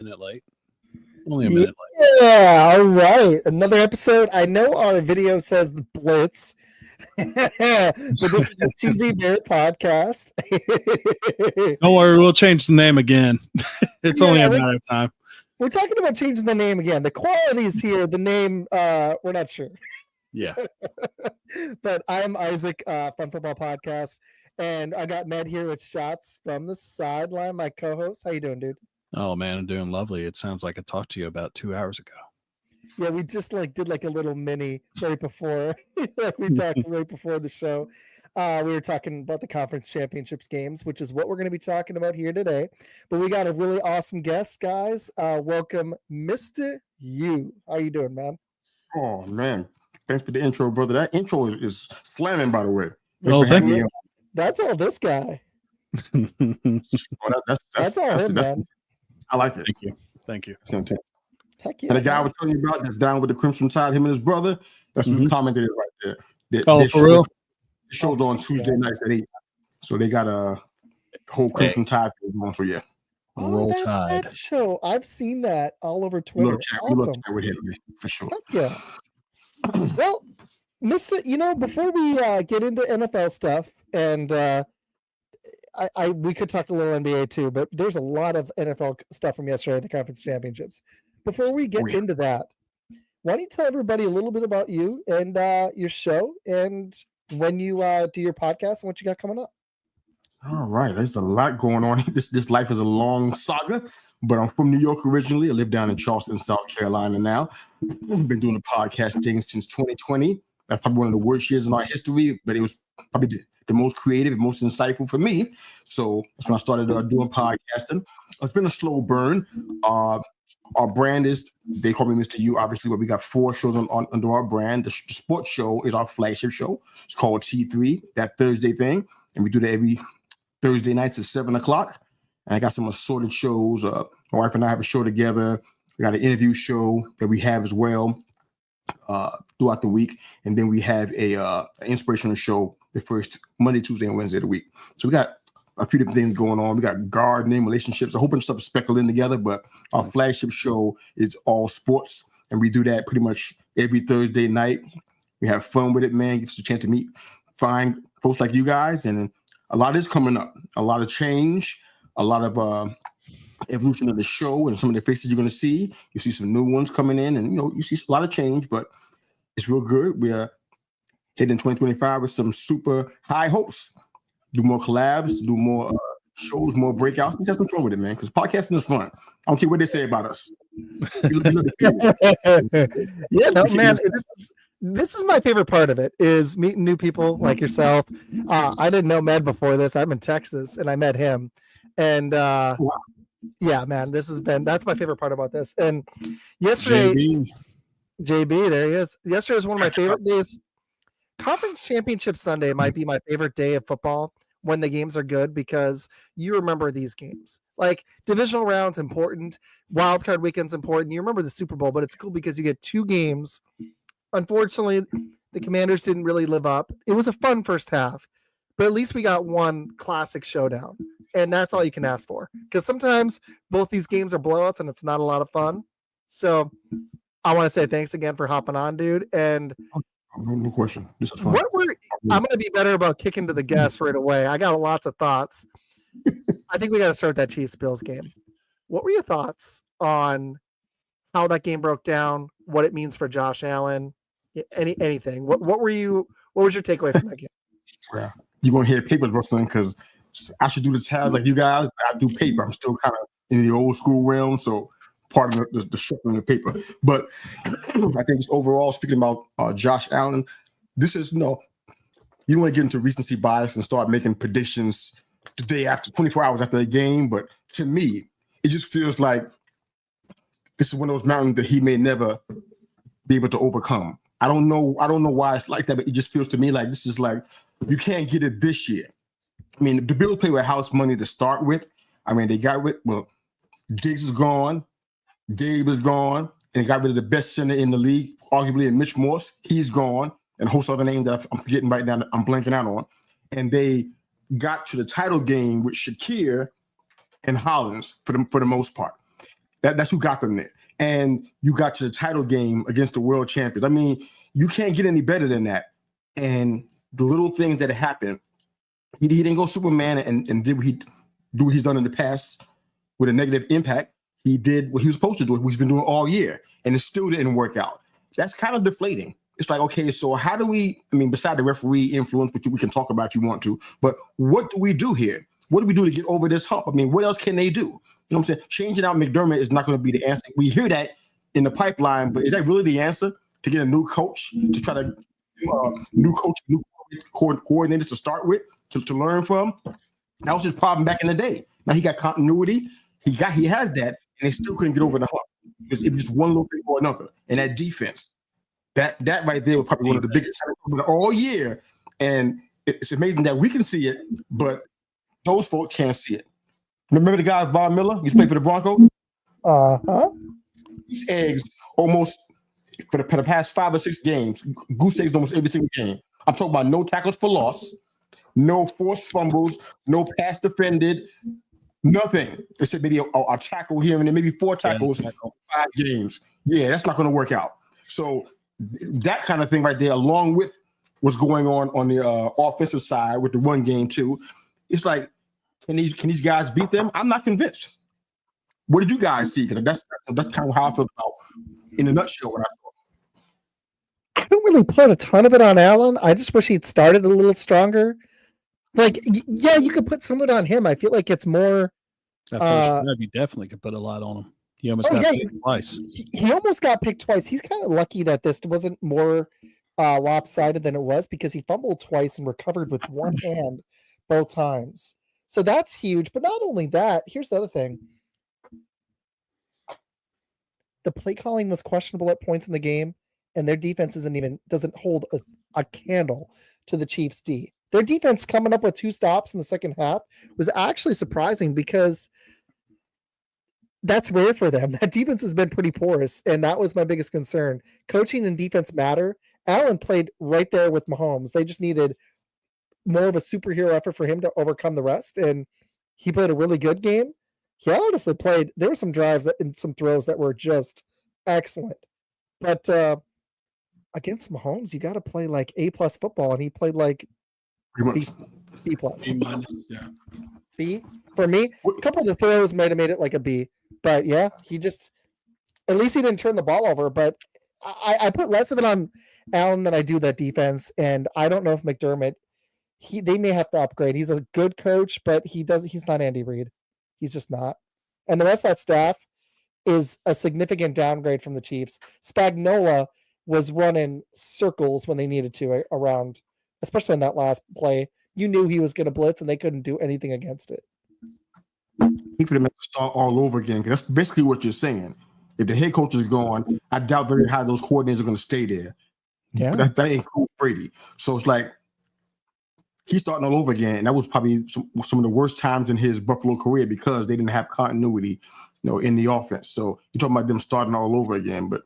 minute late. Only a minute Yeah, all right. Another episode. I know our video says the Blitz, but this is the Cheesy Bear podcast. late. Don't worry, we'll change the name again. It's only a matter of time. We're talking about changing the name again. The quality is here. The name, we're not sure. Yeah. But I'm Izac, Fun Football Podcast, and I got Ned here with shots from the sideline, my co-host. How you doing, dude? Oh man, I'm doing lovely. It sounds like I talked to you about 2 hours ago. Yeah, we just did a little mini right before. We talked right before the show. We were talking about the conference championships games, which is what we're going to be talking about here today. But we got a really awesome guest, guys. Welcome, Mr. U. How you doing, man? Oh man, thanks for the intro, brother. That intro is slamming, by the way. Thank you. That's all this guy. That's all him, man. I like it. Thank you. Heck yeah. And the guy I was telling you about that's down with the Crimson Tide, him and his brother, that's who commented it right there. For real? The show's on Tuesday nights at 8. So they got a whole Crimson Tide going. So yeah. Roll Tide. That show. I've seen that all over Twitter. We love chat with him, man, for sure. Heck yeah. Well, Mr. Before we get into NFL stuff, and we could talk a little NBA too, but there's a lot of NFL stuff from yesterday at the conference championships. Before we get into that, why don't you tell everybody a little bit about you and your show and when you do your podcast and what you got coming up? All right, there's a lot going on. This life is a long saga, but I'm from New York originally. I live down in Charleston, South Carolina now. I've been doing the podcast thing since 2020. That's probably one of the worst years in our history, but it was probably the most creative and most insightful for me. So that's when I started doing podcasting. It's been a slow burn. Our brand is, they call me Mr. U, obviously, but we got 4 shows under our brand. The sports show is our flagship show. It's called T3, that Thursday thing. And we do that every Thursday nights at 7 o'clock. And I got some assorted shows. My wife and I have a show together. We got an interview show that we have as well throughout the week. And then we have an inspirational show the first Monday, Tuesday, and Wednesday of the week. So we got a few different things going on. We got gardening, relationships, a whole bunch of stuff speckled in together. But our flagship show is all sports. And we do that pretty much every Thursday night. We have fun with it, man. Gives us a chance to meet fine folks like you guys. And a lot is coming up. A lot of change, a lot of evolution of the show, and some of the faces you're going to see. You see some new ones coming in, and you see a lot of change, but it's real good. We are heading 2025 with some super high hopes. Do more collabs, do more shows, more breakouts. We have some fun with it, man, because podcasting is fun. I don't care what they say about us. Yeah, no, man, this is my favorite part of it, is meeting new people like yourself. I didn't know Med before this. I'm in Texas, and I met him. And yeah, man, that's my favorite part about this. And yesterday, JB, there he is. Yesterday was one of my favorite days. Conference Championship Sunday might be my favorite day of football when the games are good, because you remember these games. Like, divisional rounds important, wild card weekend's important. You remember the Super Bowl, but it's cool because you get 2 games. Unfortunately, the Commanders didn't really live up. It was a fun first half, but at least we got one classic showdown, and that's all you can ask for, because sometimes both these games are blowouts and it's not a lot of fun. So I want to say thanks again for hopping on, dude. And no question. This is fun. I'm going to be better about kicking to the guests right away. I got lots of thoughts. I think we got to start that Chiefs-Bills game. What were your thoughts on how that game broke down, what it means for Josh Allen, anything? What was your takeaway from that game? Yeah. You're going to hear papers rustling, because I should do the tab like you guys. I do paper. I'm still kind of in the old school realm, so part of the shuffling of paper. But I think just overall, speaking about Josh Allen, this is, you don't want to get into recency bias and start making predictions the day after, 24 hours after the game. But to me, it just feels like this is one of those mountains that he may never be able to overcome. I don't know why it's like that, but it just feels to me like this is like, you can't get it this year. I mean, the Bills play with house money to start with. I mean, they got rid, Diggs is gone, Gabe is gone, and they got rid of the best center in the league, arguably, and Mitch Morse. He's gone, and a host of other names that I'm forgetting right now, I'm blanking out on. And they got to the title game with Shakir and Hollins for the most part. That's who got them there. And you got to the title game against the world champions. I mean, you can't get any better than that. And the little things that happened, he didn't go Superman and did what he's done in the past with a negative impact. He did what he was supposed to do, what he's been doing all year, and it still didn't work out. That's kind of deflating. It's like, okay, so how do we, I mean, beside the referee influence, which we can talk about if you want to, but what do we do here? What do we do to get over this hump? I mean, what else can they do? You know what I'm saying? Changing out McDermott is not going to be the answer. We hear that in the pipeline, but is that really the answer to get a new coach, to try to new coordinators to start with, to learn from? That was his problem back in the day. Now he got continuity. He has that, and they still couldn't get over the hump because it was just one little thing or another. And that defense, that right there was probably one of the biggest all year. And it's amazing that we can see it, but those folks can't see it. Remember the guy Von Miller? He's played for the Broncos. These eggs almost for the past 5 or 6 games. Goose eggs almost every single game. I'm talking about no tackles for loss, no forced fumbles, no pass defended, nothing. They said maybe a tackle here and then maybe 4 tackles in 5 games. Yeah, that's not going to work out. So that kind of thing right there, along with what's going on the offensive side with the run game too, it's like, can these guys beat them? I'm not convinced. What did you guys see? Because that's kind of how I feel about, in a nutshell, what I saw. I don't really put a ton of it on Allen. I just wish he'd started a little stronger. Like, yeah, you could put some of it on him. I feel like it's more. You definitely could put a lot on him. He almost got picked twice. He almost got picked twice. He's kind of lucky that this wasn't more lopsided than it was, because he fumbled twice and recovered with one hand both times. So that's huge. But not only that, here's the other thing. The play calling was questionable at points in the game, and their defense doesn't hold a candle to the Chiefs' D. Their defense coming up with 2 stops in the second half was actually surprising, because that's rare for them. That defense has been pretty porous, and that was my biggest concern. Coaching and defense matter. Allen played right there with Mahomes. They just needed more of a superhero effort for him to overcome the rest, and he played a really good game. He honestly played. There were some drives and some throws that were just excellent, but against Mahomes, you got to play like A+ football, and he played like B+. B-, yeah. B for me. A couple of the throws might have made it like a B, but yeah, at least he didn't turn the ball over. But I put less of it on Allen than I do that defense, and I don't know if McDermott. They may have to upgrade. He's a good coach, but he's not Andy Reid. He's just not. And the rest of that staff is a significant downgrade from the Chiefs. Spagnuolo was running circles when they needed to around, especially in that last play. You knew he was going to blitz, and they couldn't do anything against it. He could have made the start all over again, because that's basically what you're saying. If the head coach is gone, I doubt very high those coordinators are going to stay there. Yeah, but that includes Brady. So it's like he's starting all over again, and that was probably some of the worst times in his Buffalo career, because they didn't have continuity, in the offense. So you're talking about them starting all over again. But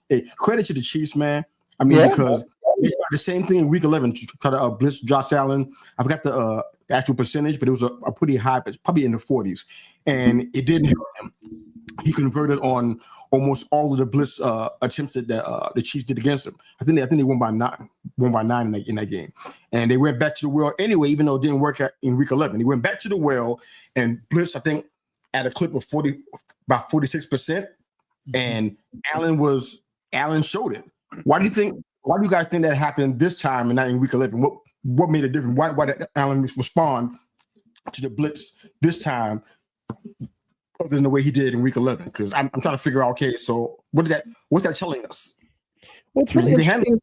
hey, credit to the Chiefs, man. I mean, because they tried the same thing in Week 11 to try to blitz Josh Allen. I forgot the actual percentage, but it was a pretty high, probably in the 40s, and it didn't help him. He converted on almost all of the blitz attempts that the Chiefs did against him. I think they won by 9 in that game, and they went back to the well anyway. Even though it didn't work out in Week 11, he went back to the well and blitzed, I think, at a clip of about 46%, and Allen showed it. Why do you guys think that happened this time and not in Week 11? What made it different? Why did Allen respond to the blitz this time other than the way he did in Week 11? Because I'm trying to figure out, okay, so what's that telling us? What's really interesting is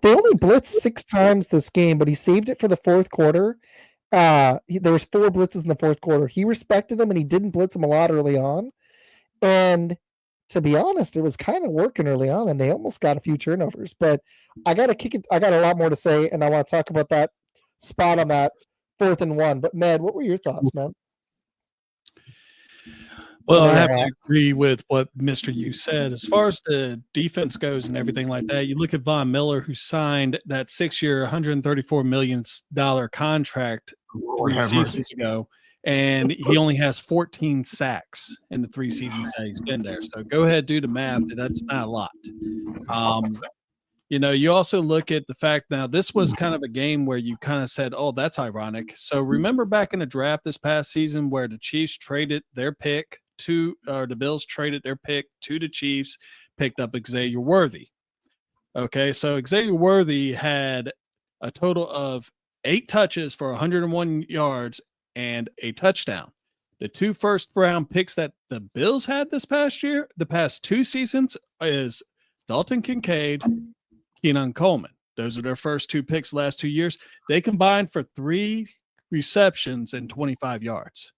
they only blitzed 6 times this game, but he saved it for the fourth quarter. There was 4 blitzes in the fourth quarter. He respected them, and he didn't blitz them a lot early on. And to be honest, it was kind of working early on, and they almost got a few turnovers. But I got to kick it. I got a lot more to say, and I want to talk about that spot on that 4th and 1. But Ned, what were your thoughts, man? Well, I have to agree with what Mr. You said. As far as the defense goes and everything like that, you look at Von Miller, who signed that 6-year, $134 million contract 3 seasons ago, and he only has 14 sacks in the 3 seasons that he's been there. So go ahead, do the math. That's not a lot. You also look at the fact now this was kind of a game where you kind of said, oh, that's ironic. So remember back in the draft this past season where the Chiefs traded their pick the Bills traded their pick to the Chiefs, picked up Xavier Worthy. Okay, so Xavier Worthy had a total of 8 touches for 101 yards and a touchdown. The 2 first-round picks that the Bills had this past year, the past 2 seasons, is Dalton Kincaid, Keenan Coleman. Those are their first 2 picks last 2 years. They combined for 3 receptions and 25 yards.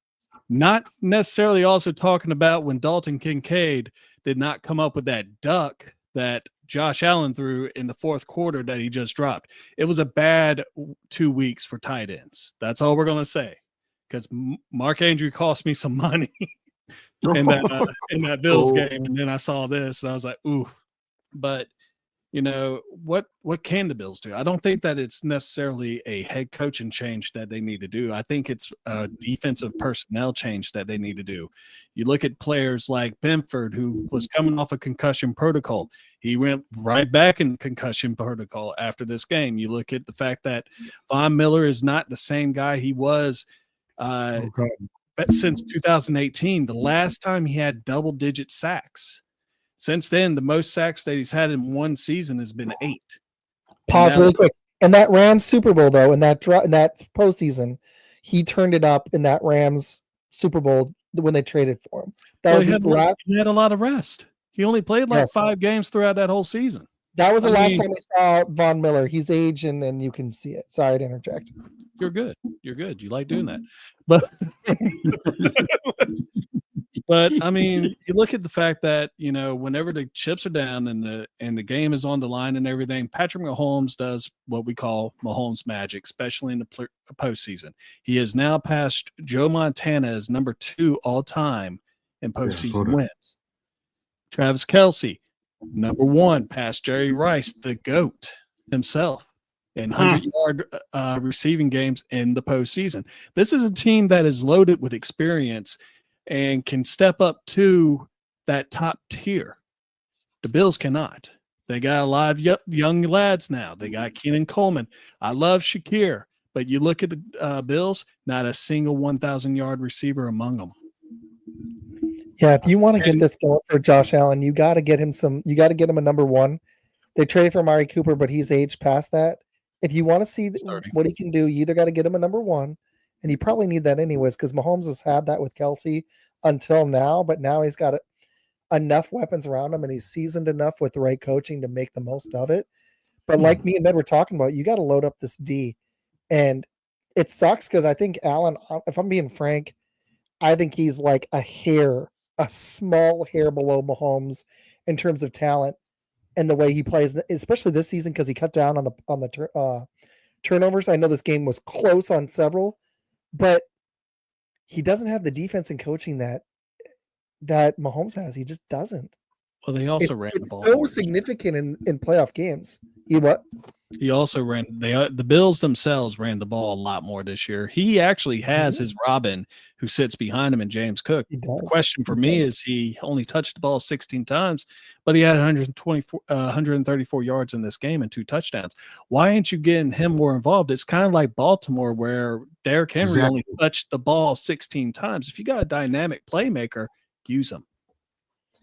Not necessarily also talking about when Dalton Kincaid did not come up with that duck that Josh Allen threw in the 4th quarter that he just dropped. It was a bad 2 weeks for tight ends. That's all we're going to say, because Mark Andrew cost me some money in that Bills game. And then I saw this and I was like, ooh. But what can the Bills do? I don't think that it's necessarily a head coaching change that they need to do. I think it's a defensive personnel change that they need to do. You look at players like Benford, who was coming off a concussion protocol. He went right back in concussion protocol after this game. You look at the fact that Von Miller is not the same guy he was since 2018, the last time he had double-digit sacks. Since then, the most sacks that he's had in one season has been 8. Pause really quick. And that Rams Super Bowl, though, in that postseason, he turned it up in that Rams Super Bowl when they traded for him. He had a lot of rest. He only played 5 games throughout that whole season. That was the last time we saw Von Miller. He's aging, and you can see it. Sorry to interject. You're good. You're good. You like doing that. But But I mean, you look at the fact that whenever the chips are down and the game is on the line and everything, Patrick Mahomes does what we call Mahomes magic, especially in the postseason. He has now passed Joe Montana as number 2 all time in postseason wins. Travis Kelce, number 1, past Jerry Rice, the GOAT himself, in 100-yard receiving games in the postseason. This is a team that is loaded with experience and can step up to that top tier. The Bills cannot. They got a lot of young lads now. They got Keenan Coleman. I love Shakir, but you look at the Bills, not a single 1,000-yard receiver among them. Yeah, if you want to get this going for Josh Allen, you got to get him a number 1. They traded for Amari Cooper, but he's aged past that. If you want to see what he can do, you either got to get him a number 1, and you probably need that anyways, because Mahomes has had that with Kelce until now, but now he's got enough weapons around him, and he's seasoned enough with the right coaching to make the most of it. But like me and Ned were talking about, you got to load up this D, and it sucks because I think Allen, if I'm being frank, I think he's like a small hair below Mahomes in terms of talent and the way he plays, especially this season because he cut down on the turnovers. I know this game was close on several, but he doesn't have the defense and coaching that Mahomes has. He just doesn't. Well, they also ran the ball. It's so significant in playoff games. He also ran the Bills themselves ran the ball a lot more this year. He actually has his Robin who sits behind him and James Cook. The question for me is he only touched the ball 16 times, but he had 134 yards in this game and 2 touchdowns. Why ain't you getting him more involved? It's kind of like Baltimore where Derrick Henry only touched the ball 16 times. If you got a dynamic playmaker, use him.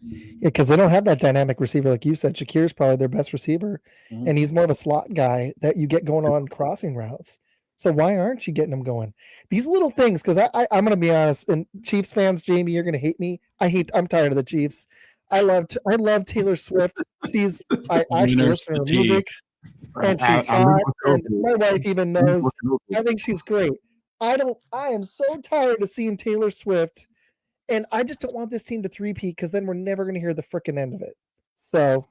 Yeah, because they don't have that dynamic receiver like you said. Shakir's probably their best receiver, and he's more of a slot guy that you get going on crossing routes. So why aren't you getting them going? These little things, because I'm going to be honest, and Chiefs fans, Jamie, you're going to hate me. I'm tired of the Chiefs. I love Taylor Swift. I actually listen to her music, and she's hot. And my wife even knows. I think she's great. I am so tired of seeing Taylor Swift. And I just don't want this team to three-peat because then we're never going to hear the freaking end of it. So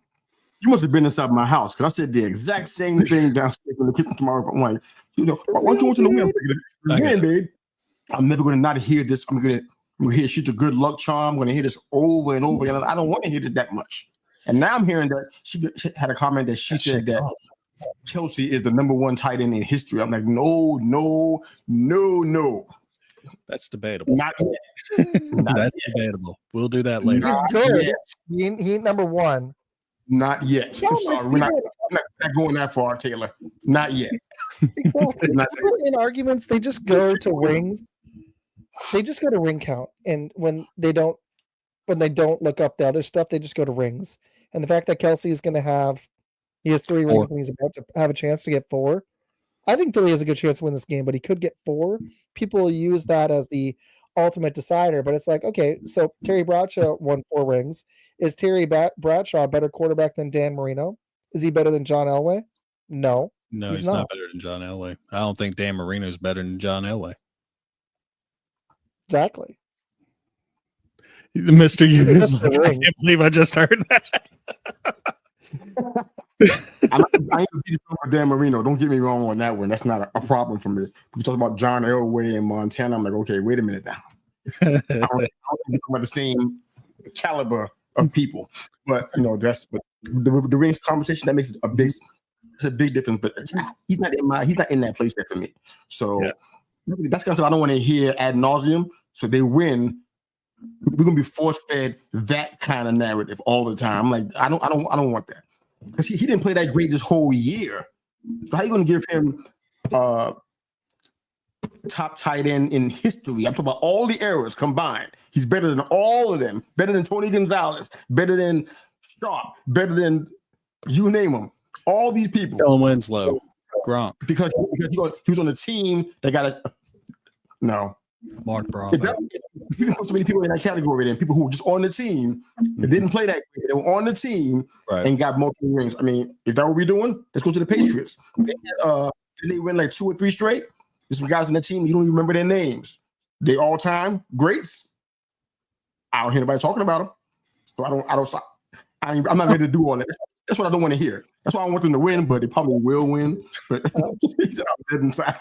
you must have been inside my house because I said the exact same thing downstairs in the kitchen tomorrow. I'm like, why don't you want to know again, babe? I'm never going to not hear this. I'm going to hear she's a good luck charm. I'm going to hear this over and over again. I don't want to hear it that much. And now I'm hearing that she had a comment that she said that Chelsea is the number 1 tight end in history. I'm like, no. That's debatable. Not yet. That's debatable. We'll do that later. He's good. He ain't number one. Not yet. I'm sorry. We're not going that far, Taylor. Not yet. Exactly. People in arguments, they just go to rings. They just go to ring count, and when they don't look up the other stuff, they just go to rings. And the fact that Kelsey is going to he has 3 rings and he's about to have a chance to get 4. I think Philly has a good chance to win this game, but he could get 4. People use that as the ultimate decider, but it's like, okay, so Terry Bradshaw won 4 rings. Is Terry Bradshaw a better quarterback than Dan Marino? Is he better than John Elway? No. No, he's not better than John Elway. I don't think Dan Marino is better than John Elway. Exactly. Mr. Hughes, I can't believe I just heard that. I ain't for Dan Marino. Don't get me wrong on that one. That's not a problem for me. We talk about John Elway and Montana. I'm like, okay, wait a minute now. I don't think about the same caliber of people, but that's the rings conversation that makes it a big difference. But he's not in that place there for me. So that's kind of stuff I don't want to hear ad nauseum. So they win. We're gonna be force fed that kind of narrative all the time. I'm like, I don't want that. Because he didn't play that great this whole year. So how are you going to give him top tight end in history? I'm talking about all the errors combined. He's better than all of them. Better than Tony Gonzalez. Better than Sharp. Better than you name them. All these people. Dylan Winslow. Gronk. Because he was on a team that got no. Mark Bravo. You can put so many people in that category then. People who were just on the team that didn't play that great. They were on the team and got multiple rings. I mean, is that what we're doing? Let's go to the Patriots. Did they win like 2 or 3 straight? There's some guys on the team, you don't even remember their names. They all-time greats. I don't hear anybody talking about them. So I'm not ready to do all that. That's what I don't want to hear. That's why I want them to win, but they probably will win. But he's out dead inside.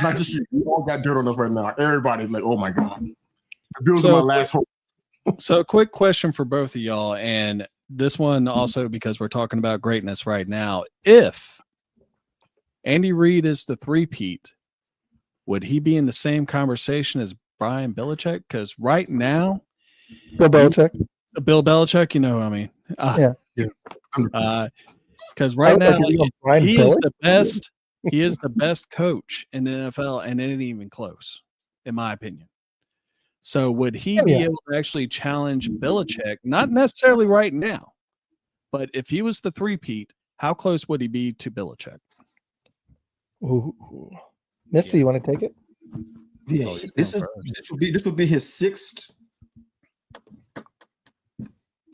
Not just you. We all got dirt on us right now. Everybody's like, oh my God. The Bills are my last hope. So a quick question for both of y'all, and this one also because we're talking about greatness right now. If Andy Reid is the three-peat, would he be in the same conversation as Brian Belichick? Because right now, Bill Belichick, you know what I mean? Yeah. Because right now he is the best. He is the best coach in the NFL, and it ain't even close, in my opinion. So would he be able to actually challenge Belichick? Not necessarily right now, but if he was the three-peat, how close would he be to Belichick? Ooh. Mista, you want to take it? Yeah, this would be his 6th.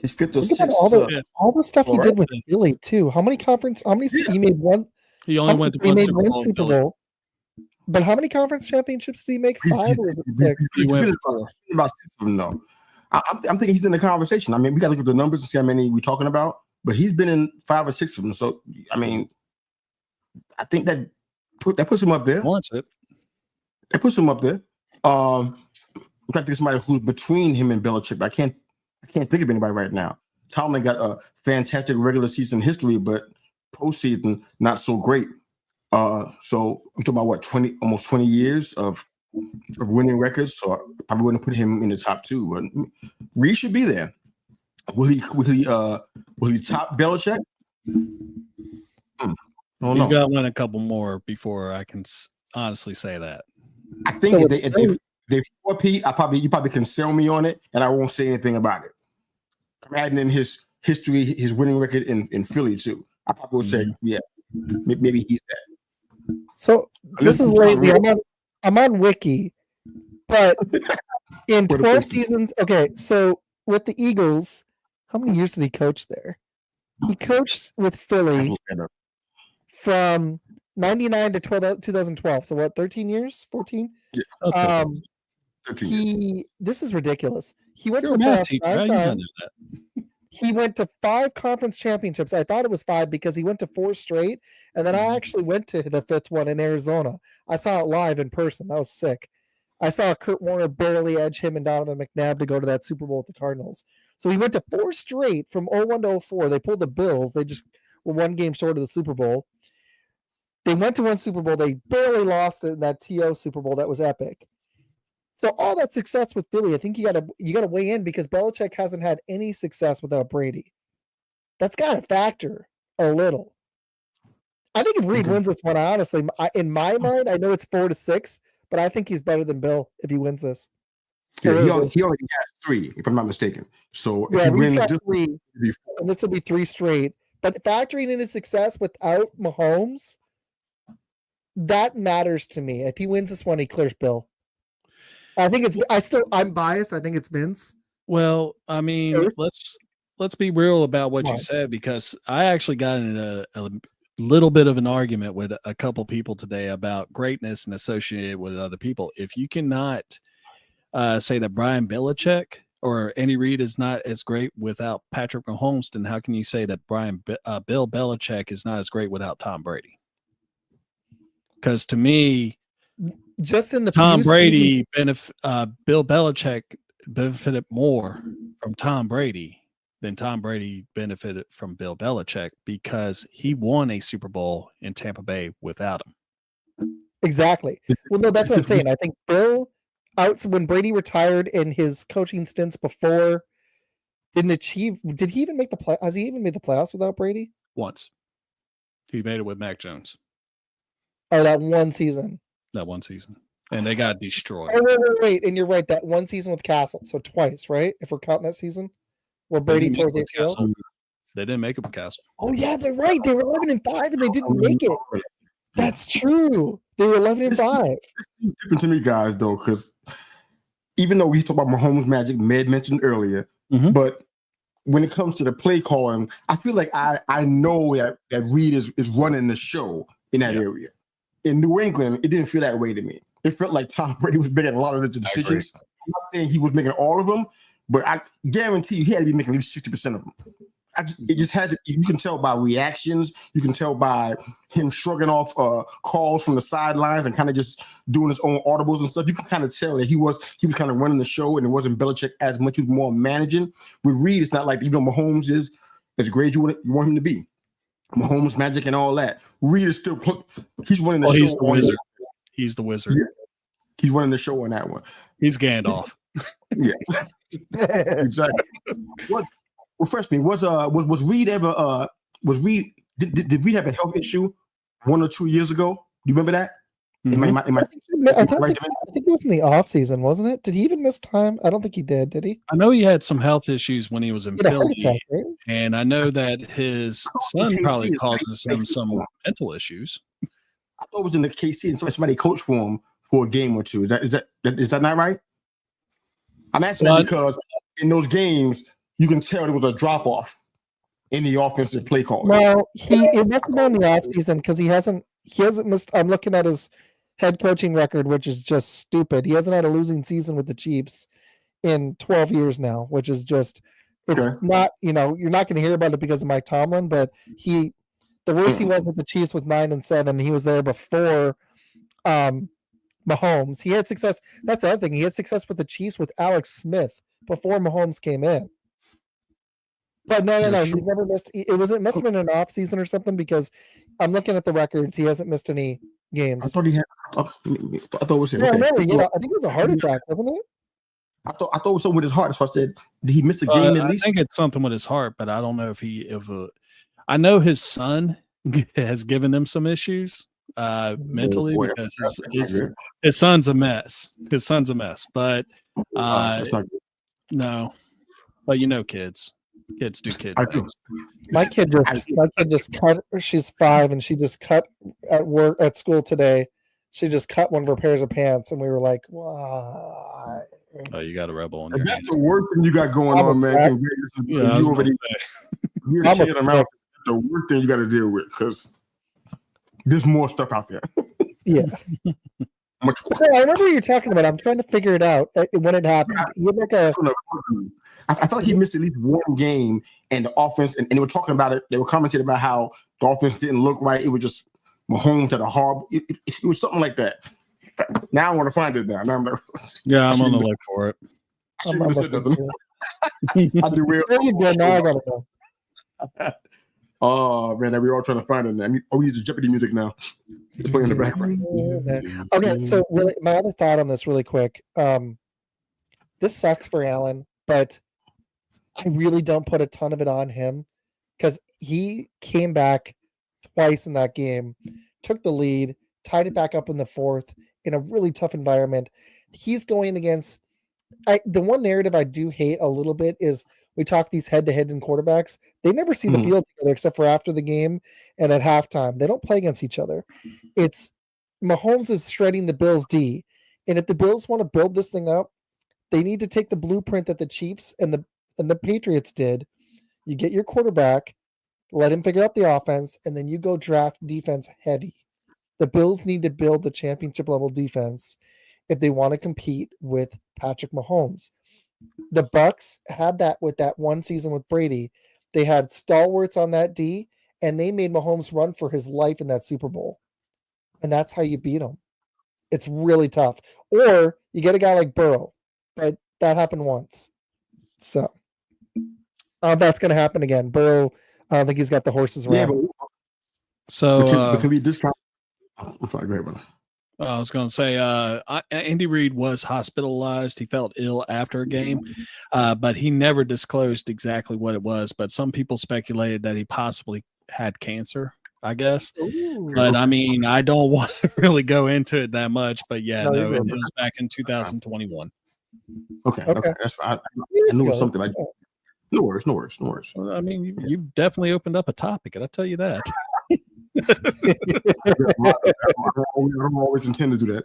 His 5th or 6th. All the stuff he did with Philly too. How many he made one? He only went to one Super Bowl. But how many conference championships did he make? 5 or is it 6? He went about 6 of them though. I'm thinking he's in the conversation. I mean, we got to look at the numbers and see how many we're talking about. But he's been in 5 or 6 of them. So I mean, I think that puts him up there. Wants it. That puts him up there. I'm trying to think of somebody who's between him and Belichick. But I can't think of anybody right now. Tomlin got a fantastic regular season history, but postseason not so great. So I'm talking about almost 20 years of winning records. So I probably wouldn't put him in the top 2. But Reid should be there. Will he top Belichick? He's got to win a couple more before I can honestly say that. I think if they 4-peat, you probably can sell me on it, and I won't say anything about it. I'm adding in his history, his winning record in Philly too. I probably will say, maybe he's that. So this is lazy. I'm on Wiki, but in 12 seasons. Okay, so with the Eagles, how many years did he coach there? He coached with Philly from 99 to 2012. So what, 13 years? 14? Yeah. Okay. 13 years. This is ridiculous. He went to the playoffs 5 times. He went to 5 conference championships. I thought it was 5 because he went to 4 straight. And then I actually went to the 5th one in Arizona. I saw it live in person. That was sick. I saw Kurt Warner barely edge him and Donovan McNabb to go to that Super Bowl with the Cardinals. So he went to 4 straight from 01 to 04. They pulled the Bills. They just were 1 game short of the Super Bowl. They went to one Super Bowl. They barely lost it in that TO Super Bowl. That was epic. So all that success with Philly, I think you gotta weigh in because Belichick hasn't had any success without Brady. That's got to factor a little. I think if Reed wins this one, honestly, in my mind, I know it's 4-6, but I think he's better than Bill if he wins this. Yeah, he already has 3, if I'm not mistaken. So if he Reed's wins got this, 3, and this will be 3 straight. But factoring in his success without Mahomes, that matters to me. If he wins this one, he clears Bill. I think I'm biased. I think it's Vince. Well, I mean, let's be real about what you said, because I actually got in a little bit of an argument with a couple people today about greatness and associated with other people. If you cannot say that Brian Belichick or Andy Reid is not as great without Patrick Mahomes, then how can you say that Bill Belichick is not as great without Tom Brady? Because to me, just in the Tom Brady Bill Belichick benefited more from Tom Brady than Tom Brady benefited from Bill Belichick, because he won a Super Bowl in Tampa Bay without him. Exactly. Well, no, that's what I'm saying. I think Bill, when Brady retired in his coaching stints before, didn't achieve. Did he even make the play? Has he even made the playoffs without Brady? Once. He made it with Mac Jones. Oh, that one season. And they got destroyed. Oh, wait. And you're right. That one season with Castle. So twice, right? If we're counting that season where Brady tore his ACL. They didn't make it with Castle. Oh, yeah, they're right. They were 11-5 and they didn't make it. That's true. They were 11-5. Different to me, guys, though, because even though we talk about Mahomes magic, Med mentioned earlier, but when it comes to the play calling, I feel like I know that Reed is running the show in that area. In New England, it didn't feel that way to me. It felt like Tom Brady was making a lot of the decisions. I'm not saying he was making all of them, but I guarantee you he had to be making at least 60% of them. It just had to. You can tell by reactions. You can tell by him shrugging off calls from the sidelines and kind of just doing his own audibles and stuff. You can kind of tell that he was kind of running the show, and it wasn't Belichick as much. He was more managing. With Reed, it's not like Mahomes is as great as you want him to be. Mahomes magic and all that. Reed is still he's running the show. He's the wizard. He's the wizard. Yeah. He's running the show on that one. He's Gandalf. Yeah, exactly. Refresh me. Was Reed ever? Did Reed have a health issue 1 or 2 years ago? Do you remember that? I think it was in the off season, wasn't it? Did he even miss time? I don't think he did. Did he? I know he had some health issues when he was in Philly, attack, right? and I know that his son probably causes him some mental issues. I thought it was in the KC and somebody coached for him for a game or two. Is that not right? I'm asking that because in those games you can tell there was a drop off in the offensive play call. Well, it must have been in the off season because he hasn't missed. I'm looking at his head coaching record, which is just stupid. He hasn't had a losing season with the Chiefs in 12 years now, which is just not, you're not going to hear about it because of Mike Tomlin, but the worst he was with the Chiefs was 9-7. He was there before Mahomes. He had success. That's the other thing. He had success with the Chiefs with Alex Smith before Mahomes came in. But no. He's never missed. It must have been an off season or something because I'm looking at the records. He hasn't missed any games. I thought he had. I thought it was him. Yeah, okay. I think it was a heart attack, wasn't it? I thought it was something with his heart. So I said, did he miss a game at least? I think it's something with his heart, but I don't know I know his son has given him some issues mentally because his son's a mess. His son's a mess, but no. But kids. Kids do kid things. My kid just cut. She's 5, and she just cut at school today. She just cut one of her pairs of pants, and we were like, "Why?" Oh, you got a rebel on your hands. That's the worst thing you got going on, man. You're a kid around. The worst thing you got to deal with because there's more stuff out there. Yeah. I remember what you're talking about. I'm trying to figure it out when it happened. I felt like he missed at least one game, and the offense, and they were talking about it. They were commenting about how the offense didn't look right. It was just Mahomes at a horrible. It was something like that. Now I want to find it now. I'm on the look for it. I shouldn't have said nothing. I do real. Now I gotta go. Oh man, we're all trying to find it. We use the Jeopardy music now. It's playing in the background. Okay, so really, my other thought on this, really quick. This sucks for Allen, but I really don't put a ton of it on him because he came back twice in that game, took the lead, tied it back up in the fourth in a really tough environment. He's going against. The one narrative I do hate a little bit is we talk these head-to-head in quarterbacks. They never see the field together except for after the game and at halftime. They don't play against each other. It's Mahomes is shredding the Bills D, and if the Bills want to build this thing up, they need to take the blueprint that the Chiefs and the Patriots did. You get your quarterback, let him figure out the offense, and then you go draft defense heavy. The Bills need to build the championship level defense if they want to compete with Patrick Mahomes. The Bucs had that with that one season with Brady. They had stalwarts on that D, and they made Mahomes run for his life in that Super Bowl. And that's how you beat him. It's really tough. Or you get a guy like Burrow, but that happened once. So that's going to happen again. Burrow, I don't think he's got the horses around. Yeah, So can we discount? I'm sorry, go ahead, brother. I was going to say, Andy Reid was hospitalized. He felt ill after a game, but he never disclosed exactly what it was. But some people speculated that he possibly had cancer, I guess. Ooh. But I mean, I don't want to really go into it that much. But yeah, no, it was back in 2021. Okay. That's fine. I knew it was something like. No worries. Well, I mean, you definitely opened up a topic, and I tell you that. I don't always intend to do that,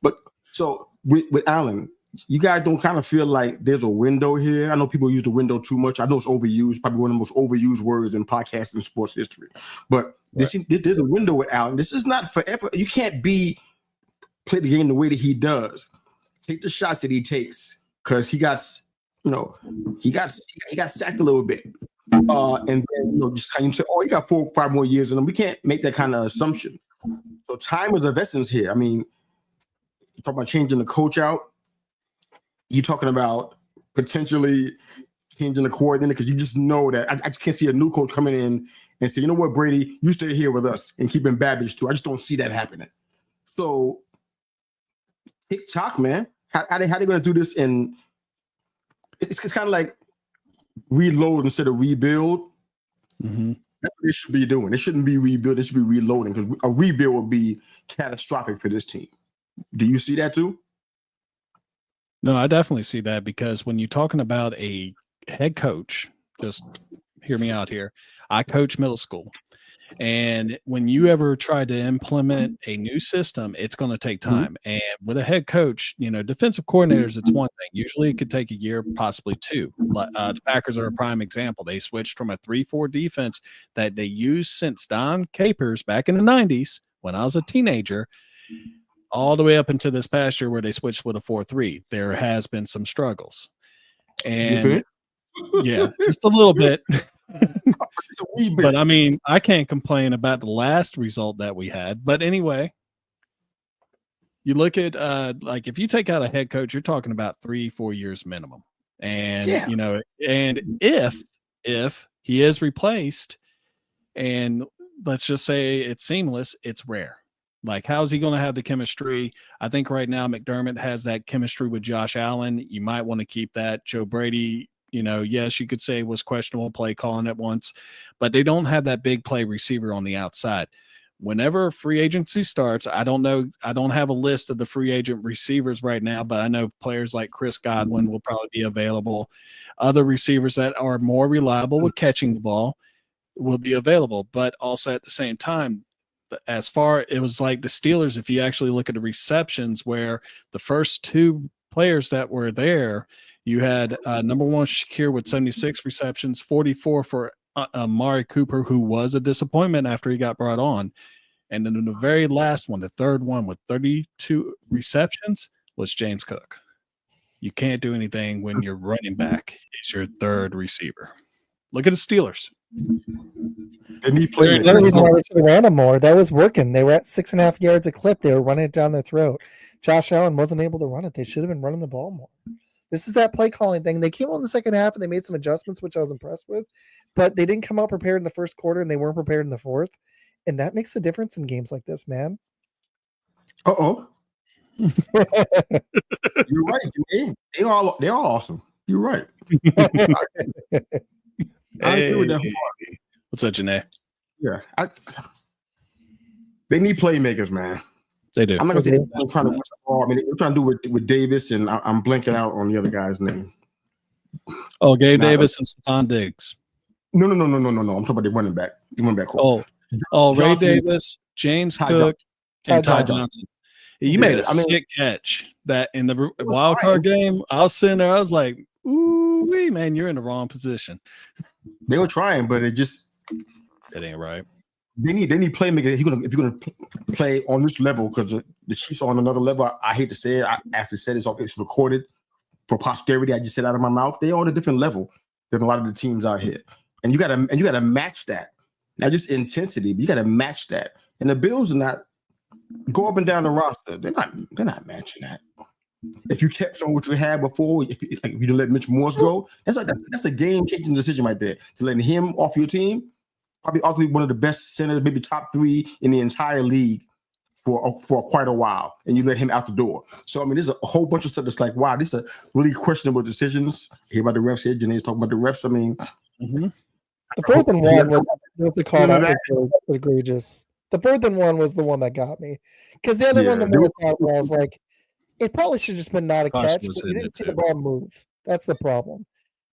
but so with Allen, you guys don't kind of feel like there's a window here. I know people use the window too much. I know it's overused, probably one of the most overused words in podcast and sports history. But there's a window with Allen. This is not forever. You can't play the game the way that he does. Take the shots that he takes because he got sacked a little bit. And then just kind of say, oh, you got 4 or 5 more years in him. We can't make that kind of assumption. So time is of essence here. I mean, you talk about changing the coach out. You're talking about potentially changing the coordinator because you just know that I just can't see a new coach coming in and say, you know what, Brady, you stay here with us and keeping Babbage too. I just don't see that happening. So TikTok, man, how they going to do this? And it's kind of like reload instead of rebuild. Mm-hmm. That's what they should be doing. It shouldn't be rebuild. It should be reloading because a rebuild would be catastrophic for this team. Do you see that too? No, I definitely see that because when you're talking about a head coach, just hear me out here. I coach middle school. And when you ever try to implement a new system, it's going to take time. And with a head coach, defensive coordinators, it's one thing. Usually it could take a year, possibly 2. The Packers are a prime example. They switched from a 3-4 defense that they used since Don Capers back in the 90s when I was a teenager, all the way up into this past year where they switched with a 4-3. There has been some struggles. And yeah, just a little bit. But I mean, I can't complain about the last result that we had. But anyway, you look at like if you take out a head coach, you're talking about 3-4 years minimum. And and if he is replaced, and let's just say it's seamless, it's rare. Like, how's he going to have the chemistry? I think right now McDermott has that chemistry with Josh Allen. You might want to keep that. Joe Brady, yes, you could say was questionable play calling at once, but they don't have that big play receiver on the outside. Whenever free agency starts, I don't know. I don't have a list of the free agent receivers right now, but I know players like Chris Godwin will probably be available. Other receivers that are more reliable with catching the ball will be available, but also at the same time, it was like the Steelers, if you actually look at the receptions where the first 2 players that were there, you had number 1 Shakir with 76 receptions, 44 for Amari Cooper, who was a disappointment after he got brought on. And then the very last one, the third one with 32 receptions, was James Cook. You can't do anything when your running back is your third receiver. Look at the Steelers. And he played. They should have ran them more. That was working. They were at 6.5 yards a clip. They were running it down their throat. Josh Allen wasn't able to run it. They should have been running the ball more. This is that play calling thing. They came on in the second half and they made some adjustments, which I was impressed with, but they didn't come out prepared in the first quarter and they weren't prepared in the fourth. And that makes a difference in games like this, man. Uh-oh. You're right. They're all awesome. You're right. I agree with that. What's up, Janae? Yeah. They need playmakers, man. They do. I'm not gonna say they're trying to win the ball. I mean, they're trying to do it with Davis, and I'm blanking out on the other guy's name. Oh, Gabe Davis and Stephon Diggs. No. I'm talking about the running back. The running back. Ray Davis, James Cook, and Ty Johnson. You made a sick catch that in the wild card game. I was sitting there. I was like, "Ooh, man, you're in the wrong position." They were trying, but it ain't right. They need playmakers. If you're gonna play on this level, because the Chiefs are on another level. I hate to say it. I actually said it's recorded for posterity. I just said out of my mouth. They're on a different level than a lot of the teams out here, and you gotta match that. Not just intensity, but you gotta match that. And the Bills are not. Go up and down the roster. They're not matching that. If you kept on what you had before, if you let Mitch Morse go, that's a game-changing decision right there. To letting him off your team, probably arguably one of the best centers, maybe top 3 in the entire league for quite a while, and you let him out the door. So I mean, there's a whole bunch of stuff that's like, wow, these are really questionable decisions. I hear about the refs here. Janae's talking about the refs. I mean, the 4th and 1 was the call that was egregious. The 4th and 1 was the one that got me, because the other one, the more thought was like, it probably should have just been not a catch, but you didn't see the ball move. That's the problem.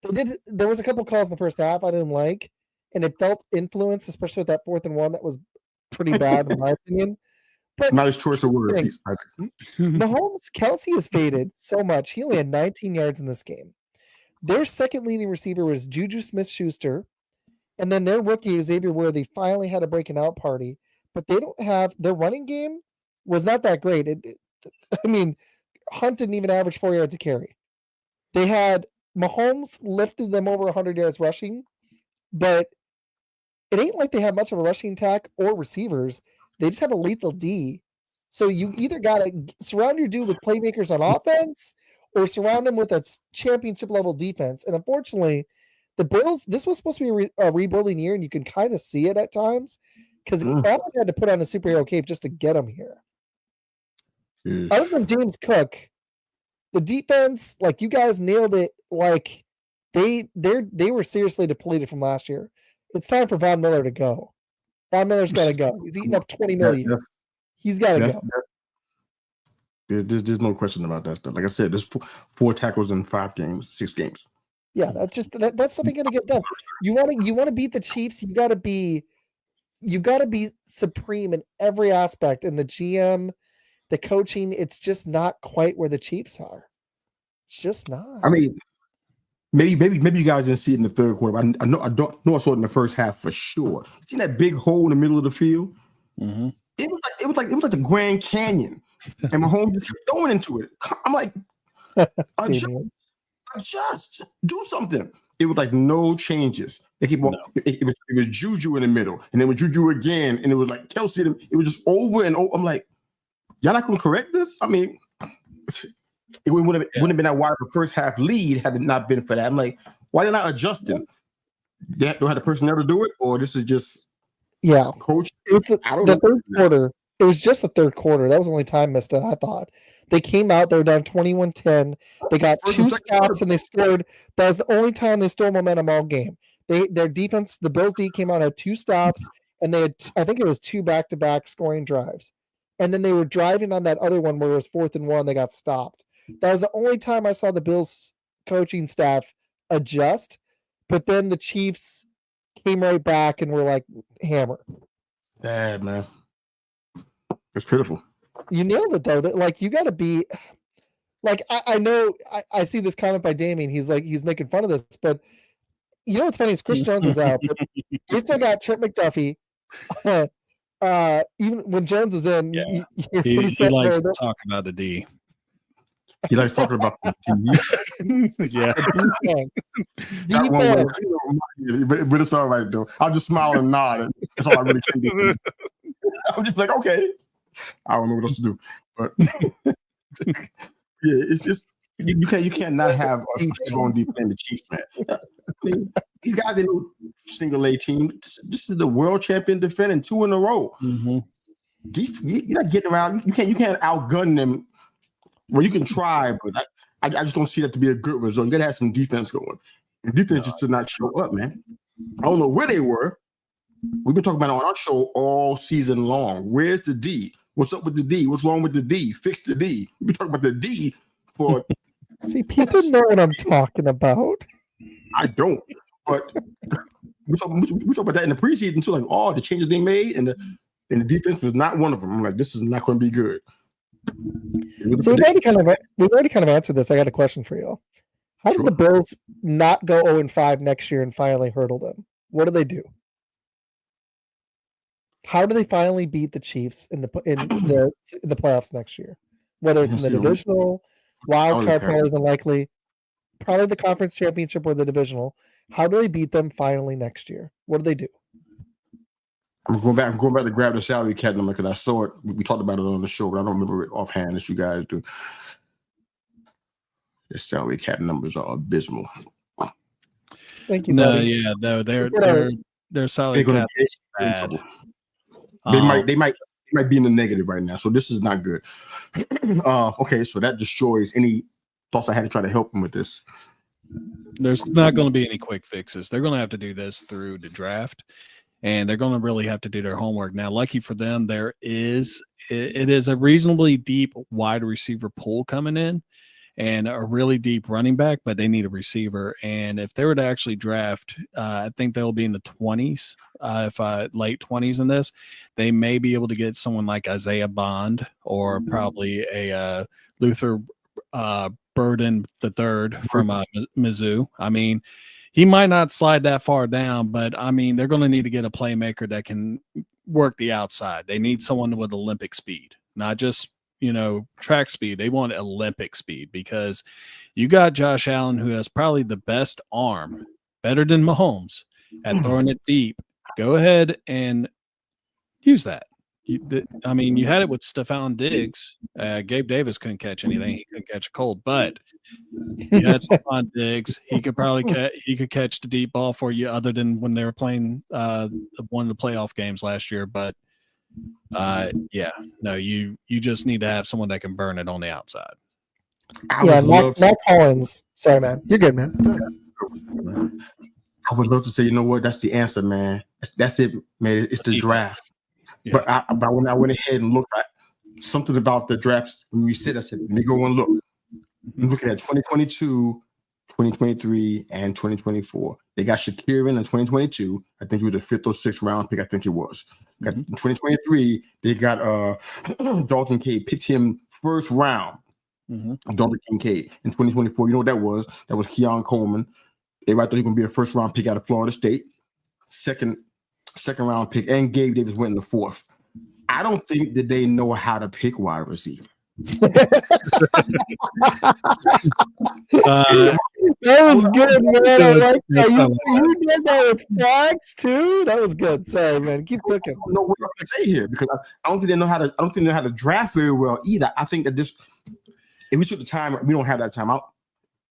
There was a couple calls in the first half I didn't like, and it felt influence, especially with that 4th and 1 that was pretty bad in my opinion. But nice choice of words. Mahomes, Kelsey has faded so much. He only had 19 yards in this game. Their second leading receiver was Juju Smith-Schuster, and then their rookie Xavier Worthy finally had a breaking out party. But they don't have their running game was not that great. I mean, Hunt didn't even average 4 yards a carry. They had Mahomes lifted them over 100 yards rushing, but it ain't like they have much of a rushing attack or receivers. They just have a lethal D. So you either got to surround your dude with playmakers on offense or surround him with a championship level defense. And unfortunately, the Bills, this was supposed to be a rebuilding year, and you can kind of see it at times. Because Allen had to put on a superhero cape just to get him here. Other than James Cook, the defense, like you guys nailed it. Like they were seriously depleted from last year. It's time for Von Miller to go. Von Miller's got to go. He's eating up $20 million. He's got to go. There's no question about that. Like I said, there's 4 tackles in 6 games. Yeah, that's something going to get done. You want to beat the Chiefs. You got to be supreme in every aspect. And the GM, the coaching, it's just not quite where the Chiefs are. It's just not. I mean, maybe you guys didn't see it in the third quarter. But I saw it in the first half for sure. You seen that big hole in the middle of the field? Mm-hmm. It was like the Grand Canyon, and Mahomes just kept going into it. I'm like, adjust, do something. It was like no changes. They keep on. It was Juju in the middle, and then with Juju again, and it was like Kelsey. It was just over and over. I'm like, y'all not gonna correct this? I mean, it wouldn't have been that wide of a first half lead had it not been for that. I'm like, why did I adjust it? They don't have the personnel to do it, or this is just coach. It was the third quarter. It was just the third quarter. That was the only time Mista, I thought. They came out, they were down 21-10. They got 2 stops and they scored. That was the only time they stole momentum all game. Their defense, the Bills D came out, had 2 stops, and they had, I think it was 2 back-to-back scoring drives. And then they were driving on that other one where it was 4th and 1, they got stopped. That was the only time I saw the Bills coaching staff adjust. But then the Chiefs came right back and were like, hammer. Bad, man. It's pitiful. You nailed it though. That like you got to be like I know I see this comment by Damien. He's like he's making fun of this, but you know what's funny is Chris Jones was out, but they still got Trent McDuffie. Even when Jones is in, he likes to talk about the D. He likes talking about the D. Yeah. But it's all right though. I'll just smile and nod. That's all I really can do. I'm just like, okay. I don't know what else to do, but yeah, it's You can't not have a strong defense in the Chiefs, man. I mean, these guys in single A team. This is the world champion defending 2 in a row. Mm-hmm. You're not getting around. You can't outgun them. Well, you can try, but I just don't see that to be a good result. You got to have some defense going. And defense just did not show up, man. I don't know where they were. We've been talking about it on our show all season long. Where's the D? What's up with the D? What's wrong with the D? Fix the D. We've been talking about the D for. See, people know what I'm talking about. I don't, but we talk about that in the preseason too. Like, the changes they made, and the defense was not one of them. I'm like, this is not going to be good. So we've already kind of answered this. I got a question for you. How did the Bills not go 0-5 next year and finally hurdle them? What do they do? How do they finally beat the Chiefs in the playoffs next year? Whether it's in the divisional, wild card, probably isn't likely. Probably the conference championship or the divisional. How do they beat them finally next year? What do they do? I'm going back to grab the salary cap number because I saw it. We talked about it on the show, but I don't remember it offhand as you guys do. The salary cap numbers are abysmal. Thank you, buddy. Yeah, no, their salary cap is bad. They might be in the negative right now, so this is not good. Okay, so that destroys any thoughts I had to try to help them with this. There's not going to be any quick fixes. They're going to have to do this through the draft, and they're going to really have to do their homework. Now, lucky for them, it is a reasonably deep wide receiver pool coming in and a really deep running back, but they need a receiver. And if they were to actually draft, I think they'll be in the 20s, late 20s in this. They may be able to get someone like Isaiah Bond or probably a Luther Burden III from Mizzou. I mean, he might not slide that far down, but I mean, they're going to need to get a playmaker that can work the outside. They need someone with Olympic speed, not just track speed. They want Olympic speed because you got Josh Allen, who has probably the best arm, better than Mahomes at throwing it deep. Go ahead and use that. You had it with Stephon Diggs. Gabe Davis couldn't catch anything. He couldn't catch a cold, but you had Stephon Diggs. He could probably catch the deep ball for you, other than when they were playing one of the playoff games last year. But you just need to have someone that can burn it on the outside. Matt Collins. Sorry, man. You're good, man. I would love to say, you know what? That's the answer, man. That's it, man. It's the draft. Yeah. But when I went ahead and looked at something about the drafts, when we said, I said, let me go and look. I'm looking at 2022, 2023, and 2024. They got Shakir in 2022. I think he was a 5th or 6th round pick. I think it was. In 2023, they got Dalton Kincaid, picked him 1st round. Dalton Kincaid. In 2024, you know what that was? That was Keon Coleman. They thought he was going to be a 1st round pick out of Florida State. Second round pick, and Gabe Davis went in the 4th. I don't think that they know how to pick wide receiver. That was good, man. I like that. You did that with flags too. That was good. Sorry, man. Keep cooking. I don't know what to say here because I don't think they know how to. I don't think they know how to draft very well either. I think that if we took the time, we don't have that time.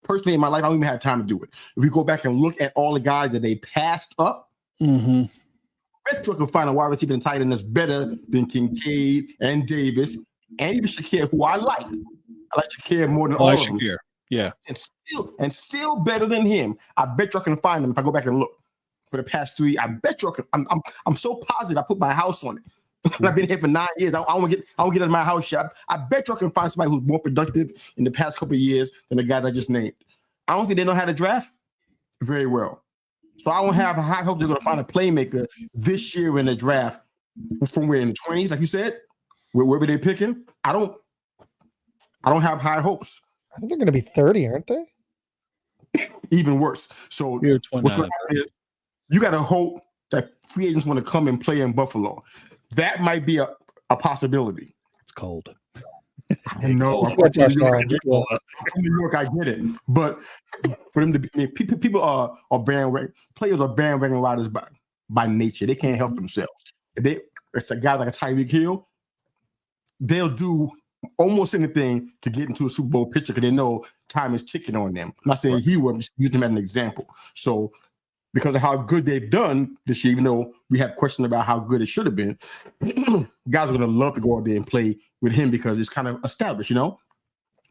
Personally, in my life, I don't even have time to do it. If we go back and look at all the guys that they passed up, I bet you can find a wide receiver and tight end that's better than Kincaid and Davis and even Shakir, who I like. I like Shakir more than all of them. Yeah. And still better than him. I bet you I can find them if I go back and look. For the past 3, I bet you I can. I'm so positive. I put my house on it. I've been here for 9 years. I won't get out of my house shop. I bet you I can find somebody who's more productive in the past couple of years than the guys I just named. I don't think they know how to draft very well. So I don't have high hopes they're going to find a playmaker this year in the draft from where in the 20s, like you said. Where were they picking? I don't have high hopes. I think they're going to be 30, aren't they? Even worse. So what's going to happen is you got to hope that free agents want to come and play in Buffalo. That might be a possibility. It's cold. I know. I'm from New York, I get it. But for them to be, people are bandwagon players are bandwagon riders by nature. They can't help themselves. It's a guy like a Tyreek Hill. They'll do almost anything to get into a Super Bowl picture because they know time is ticking on them. I'm not saying he would, I'm just using them as an example. So because of how good they've done this year, even though we have questions about how good it should have been, guys are going to love to go out there and play with him because it's kind of established, you know?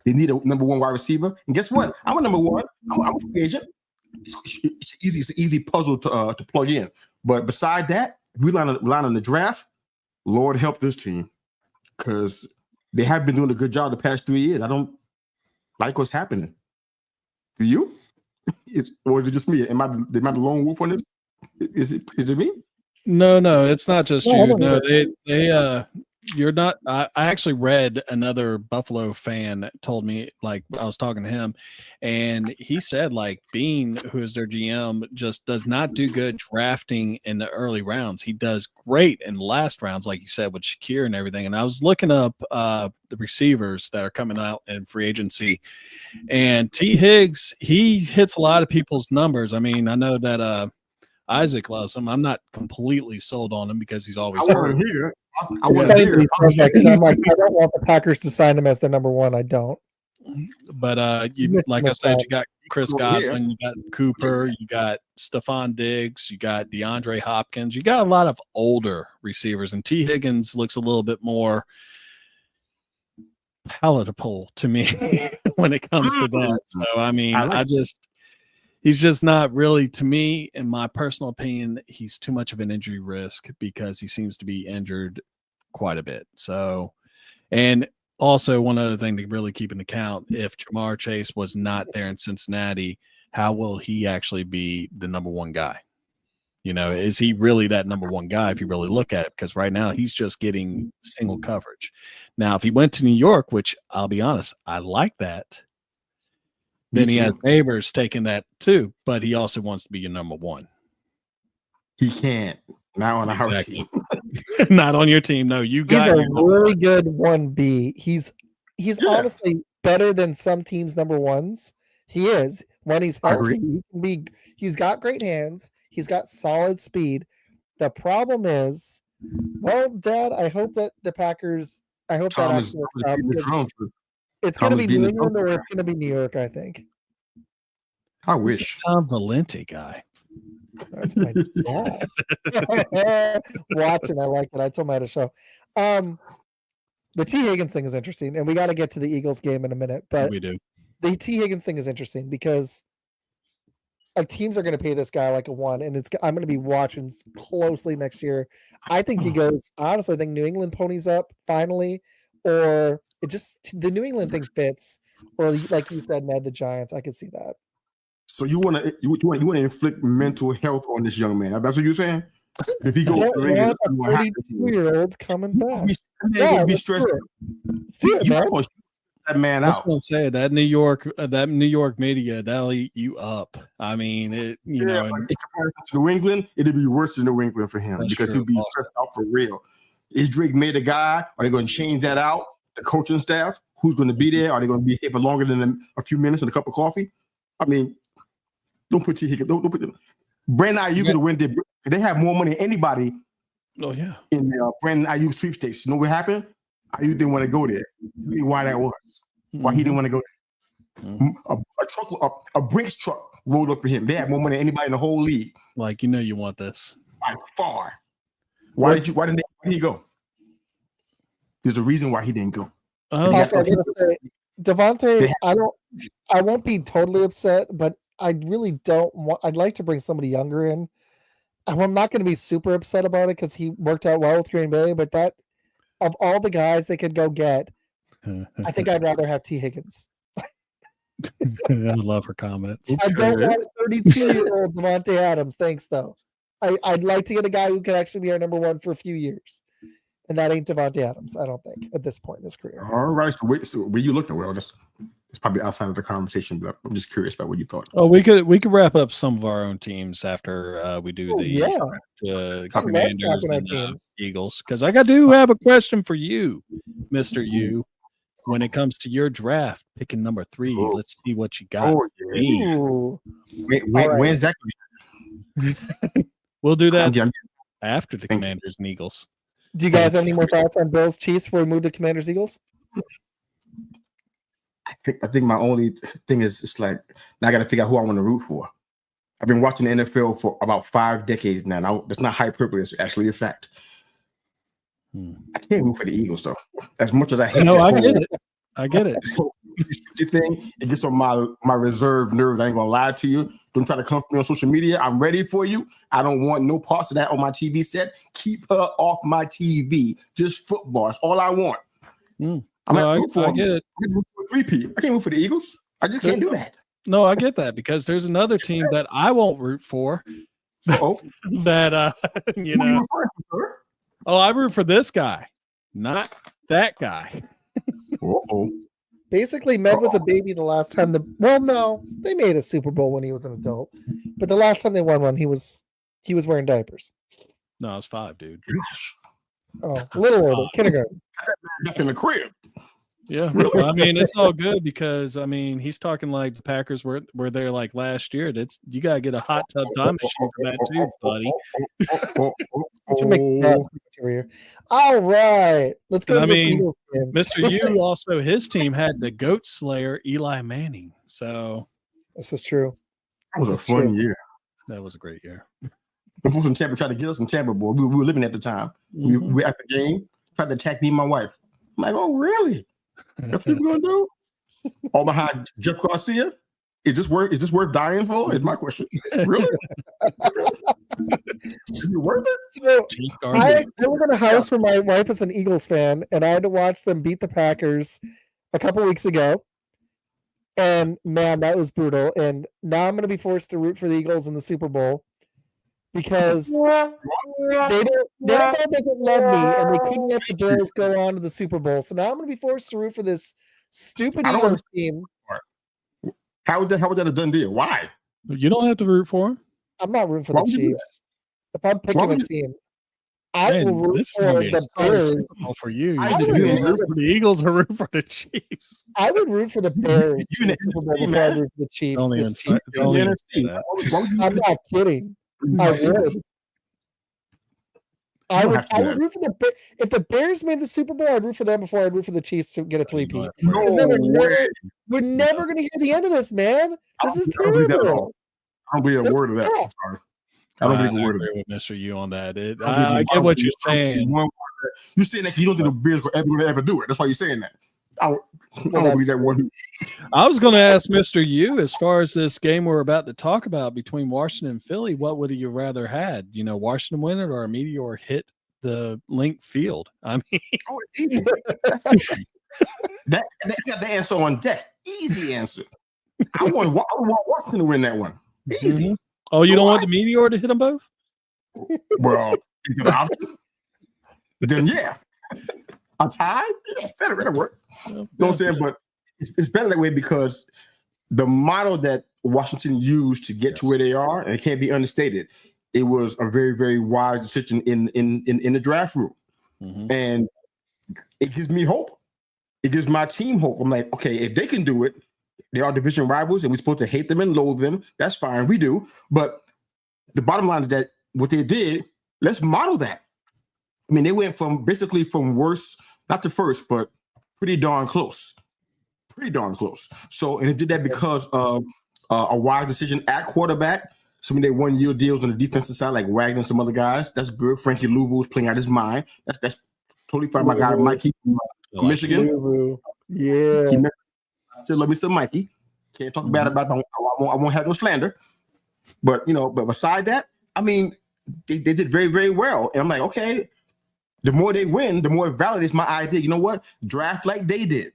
They need a number one wide receiver. And guess what? I'm a number one. I'm a free agent. It's an easy puzzle to plug in. But beside that, we rely on the draft. Lord help this team because they have been doing a good job the past 3 years. I don't like what's happening. Do you? Or is it just me? Am I the lone wolf on this? Is it me? No, it's not just you. No, they you're not. I actually read another Buffalo fan told me, like, I was talking to him, and he said, like, Bean, who is their GM, just does not do good drafting in the early rounds. He does great in the last rounds, like you said, with Shakir and everything. And I was looking up the receivers that are coming out in free agency, and T. Higgs, he hits a lot of people's numbers. I mean, I know that Izac loves him. I'm not completely sold on him because he's always hurt. I wasn't here. I'm like, I don't want the Packers to sign him as their number one. I don't. But like I said, you got Chris Godwin, you got Cooper, you got Stephon Diggs, you got DeAndre Hopkins. You got a lot of older receivers, and T. Higgins looks a little bit more palatable to me when it comes to that. So I mean, he's just not really, to me, in my personal opinion, he's too much of an injury risk because he seems to be injured quite a bit. So, and also one other thing to really keep in account, if Jamar Chase was not there in Cincinnati, how will he actually be the number one guy? You know, is he really that number one guy if you really look at it? Because right now he's just getting single coverage. Now, if he went to New York, which I'll be honest, I like that, then he has neighbors taking that too, but he also wants to be your number one. He can't. Not on our team. Not on your team. No, you got a really good 1B. He's honestly better than some teams' number ones. He is. When he's healthy, he's got great hands. He's got solid speed. The problem is, well, Dad, I hope that the Packers, I hope that actually works out. It's going to be New England or it's going to be New York, I think. I wish. This Tom Valente guy. That's my dad. Watching, I like it. I told him I had a show. The T. Higgins thing is interesting, and we got to get to the Eagles game in a minute. But we do. The T. Higgins thing is interesting because teams are going to pay this guy like a one, and I'm going to be watching closely next year. I think he goes. Honestly, I think New England ponies up finally, or the New England thing fits, or like you said, Ned, the Giants. I could see that. So you want to inflict mental health on this young man? That's what you're saying? If he goes to New England, a 32-year-old coming back. Be stressed. That man out. I was going to say that New York media, that'll eat you up. I mean, you know. In comparison to New England, it'd be worse than New England for him because he'd be stressed out for real. Is Drake made a guy? Are they going to change that out? The coaching staff, who's going to be there? Are they going to be here for longer than a few minutes and a cup of coffee? I mean, don't put T. Higgins. Don't put them. Brandon Ayuk could win. They have more money than anybody. Oh yeah. In the Brandon Ayuk sweepstakes. You know what happened? Ayuk didn't want to go there. Tell me why that was. Why he didn't want to go there. A Brinks truck rolled up for him. They had more money than anybody in the whole league. Like, you know, you want this by far. Why didn't he go? There's a reason why he didn't go. Also, I'm gonna say, Devontae, I won't be totally upset, but I really don't want. I'd like to bring somebody younger in. I'm not going to be super upset about it because he worked out well with Green Bay. But that, of all the guys they could go get, I think I'd rather have T. Higgins. I love her comments. I don't want a 32-year-old Devontae Adams. Thanks, though. I'd like to get a guy who could actually be our number one for a few years. And that ain't Devontae Adams, I don't think, at this point in his career. All right. So where you looking? Well, it's probably outside of the conversation, but I'm just curious about what you thought. Oh, we could wrap up some of our own teams after we do the Commanders and Eagles. Because I do have a question for you, Mr. U. When it comes to your draft, picking number 3, let's see what you got. When's that? We'll do that after the Commanders and Eagles. Do you guys have any more thoughts on Bills Chiefs before we move to Commanders Eagles? I I think my only thing is it's like now I got to figure out who I want to root for. I've been watching the NFL for about 5 decades now. Now that's not hyperbole; it's actually a fact. I can't root for the Eagles though. As much as I hate, I get it. So, thing, it gets on my reserve nerves. I ain't gonna lie to you. Don't try to come for me on social media. I'm ready for you. I don't want no parts of that on my TV set. Keep her off my TV. Just football. That's all I want. I get it. I can root for 3P. I can't root for the Eagles. I just can't do that. No, I get that because there's another team that I won't root for. That you know. Oh, I root for this guy, not that guy. Basically, Med was a baby the last time they made a Super Bowl when he was an adult, but the last time they won one, he was wearing diapers. No, it's 5, dude. Oh, a little older, kindergarten. Back in the crib. Yeah, well, I mean it's all good because I mean he's talking like the Packers were there like last year. You gotta get a hot tub time machine for that too, buddy. All right, let's go. I mean, Mr. U also his team had the goat slayer Eli Manning. So this is true. That was a fun year. That was a great year. Before some Tampa tried to get us in Tampa, boy. We were living at the time. We were at the game, tried to attack me and my wife. I'm like, oh really? That's what we're gonna do? All behind Jeff Garcia? Is this worth dying for? Is my question. Really? Is it worth it? So, I live in a house where my wife is an Eagles fan, and I had to watch them beat the Packers a couple weeks ago. And man, that was brutal. And now I'm gonna be forced to root for the Eagles in the Super Bowl because they doesn't love me, and they couldn't let the Bears go on to the Super Bowl. So now I'm going to be forced to root for this stupid Eagles team. How was that a done deal? Why? You don't have to root for them. I'm not rooting for the Chiefs. If I'm picking a team, I will root for the Bears. For you, you root for the Eagles or root for the Chiefs. I would root for the Bears in the Super Bowl before I root for the Chiefs. I'm not kidding. I would root for the if the Bears made the Super Bowl, I'd root for them before I'd root for the Chiefs to get a 3-peat. We're never going to hear the end of this, man. This is terrible. I don't believe a word of that. I'm sorry. I don't believe a word of that. With Mr. U on that. I get what you're saying. You're saying that because you don't think the Bears will ever do it. That's why you're saying that. I don't believe that one. I was going to ask Mr. U, as far as this game we're about to talk about between Washington and Philly, what would you rather had? You know, Washington win it or a meteor hit the link field? I mean, it's easy. that got the answer on deck. Easy answer. I want Washington to win that one. Easy. Mm-hmm. Oh, you don't want the meteor to hit them both? Well, is it an option? Then yeah. A tie? Yeah, that'll work. You know what I'm saying? But it's better that way because the model that Washington used to get to where they are, and it can't be understated, it was a very, very wise decision in the draft room. Mm-hmm. And it gives me hope. It gives my team hope. I'm like, okay, if they can do it, they are division rivals and we're supposed to hate them and loathe them. That's fine. We do. But the bottom line is that what they did, let's model that. I mean, they went from worst, not to first, but pretty darn close. Pretty darn close. So, and it did that because of a wise decision at quarterback. Some of their 1-year deals on the defensive side, like Wagner and some other guys. That's good. Frankie Louisville's playing out his mind. That's totally fine. My guy Mikey from Michigan. Yeah. Still love me some Mikey. Can't talk bad about it. I won't have no slander. But, but beside that, I mean, they did very, very well. And I'm like, okay, the more they win, the more it validates my idea. You know what? Draft like they did.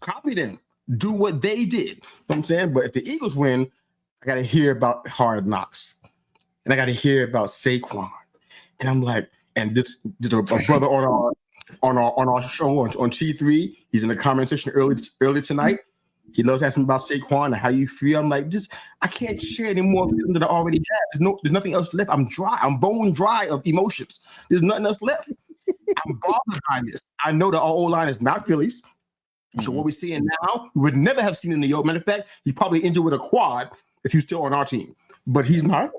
Copy them. Do what they did. You know what I'm saying? But if the Eagles win, I got to hear about Hard Knocks. And I got to hear about Saquon. And I'm like, and this a brother on our show on T3. He's in the comment section early tonight. He loves asking about Saquon and how you feel. I'm like, I can't share any more feelings that I already have. There's nothing else left. I'm dry. I'm bone dry of emotions. There's nothing else left. I'm bothered by this. I know that our O-line is not Phillies. So what we're seeing now, we would never have seen in the York. Matter of fact, he's probably injured with a quad if he's still on our team. But he's not.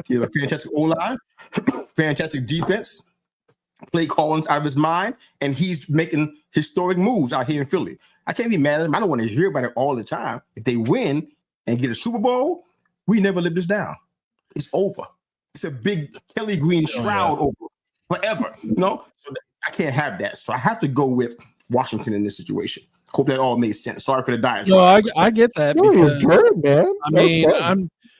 He has a fantastic O-line, fantastic defense. Play Collins out of his mind, and he's making historic moves out here in Philly. I can't be mad at them. I don't want to hear about it all the time. If they win and get a Super Bowl, we never live this down. It's over. It's a big Kelly Green shroud over forever. So I can't have that. So I have to go with Washington in this situation. Hope that all made sense. Sorry for the diatribe. No, I get that. Because, good, man. I mean,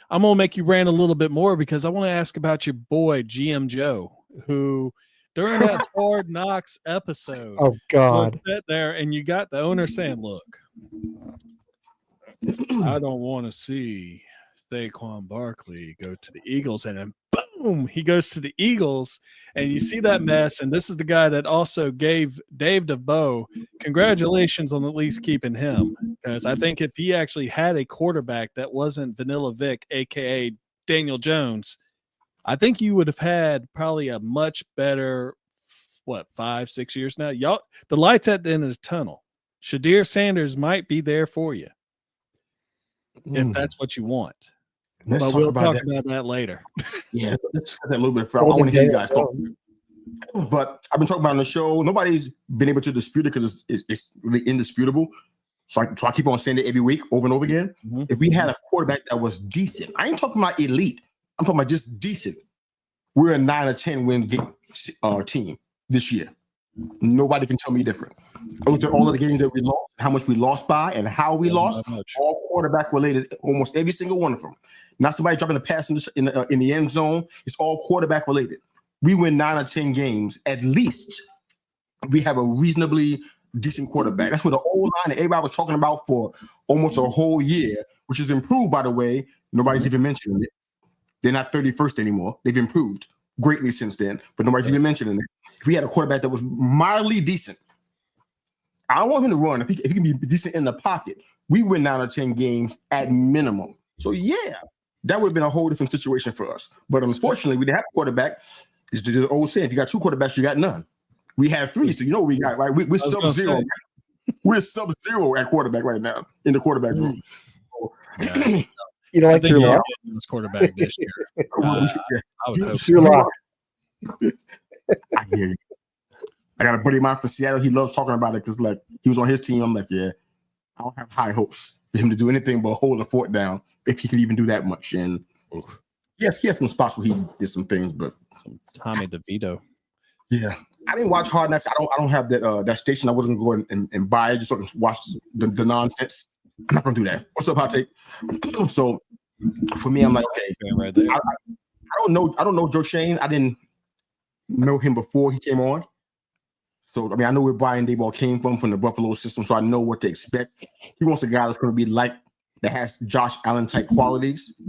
I'm gonna make you rant a little bit more because I want to ask about your boy GM Joe, who during that Hard Knocks episode, oh God, was sat there and you got the owner saying, "Look, I don't want to see Saquon Barkley go to the Eagles," and then boom, he goes to the Eagles, and you see that mess. And this is the guy that also gave Dave DeBow congratulations on at least keeping him, because I think if he actually had a quarterback that wasn't Vanilla Vic, aka Daniel Jones, I think you would have had probably a much better 5-6 years now. Y'all, the light's at the end of the tunnel. Shadir Sanders might be there for you if that's what you want. But we'll talk about that later. Yeah, let's get that a little bit. I want to hear you guys talk. But I've been talking about on the show. Nobody's been able to dispute it because it's really indisputable. So I keep on saying it every week, over and over again. Mm-hmm. If we had a quarterback that was decent, I ain't talking about elite. I'm talking about just decent. We're a 9 or 10 win team this year. Nobody can tell me different. I looked at all of the games that we lost, how much we lost by, and how we lost. All quarterback related, almost every single one of them. Not somebody dropping a pass in the end zone. It's all quarterback related. We win 9 or 10 games at least. We have a reasonably decent quarterback. That's what the old line that everybody was talking about for almost a whole year, which is improved, by the way. Nobody's even mentioning it. They're not 31st anymore. They've improved greatly since then, but nobody's even mentioning it. If we had a quarterback that was mildly decent, I don't want him to run. If he can be decent in the pocket, we win 9 or 10 games at minimum. So yeah, that would have been a whole different situation for us. But unfortunately, we didn't have a quarterback. It's the old saying: if you got 2 quarterbacks, you got none. We have 3, so you know what we got, right? We're sub-zero. We're sub-zero at quarterback right now in the quarterback room. So, yeah. You don't like Drew Lock? This quarterback this year. I would hope Drew Lock. I hear you. I got a buddy of mine from Seattle. He loves talking about it because, like, he was on his team. I'm like, yeah, I don't have high hopes for him to do anything but hold the fort down if he could even do that much. And yes, he has some spots where he did some things, but some Tommy DeVito. Yeah, I didn't watch Hard Knocks. I don't have that station. I wasn't going to go and buy it just so I can watch the nonsense. I'm not gonna do that. What's up, Hot Take? So for me, I'm like, okay, right there. I don't know Joe Shane. I didn't know him before he came on. So I mean, I know where Brian Daboll came from the Buffalo system, so I know what to expect. He wants a guy that's going to be like that has Josh Allen type qualities.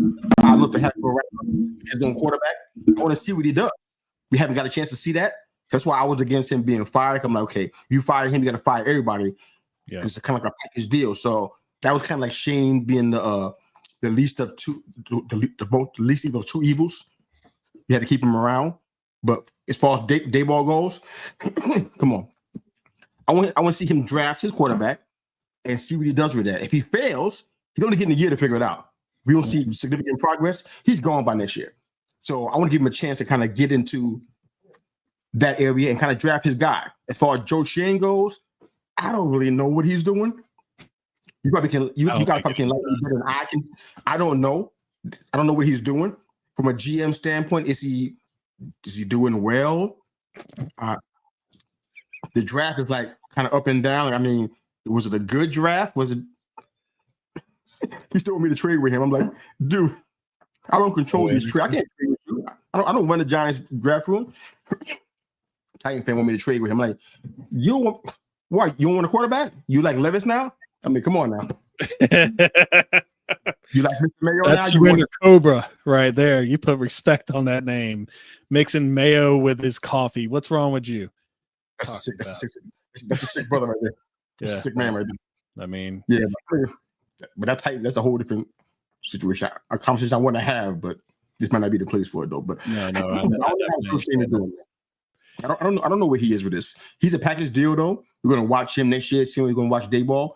I look to have his own quarterback. I want to see what he does. We haven't got a chance to see that. That's why I was against him being fired. I'm like, okay, you fire him, you got to fire everybody. Yeah, it's kind of like a package deal. So that was kind of like Shane being the least of two, the least evil of two evils. You had to keep him around. But as far as Daboll goes, come on. I want to see him draft his quarterback and see what he does with that. If he fails, he's only getting a year to figure it out. We don't see significant progress. He's gone by next year. So I want to give him a chance to kind of get into that area and kind of draft his guy. As far as Joe Shane goes, I don't really know what he's doing. You probably can. You guys probably can like him better than I can. I don't know. I don't know what he's doing from a GM standpoint. Is he doing well? The draft is like kind of up and down. I mean, was it a good draft? Was it? He still want me to trade with him. I'm like, dude, I don't control these trades. I can't trade with you. I don't run the Giants draft room. Titan fan want me to trade with him. I'm like, you want what? You want a quarterback? You like Levis now? I mean, come on now. You like Mr. Mayo? That's Surrender Cobra right there. You put respect on that name. Mixing mayo with his coffee. What's wrong with you? That's a sick brother right there. That's a sick man right there. I mean, yeah, but that's a whole different situation. A conversation I want to have, but this might not be the place for it though. But no, I don't know where he is with this. He's a package deal though. We're gonna watch him next year. See when we're gonna watch Daboll,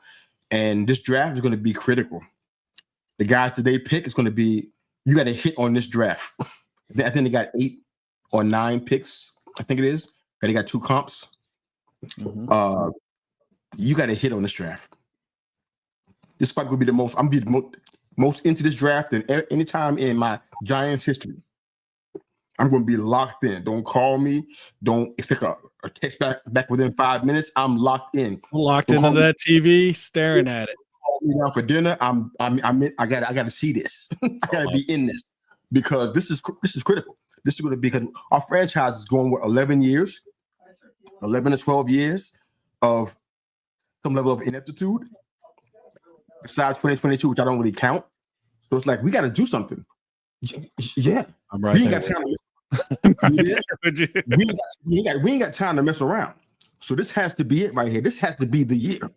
and this draft is gonna be critical. The guys that they pick is gonna be you got to hit on this draft. I think they got 8 or 9 picks. I think it is. And they got 2 comps. Mm-hmm. you got to hit on this draft. This is probably going to be the most. I'm going to be the most into this draft than any time in my Giants history. I'm going to be locked in. Don't call me. Don't expect a text back within 5 minutes. I'm locked in. Locked into that TV, staring at it. Call me down for dinner. I got to see this. I got to be in this because this is critical. This is going to be because our franchise is going with 11 years, 11 to 12 years of some level of ineptitude. Besides 2022, which I don't really count. So it's like, we got to do something. Yeah. I'm right. We ain't got time we ain't got time to mess around. So this has to be it right here. This has to be the year.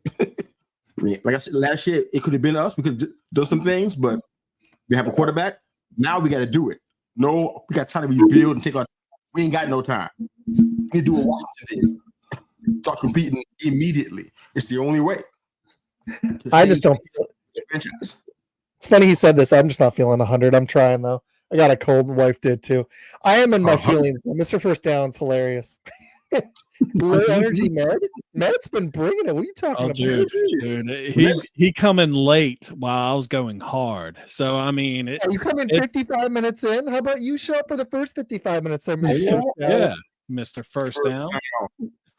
Like I said, last year, it could have been us. We could have done some things, but we have a quarterback. Now we got to do it. No, we got time to rebuild and take our. We ain't got no time. We do what Washington did. Start competing immediately. It's the only way. I just don't. It's funny he said this. I'm just not feeling 100. I'm trying though. I got a cold. My wife did too. I am in my feelings. Mr. First Down's hilarious. Low energy Med. Med's been bringing it. What are you talking about? Dude, he coming late while I was going hard. So I mean, you come in 55 minutes in. How about you show up for the first 55 minutes? There, yeah, Mr. First Down.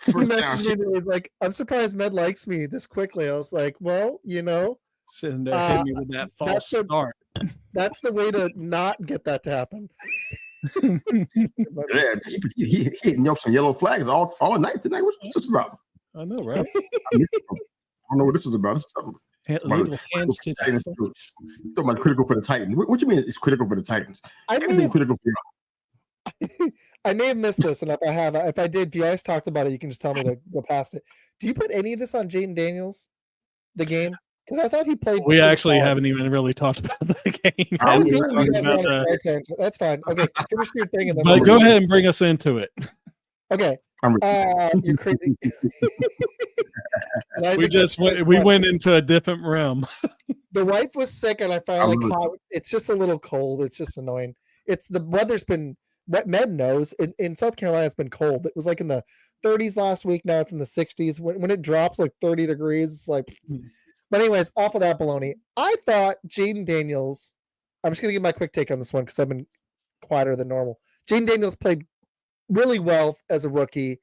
He messaged me. He's like, "I'm surprised Med likes me this quickly." I was like, "Well, you know." Sitting there hitting me with that false start. That's the way to not get that to happen. Yeah, he hitting up some yellow flags all night tonight. What's this about? I know, right? I don't know what this is about. This is something. Hands to the face. Talking about critical for the Titans. What you mean it's critical for the Titans? Everything critical for you. I may have missed this, and if I did, if you guys talked about it, you can just tell me to go past it. Do you put any of this on Jaden Daniels, the game? Because I thought he played. We actually haven't even really talked about the game. That's fine. Okay, finish your thing, and then. But go ahead and bring us into it. Okay. You're crazy. we went into a different realm. The wife was sick, and I finally caught. It's just a little cold. It's just annoying. It's the weather's been. What Med knows in South Carolina, it's been cold. It was like in the 30s last week. Now it's in the 60s. When it drops like 30 degrees, it's like. But anyways, off of that baloney, I thought Jaden Daniels. I'm just gonna give my quick take on this one because I've been quieter than normal. Jaden Daniels played really well as a rookie.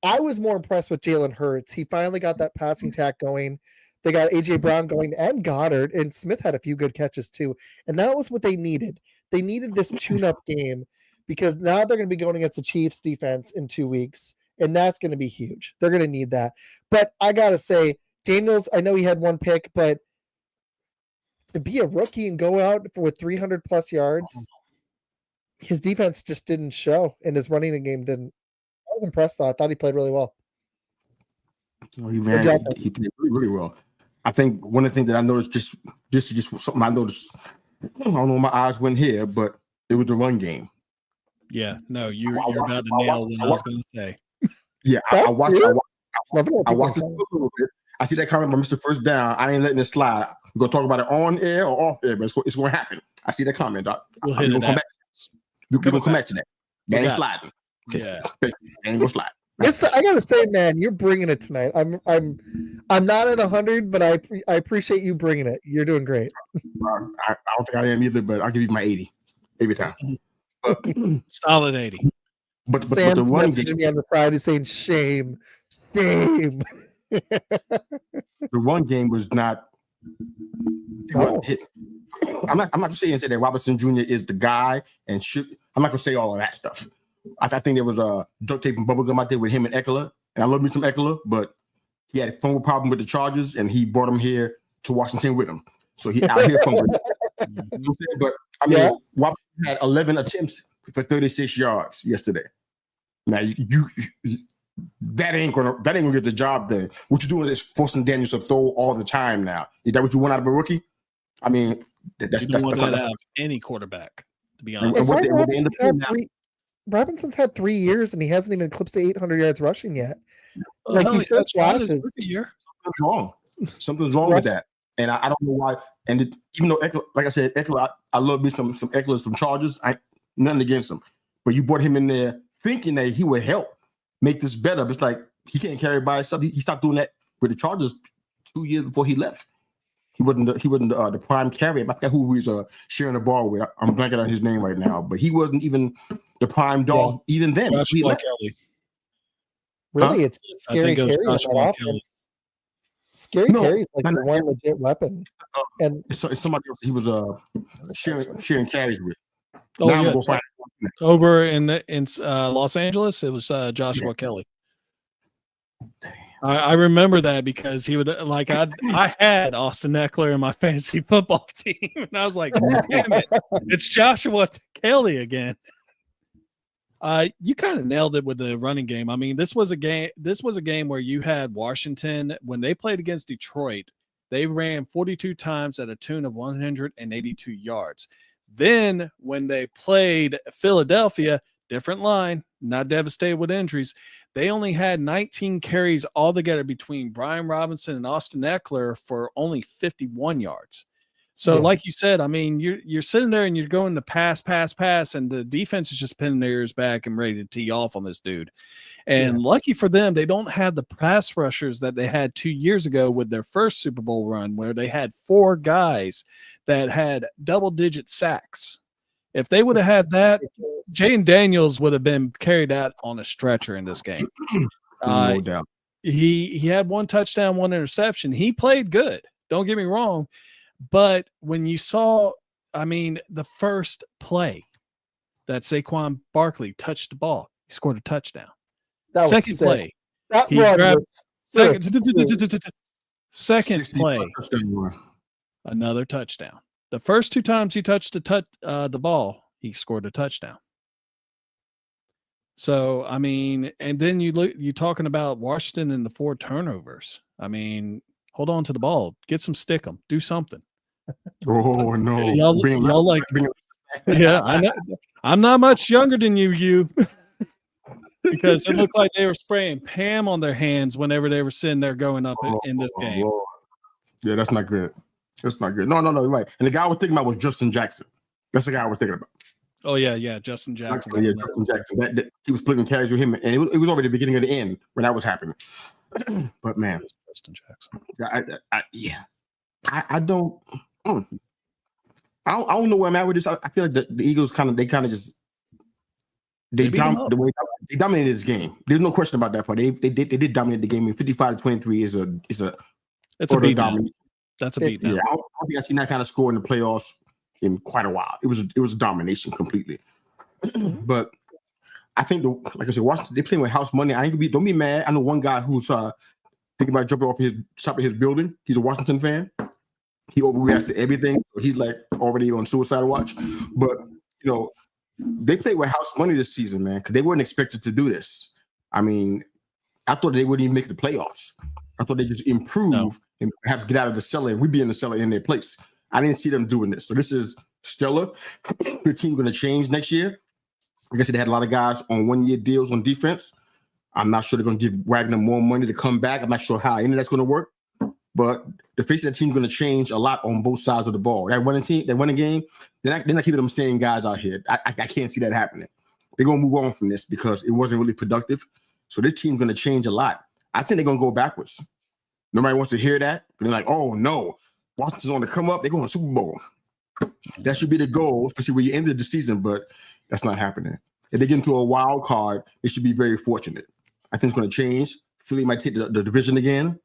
I was more impressed with Jalen Hurts. He finally got that passing attack going. They got AJ Brown going and Goddard, and Smith had a few good catches too. And that was what they needed. They needed this tune-up game because now they're going to be going against the Chiefs defense in 2 weeks, and that's going to be huge. They're going to need that. But I got to say, Daniels, I know he had one pick, but to be a rookie and go out with 300 plus yards, his defense just didn't show, and his running game didn't. I was impressed, though. I thought he played really well. Well, he played really well. I think one of the things that I noticed, just something I noticed, I don't know, my eyes went here, but it was the run game. Yeah, no, you're about to nail what I was going to say. Yeah, I watched it a little bit. I see that comment by Mr. First Down. I ain't letting it slide. We're going to talk about it on air or off air, but it's going to happen. I see that comment, Doc. We're going to come back to that. They ain't sliding. Okay. Yeah. They ain't going to slide. I gotta say, man, you're bringing it tonight. I'm not at 100, but I appreciate you bringing it. You're doing great. I don't think I am either, but I'll give you my 80 every time. But, solid 80. But Sam's the messaging me on the side is saying shame. The run game was not. Hit. I'm not gonna say that Robinson Jr. is the guy and should. I'm not gonna say all of that stuff. I think there was a duct tape and bubblegum out there with him and Eckler, and I love me some Eckler, but he had a phone problem with the Chargers, and he brought him here to Washington with him. So he out here fumbling. You know what I'm saying? But I mean, Robinson had 11 attempts for 36 yards yesterday. Now you that ain't gonna get the job done. What you're doing is forcing Daniels to throw all the time. Now is that what you want out of a rookie? I mean, that's out of any quarterback, to be honest. And what they end up doing now. Robinson's had 3 years and he hasn't even eclipsed 800 yards rushing yet. Like he showed flashes. Something's wrong with that, and I don't know why. And even though Eckler, like I said, Eckler, I love me some Eckler, some Chargers. Nothing against him, but you brought him in there thinking that he would help make this better. But it's like he can't carry by himself. He stopped doing that with the Chargers 2 years before he left. He wasn't the prime carrier. I forgot who he was sharing the ball with. I'm blanking on his name right now, but he wasn't even the prime dog even then. Joshua Kelly. Really, it's Scary Terry on that offense. Scary Terry's like the one legit weapon. And it's somebody else he was sharing carries with. Oh, yeah. Over in Los Angeles, it was Joshua Kelly. I remember that because he would I had Austin Eckler in my fantasy football team, and I was like, damn it, it's Joshua Kelly again. You kind of nailed it with the running game. I mean, this was a game where you had Washington when they played against Detroit. They ran 42 times at a tune of 182 yards. Then when they played Philadelphia, different line, not devastated with injuries. They only had 19 carries altogether between Brian Robinson and Austin Eckler for only 51 yards. So, like you said, I mean, you're sitting there and you're going to pass, and the defense is just pinning their ears back and ready to tee off on this dude. And lucky for them, they don't have the pass rushers that they had 2 years ago with their first Super Bowl run, where they had 4 guys that had double-digit sacks. If they would have had that, Jaden Daniels would have been carried out on a stretcher in this game. No doubt. He had 1 touchdown, 1 interception. He played good. Don't get me wrong. But when you saw, I mean, the first play that Saquon Barkley touched the ball, he scored a touchdown. Second play, he grabbed second play, another touchdown. The first 2 times he touched the ball, he scored a touchdown. So, I mean, and then you're talking about Washington and the 4 turnovers. I mean, hold on to the ball, get some stick 'em, do something. Oh no! Y'all like, yeah, I know. I'm not much younger than you, because it looked like they were spraying Pam on their hands whenever they were sitting there going up in this game. Lord. Yeah, that's not good. That's not good. No, you're right. And the guy I was thinking about was Justin Jackson. That's the guy I was thinking about. Oh yeah, Justin Jackson. Justin Jackson. He was splitting carries with him, and it was already the beginning of the end when that was happening. But man, Justin Jackson. I don't know where I'm at with this. I feel like the Eagles they dominated this game. There's no question about that part. They did dominate the game. I mean, 55-23 is a beat down. That's a beat down. Yeah, I don't think I've seen that kind of score in the playoffs in quite a while. It was a domination completely. But I think like I said, Washington, they playing with house money. Don't be mad. I know one guy who's thinking about jumping off his top of his building. He's a Washington fan. He overreacts to everything. So he's like already on suicide watch. But they played with house money this season, man, because they weren't expected to do this. I mean, I thought they wouldn't even make the playoffs. I thought they just improve and perhaps get out of the cellar, and we'd be in the cellar in their place. I didn't see them doing this. So this is stellar. The team's going to change next year. Like I said, they had a lot of guys on 1-year deals on defense. I'm not sure they're going to give Wagner more money to come back. I'm not sure how any of that's going to work. But the face of that team is going to change a lot on both sides of the ball. That running game, they're not keeping them same guys out here. I can't see that happening. They're going to move on from this because it wasn't really productive. So this team's going to change a lot. I think they're going to go backwards. Nobody wants to hear that. But they're like, oh, no. Washington's on to come up. They're going to Super Bowl. That should be the goal, especially when you ended the season, but that's not happening. If they get into a wild card, it should be very fortunate. I think it's going to change. Philly might take the division again.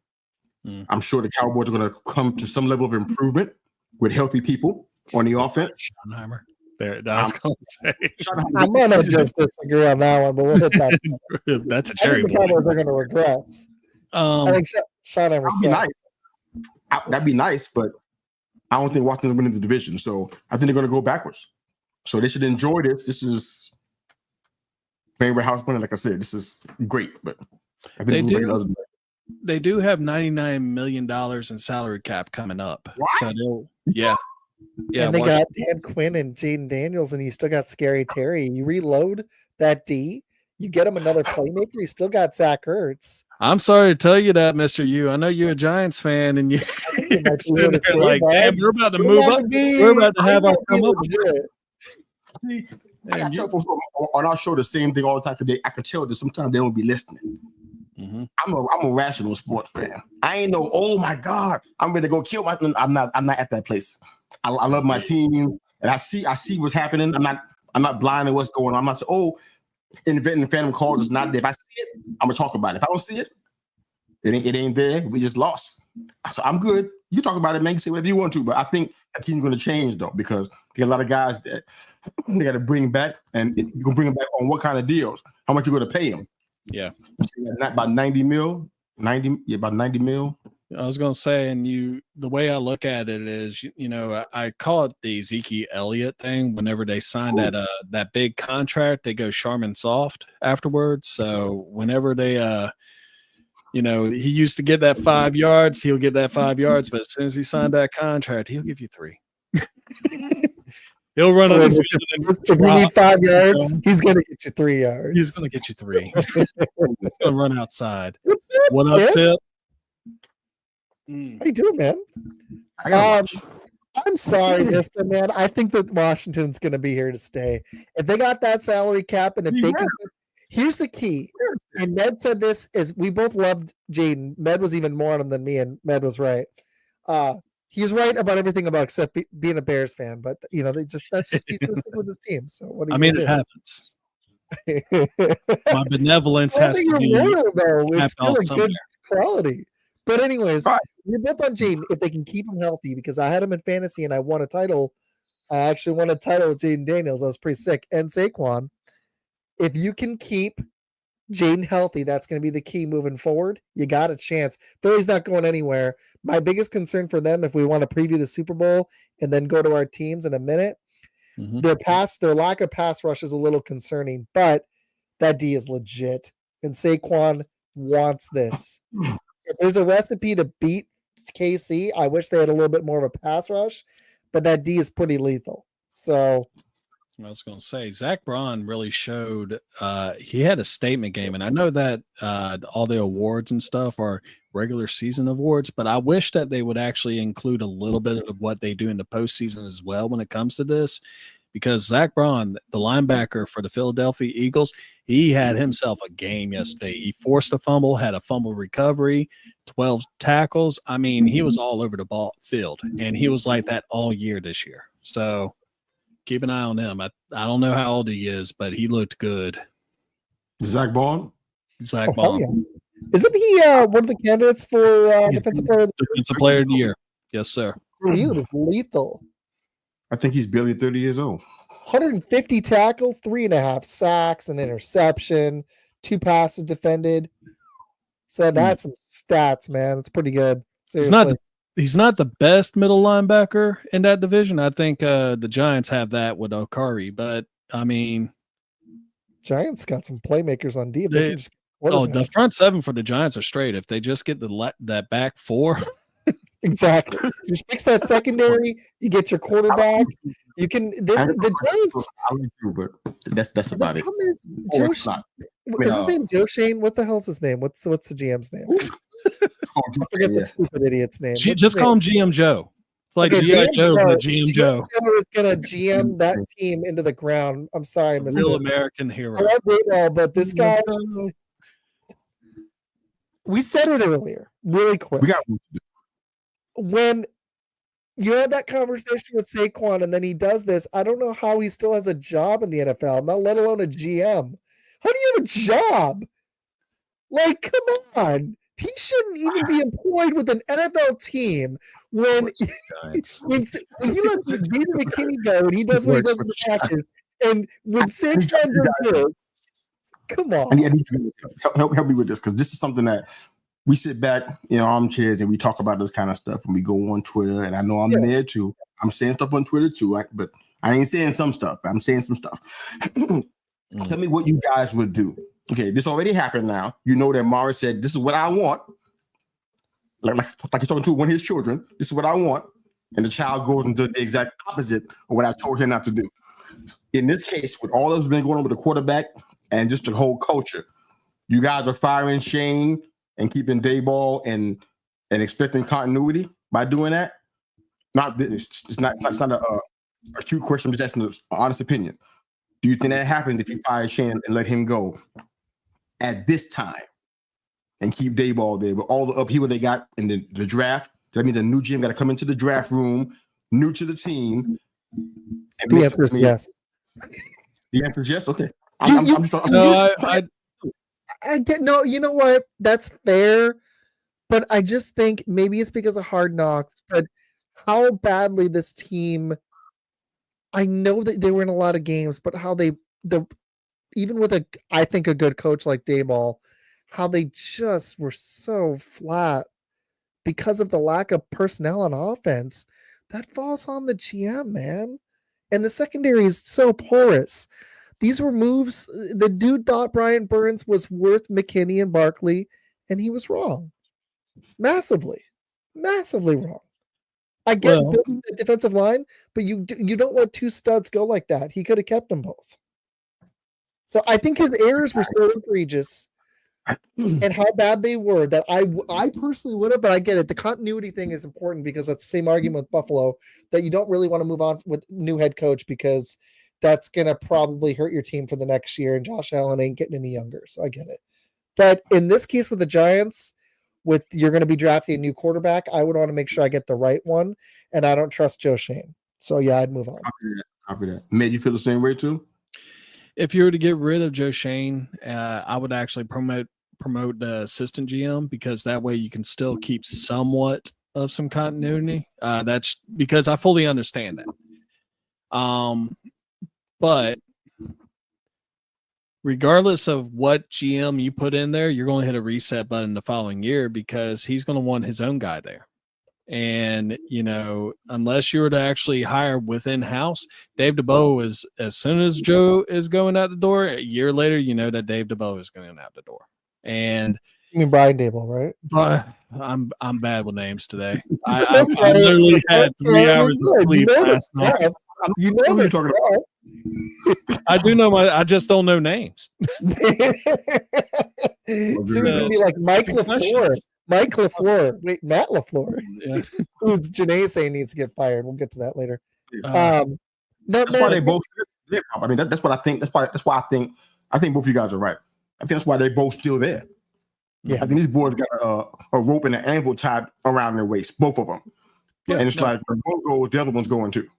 I'm sure the Cowboys are going to come to some level of improvement with healthy people on the offense. Schottenheimer. There, I was going to say. I'm going to just disagree on that one, but we'll hit that. That's a cherry. I think the Cowboys are going to regress. I think Schottenheimer. That'd be nice, but I don't think Washington's winning the division. So I think they're going to go backwards. So they should enjoy this. This is playing with house money. Like I said, this is great, but I think they do have $99 million in salary cap coming up. What? So yeah. And they got Dan Quinn and Jaden Daniels, and you still got Scary Terry. You reload that D, you get him another playmaker. You still got Zach Ertz. I'm sorry to tell you that, Mr. U. I know you're a Giants fan, and you're sitting there like, damn, we're about to move up. We're about to have our come up. See, I tell folks on our show the same thing all the time because I could tell that sometimes they don't be listening. Mm-hmm. I'm a rational sports fan. I ain't no, oh my God, I'm ready to go kill my. I'm not at that place. I love my team, and I see what's happening. I'm not blind to what's going on. I'm not saying, oh, in the Phantom cause is not there. If I see it, I'm gonna talk about it. If I don't see it, it ain't there. We just lost. So I'm good. You talk about it, man. You say whatever you want to, but I think that team's going to change though, because there's a lot of guys that they got to bring back, and you can bring them back on what kind of deals? How much you going to pay them? Yeah, not about 90 mil. 90, yeah, about 90 mil. I was going to say, and the way I look at it is, I call it the Ezekiel Elliott thing. Whenever they sign that big contract, they go Charmin soft afterwards. So whenever they, he used to get that 5 yards, he'll get that 5 yards. But as soon as he signed that contract, he'll give you 3. He'll run on the field. If you need 5 yards, he's going to get you 3 yards. He's going to get you 3. He's going to run outside. What up, Tip? How you doing, man? I'm sorry, Mista, man. I think that Washington's going to be here to stay. If they got that salary cap, and if they can, here's the key. And Med said this: is we both loved Jaden. Med was even more on him than me, and Med was right. He's right about everything about except being a Bears fan. But he's going to stick with his team. So what do you? It happens. My benevolence has to be it's still a good quality. But anyways, we're both on Jaden if they can keep him healthy, because I had him in fantasy and I won a title. I actually won a title with Jaden Daniels. I was pretty sick. And Saquon, if you can keep Jaden healthy, that's going to be the key moving forward. You got a chance. Philly's not going anywhere. My biggest concern for them, if we want to preview the Super Bowl and then go to our teams in a minute, their lack of pass rush is a little concerning, but that D is legit. And Saquon wants this. If there's a recipe to beat KC, I wish they had a little bit more of a pass rush, but that D is pretty lethal. So I was going to say, Zach Braun really showed he had a statement game. And I know that all the awards and stuff are regular season awards, but I wish that they would actually include a little bit of what they do in the postseason as well when it comes to this. Because Zach Braun, the linebacker for the Philadelphia Eagles, he had himself a game yesterday. He forced a fumble, had a fumble recovery, 12 tackles. I mean, he was all over the field, and he was like that all year this year. So keep an eye on him. I don't know how old he is, but he looked good. Zach Braun? Zach Braun. Yeah. Isn't he one of the candidates for Defensive Player of the Year? Yes, sir. He was lethal. I think he's barely 30 years old. 150 tackles, 3.5 sacks, an interception, 2 passes defended. So that's some stats, man. It's pretty good. Seriously. He's not the best middle linebacker in that division. I think the Giants have that with Okari, but I mean, Giants got some playmakers on D. The front 7 for the Giants are straight. If they just get that back 4. Exactly. Just fix that secondary. You get your quarterback. You can. The Giants. I like you, but that's about it. Is his name Joe Shane? What the hell's his name? What's the GM's name? I forget the stupid idiot's name. Just call him GM Joe. It's like GM Joe, but GM Joe. Joe is gonna GM that team into the ground. I'm sorry, Mr. Real American hero. I love baseball, but this guy. We said it earlier, really quick. When you had that conversation with Saquon and then he does this, I don't know how he still has a job in the NFL, not let alone a GM. How do you have a job? Like, come on. He shouldn't even be employed with an NFL team when he lets David McKinney go and he does what he does with the Packers. And when Saquon does this, come on. I need you to help me with this, because this is something that we sit back in armchairs and we talk about this kind of stuff, and we go on Twitter, and I know I'm there too. I'm saying stuff on Twitter too, but I ain't saying some stuff. I'm saying some stuff. Tell me what you guys would do. Okay, this already happened now. You know that Morris said, this is what I want. Like he's talking to one of his children. This is what I want. And the child goes and does the exact opposite of what I told him not to do. In this case, with all that's been going on with the quarterback and just the whole culture, you guys are firing Shane and keeping Dayball and expecting continuity by doing that. It's not a cute question. I'm just asking an honest opinion. Do you think that happened if you fired Shane and let him go at this time? and keep Dayball there. But all the upheaval they got in the draft, that means a new GM got to come into the draft room, new to the team. And The answer is yes. The answer is yes. Okay. I get no. You know what? That's fair, but I just think maybe it's because of Hard Knocks. But how badly this team. I know that they were in a lot of games, but how even with I think a good coach like Dayball, how they just were so flat because of the lack of personnel on offense. That falls on the GM, man. And the secondary is so porous. These were moves. The dude thought Brian Burns was worth McKinney and Barkley, and he was wrong. Massively wrong. I get building the defensive line, but you don't let two studs go like that. He could have kept them both. So I think his errors were so egregious and how bad they were that I personally would have, but I get it. The continuity thing is important because that's the same argument with Buffalo, that you don't really want to move on with new head coach because that's going to probably hurt your team for the next year, and Josh Allen ain't getting any younger. So I get it. But in this case with the Giants, you're going to be drafting a new quarterback, I would want to make sure I get the right one, and I don't trust Joe Shane. So yeah, I'd move on. Copy that. Made you feel the same way too? If you were to get rid of Joe Shane, I would actually promote the assistant GM, because that way you can still keep somewhat of some continuity. That's because I fully understand that. But regardless of what GM you put in there, you're going to hit a reset button the following year, because he's going to want his own guy there. And, unless you were to actually hire within house, Dave DeBow is, as soon as Joe is going out the door, a year later, that Dave DeBow is going out the door. And you mean Brian Dable, right? But I'm bad with names today. I literally had 3 hours of sleep last night. You know this stuff. I do know I just don't know names. Soon it's gonna be like Mike LaFleur. Mike LaFleur. Wait, Matt LaFleur. Yeah. Who's Janae saying needs to get fired. We'll get to that later. That's why they both. I mean, that's what I think. That's why I think both of you guys are right. I think that's why they're both still there. Yeah, I think these boys got a rope and an anvil tied around their waist, both of them. Yeah, and it's like when one goes, the other one's going too.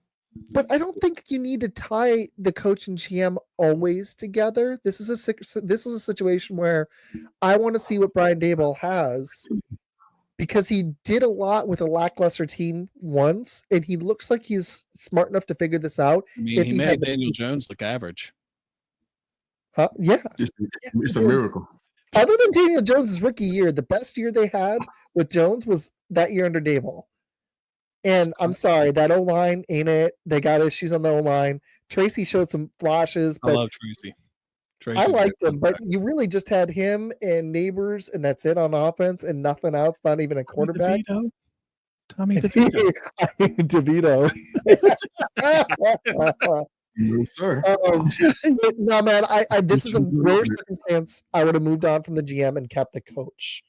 But I don't think you need to tie the coach and GM always together. This is a situation where I want to see what Brian Daboll has, because he did a lot with a lackluster team once, and he looks like he's smart enough to figure this out. I mean, he made Daniel Jones look average. Yeah. It's a miracle. Other than Daniel Jones' rookie year, the best year they had with Jones was that year under Daboll. And I'm sorry, that O-line ain't it. They got issues on the O-line. Tracy showed some flashes, but I love Tracy. I liked him, but you really just had him and Neighbors, and that's it on offense, and nothing else. Not even a quarterback. Tommy DeVito. DeVito. No, sir. No, man. This is a rare circumstance. I would have moved on from the GM and kept the coach.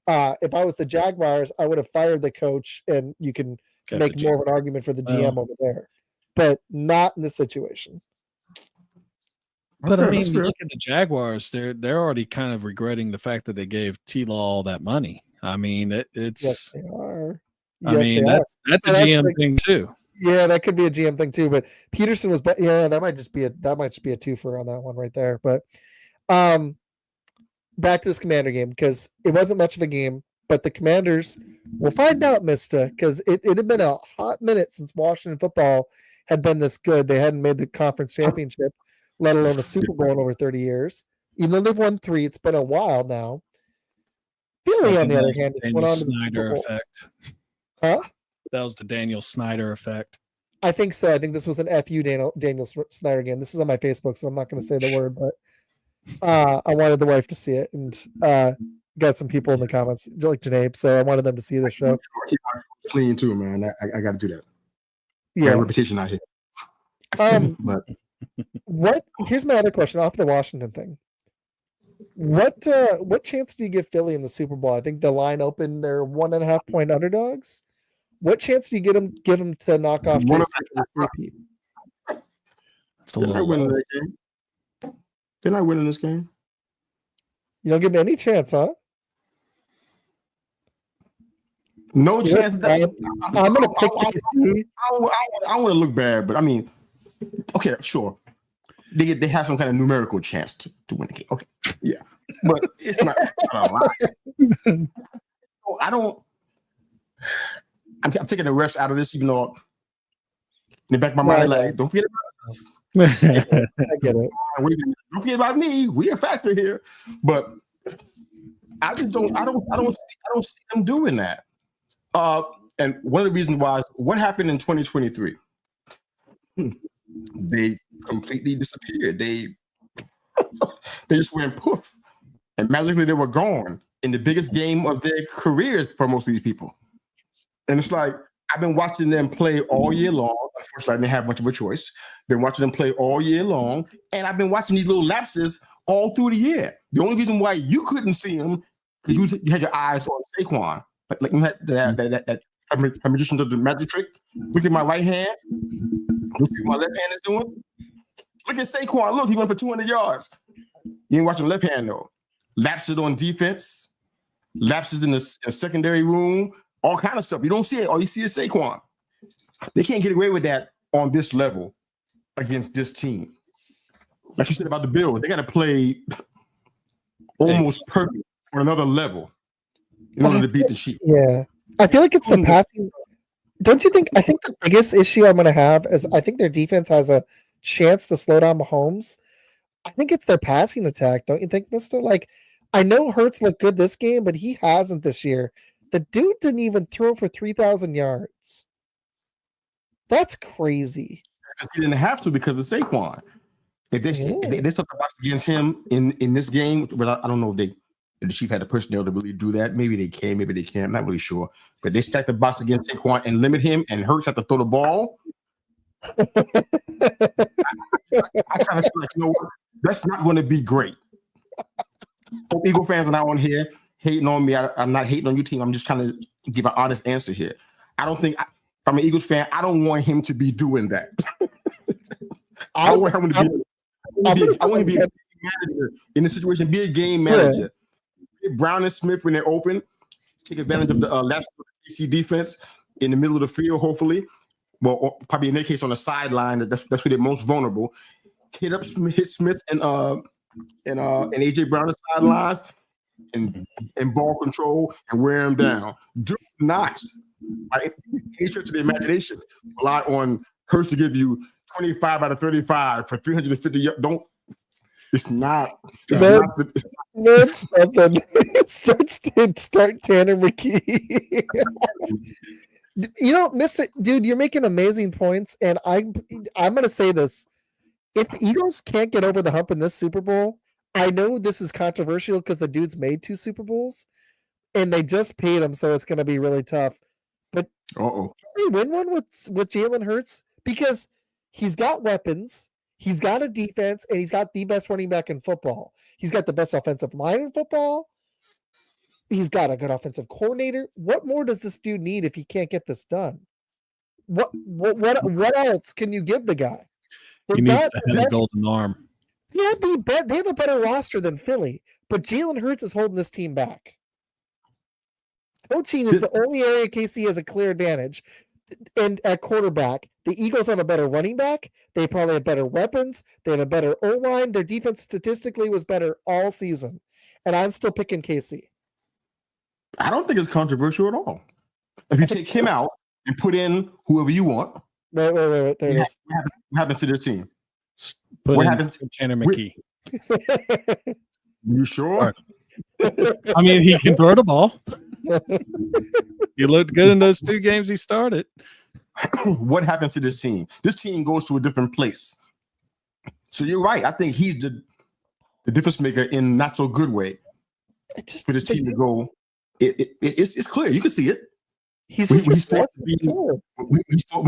If I was the Jaguars, I would have fired the coach, and you can make more of an argument for the GM over there, but not in this situation. But I mean, look at the Jaguars. They're already kind of regretting the fact that they gave T-Law all that money. I mean, it's. Yes, they are. I mean, that's a GM thing too. Yeah, that could be a GM thing too. But Peterson was, that might just be a twofer on that one right there. But back to this Commander game, because it wasn't much of a game, but the Commanders, we'll find out, Mista, because it had been a hot minute since Washington football had been this good. They hadn't made the conference championship, let alone a Super Bowl in over 30 years. Even though they've won 3, it's been a while now. Philly, on the other hand, is went on to the Super Bowl. Effect. Huh? That was the Daniel Snyder effect. I think so. I think this was an FU Daniel Snyder game. This is on my Facebook, so I'm not going to say the word, but I wanted the wife to see it, and got some people in the comments like Janae, so I wanted them to see the show. Clean too, man. I got to do that. Yeah, repetition out here. But here's my other question off the Washington thing. What chance do you give Philly in the Super Bowl? I think the line opened, they're 1.5 point underdogs. What chance do you give them to knock off KC for this repeat? They're not winning that game. They're not winning this game. You don't give them any chance, huh? No chance. I'm gonna pick KC. I want to look bad, but I mean, okay, sure. They have some kind of numerical chance to win the game. Okay, yeah, but it's not a lot. I don't. I'm taking the refs out of this, even though in the back of my mind, like, don't forget about us. I get it. Don't forget about me. We a factor here, but I just don't. I don't see them doing that. And one of the reasons why, what happened in 2023? They completely disappeared. They just went poof, and magically they were gone in the biggest game of their careers for most of these people. And it's like, I've been watching them play all year long. Unfortunately, I didn't have much of a choice. Been watching them play all year long, and I've been watching these little lapses all through the year. The only reason why you couldn't see them because you had your eyes on Saquon, like you had that magician does the magic trick. Look at my right hand. Look at what my left hand is doing. Look at Saquon. Look, he went for 200 yards. You ain't watching left hand though. Lapses on defense, lapses in the secondary room, all kind of stuff. You don't see it. All you see is Saquon. They can't get away with that on this level against this team. Like you said about the Bills, they got to play almost perfect on another level in order to beat the Chiefs. Yeah. I feel like it's the passing. Don't you think? I think the biggest issue I'm going to have is I think their defense has a chance to slow down Mahomes. I think it's their passing attack. Don't you think, Mista? Like, I know Hurts looked good this game, but he hasn't this year. The dude didn't even throw for 3,000 yards. That's crazy. He didn't have to because of Saquon. If they stuck the box against him in this game, but I don't know if the Chiefs had the personnel to really do that. Maybe they can, maybe they can't. I'm not really sure. But they stacked the box against Saquon and limit him, and Hurts had to throw the ball. I kind of feel like, you know what? That's not going to be great. Hope Eagle fans are not on here hating on me. I'm not hating on your team. I'm just trying to give an honest answer here. I don't think, if I'm an Eagles fan, I don't want him to be doing that. I want him to be a manager in the situation, be a game manager. Yeah. Brown and Smith, when they're open, take advantage of the left KC defense in the middle of the field, hopefully. Well, probably in their case on the sideline, that's where they're most vulnerable. Hit Smith and AJ Brown on the sidelines and ball control and wear them down. Do not, by any stretch of the imagination, rely on Hurts to give you 25 out of 35 for 350 yards. Don't. It's not. That's something. Start Tanner McKee. You know, Mr. Dude, you're making amazing points, and I'm going to say this. If the Eagles can't get over the hump in this Super Bowl, I know this is controversial because the dude's made 2 Super Bowls, and they just paid him, so it's going to be really tough. But can they win one with Jalen Hurts? Because he's got weapons, he's got a defense, and he's got the best running back in football. He's got the best offensive line in football. He's got a good offensive coordinator. What more does this dude need if he can't get this done? What else can you give the guy? He needs to have a golden arm. They have a better roster than Philly, but Jalen Hurts is holding this team back. Coaching is the only area KC has a clear advantage. And at quarterback, the Eagles have a better running back. They probably have better weapons. They have a better O-line. Their defense statistically was better all season. And I'm still picking KC. I don't think it's controversial at all. If you take him out and put in whoever you want. Wait. There it is. What happens to this team? What happens to Tanner McKee? You sure? I mean, he can throw the ball. He looked good in those 2 games he started. What happens to this team? This team goes to a different place. So you're right. I think he's the difference maker in not so good way for this team to go. It's clear. You can see it. When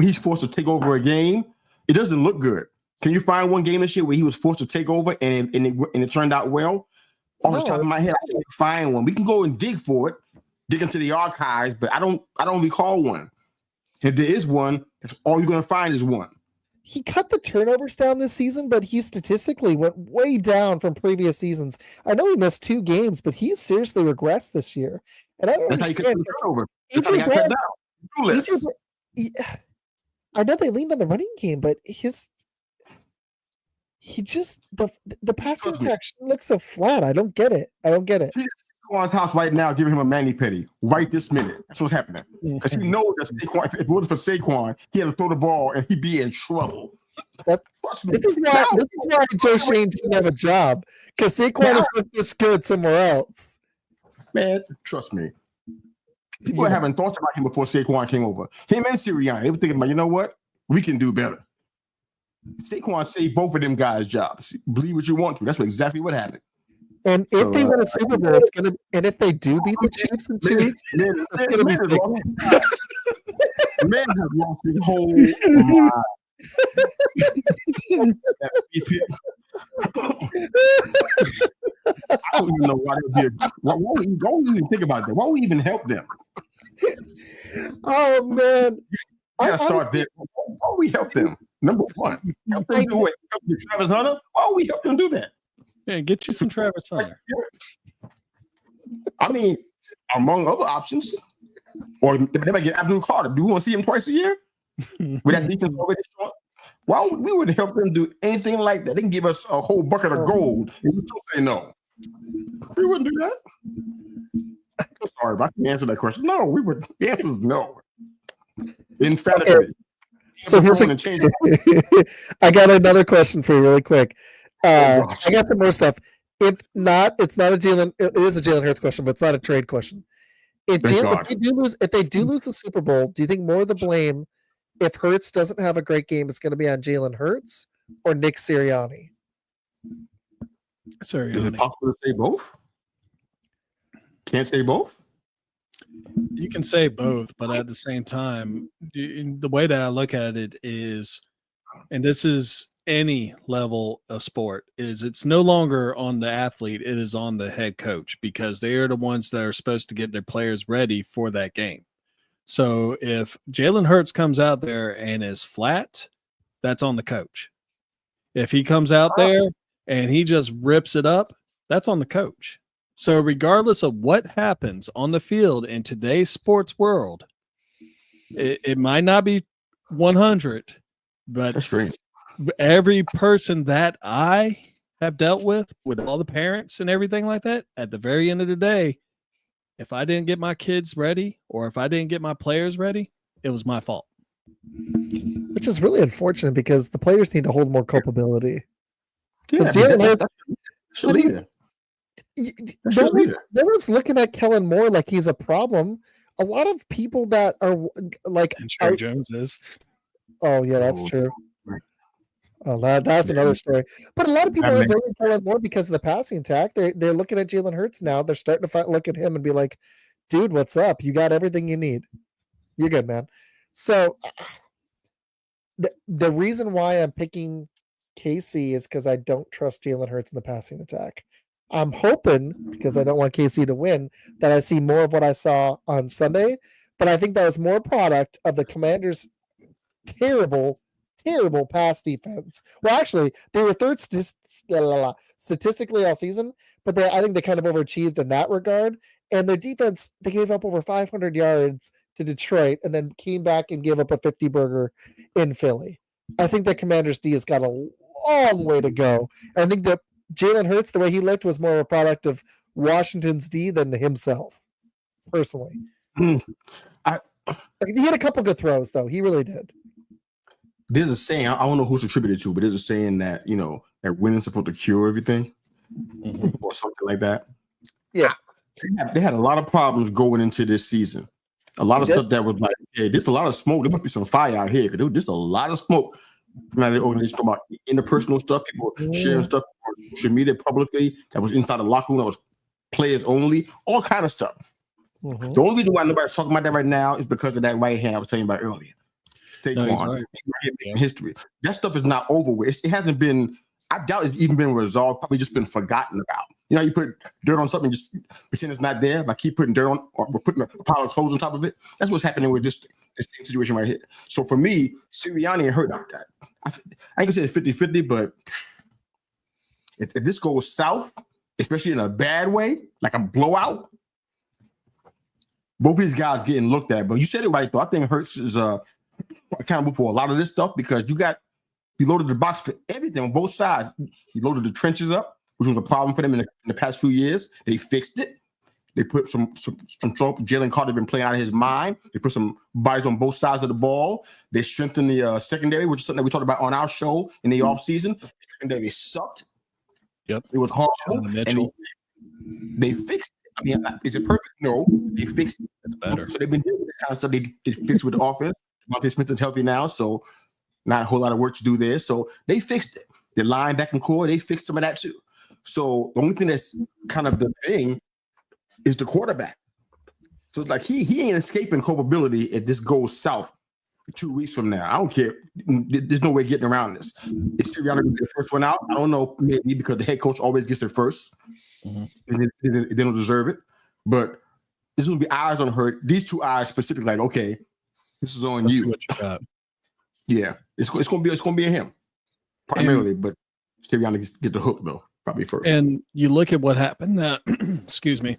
he's forced to take over a game, it doesn't look good. Can you find one game this year where he was forced to take over and it turned out well? Off the top of my head, I can't find one. We can go and dig for it, dig into the archives, but I don't recall one. If there is one, all you're going to find is one. he cut the turnovers down this season, but he statistically went way down from previous seasons. I know he missed 2 games, but he seriously regressed this year. And I don't That's how you cut understand. the turnover. AJ That's how you got cut Brown's- down. I know they leaned on the running game, but the passing attack looks so flat. I don't get it. He's at Saquon's house right now, giving him a mani pedi right this minute. That's what's happening. Because he knows that Saquon, if it wasn't for Saquon, he had to throw the ball and he'd be in trouble. This is why Joe Shane shouldn't have a job, because Saquon is this good somewhere else. Man, trust me. People having thoughts about him before Saquon came over. Him and Sirianni, they were thinking about, you know what? We can do better. Saquon saved both of them guys' jobs. Believe what you want to. That's exactly what happened. And if they win a Super Bowl, it's gonna. And if they do beat the Chiefs in 2 weeks, it's gonna be Saquon. Man has lost his whole mind. I don't even know why that would be. Why would we even think about that? Why would we even help them? Oh man, I gotta start there. Why would we help them? Number one, help them do it. Help Travis Hunter. Why would we help them do that? Yeah, get you some Travis Hunter. I mean, among other options, or they might get Abdul Carter. Do we want to see him twice a year? With that defense already strong? Why we wouldn't help them do anything like that? They can give us a whole bucket of gold, and we still say no. We wouldn't do that. I'm sorry, but I can answer that question. No, we would. The answer is no. Emphatically. Okay. So here's I got another question for you, really quick. I got some more stuff. If not, it's not a Jalen. It is a Jalen Hurts question, but it's not a trade question. If they do lose the Super Bowl, do you think more of the blame, if Hurts doesn't have a great game, it's going to be on Jalen Hurts or Nick Sirianni? Sorry, is it possible to say both? Can't say both? You can say both, but at the same time, the way that I look at it is, and this is any level of sport, is it's no longer on the athlete, it is on the head coach, because they are the ones that are supposed to get their players ready for that game. So if Jalen Hurts comes out there and is flat, that's on the coach. If he comes out there and he just rips it up, that's on the coach. So regardless of what happens on the field in today's sports world, it might not be 100, but that's great. Every person that I have dealt with all the parents and everything like that, at the very end of the day, if I didn't get my kids ready or if I didn't get my players ready, it was my fault. Which is really unfortunate, because the players need to hold more culpability. Because no one's looking at Kellen Moore like he's a problem. A lot of people that are like, and Trey Jones is. Oh yeah, that's true. Oh, that's another story. But a lot of people are blaming Kellen Moore because of the passing attack. They're looking at Jalen Hurts now. They're starting to look at him and be like, "Dude, what's up? You got everything you need. You're good, man." So the reason why I'm picking KC is because I don't trust Jalen Hurts in the passing attack. I'm hoping, because I don't want KC to win, that I see more of what I saw on Sunday. But I think that was more product of the Commanders' terrible pass defense. Well, actually, they were third statistically all season, but I think they kind of overachieved in that regard. And their defense, they gave up over 500 yards to Detroit and then came back and gave up a 50-burger in Philly. I think the Commanders' D has got a long way to go. And I think that Jalen Hurts, the way he looked, was more of a product of Washington's D than himself, personally. He had a couple good throws, though. He really did. There's a saying, I don't know who's attributed to, but there's a saying that, that winning's supposed to cure everything, or something like that. Yeah. They had a lot of problems going into this season. A lot of stuff that was like, hey, there's a lot of smoke. There must be some fire out here, because there's a lot of smoke coming out of the organization, talking about interpersonal stuff, people sharing stuff on social media publicly that was inside the locker room, that was players only, all kind of stuff. The only reason why nobody's talking about that right now is because of that right hand I was telling you about earlier. Saquon, history. That stuff is not over with. It hasn't been, I doubt it's even been resolved, probably just been forgotten about. You put dirt on something, just pretend it's not there, but keep putting dirt on, or putting a pile of clothes on top of it. That's what's happening with this thing. the same situation right here. So for me, Sirianni and Hurt, I ain't gonna say it's 50-50, but if this goes south, especially in a bad way, like a blowout, both of these guys getting looked at. But you said it right, though. I think Hurts is accountable for a lot of this stuff because you loaded the box for everything on both sides. He loaded the trenches up, which was a problem for them in the past few years. They fixed it. They put some trouble. Jalen Carter been playing out of his mind. They put some bodies on both sides of the ball. They strengthened the secondary, which is something that we talked about on our show in the offseason. The secondary sucked. Yep. It was horrible. And they fixed it. I mean, is it perfect? No. They fixed it. It's better. So they've been doing the kind of stuff they fixed with the offense. Devontae Smith is healthy now, so not a whole lot of work to do there. So they fixed it. The linebacking core, they fixed some of that too. So the only thing that's kind of the thing is the quarterback. So it's like he ain't escaping culpability if this goes south 2 weeks from now. I don't care. There's no way getting around this. Is Sirianni going to be the first one out? I don't know. Maybe because the head coach always gets it first. And they don't deserve it. But there's going to be eyes on her. These two eyes specifically, like, okay, this is on you. What you got. Yeah, it's going to be a him primarily, but Sirianni get the hook though, probably first. And you look at what happened. Excuse me.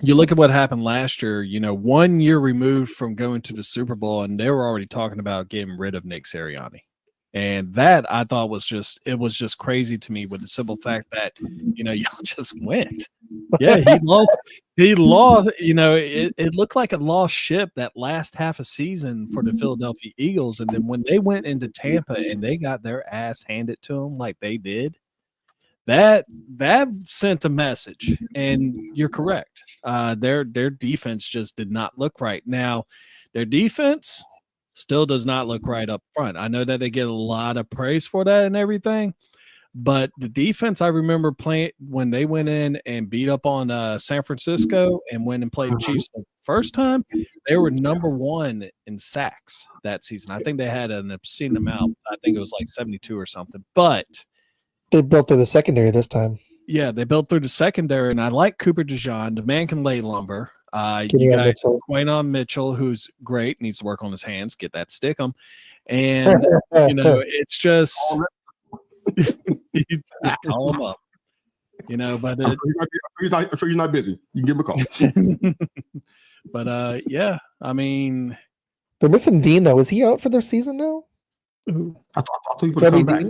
You look at what happened last year. 1 year removed from going to the Super Bowl, and they were already talking about getting rid of Nick Sirianni. And that I thought was just crazy to me with the simple fact that, y'all just went. Yeah, he lost. It looked like a lost ship that last half a season for the Philadelphia Eagles. And then when they went into Tampa and they got their ass handed to them like they did, that sent a message. And you're correct. Their defense just did not look right. Now, their defense still does not look right up front. I know that they get a lot of praise for that and everything, but the defense I remember playing when they went in and beat up on San Francisco and went and played Chiefs the first time, they were number 1 in sacks that season. I think they had an obscene amount. I think it was like 72 or something, but they built through the secondary this time. Yeah, they built through the secondary, and I like Cooper DeJean. The man can lay lumber. You got Quanon Mitchell, who's great, needs to work on his hands, get that stickum. And, it's just you call him up. But I'm sure you're not busy. You can give him a call. But, yeah, I mean. They're missing Dean, though. Is he out for their season now? I thought he put a comeback.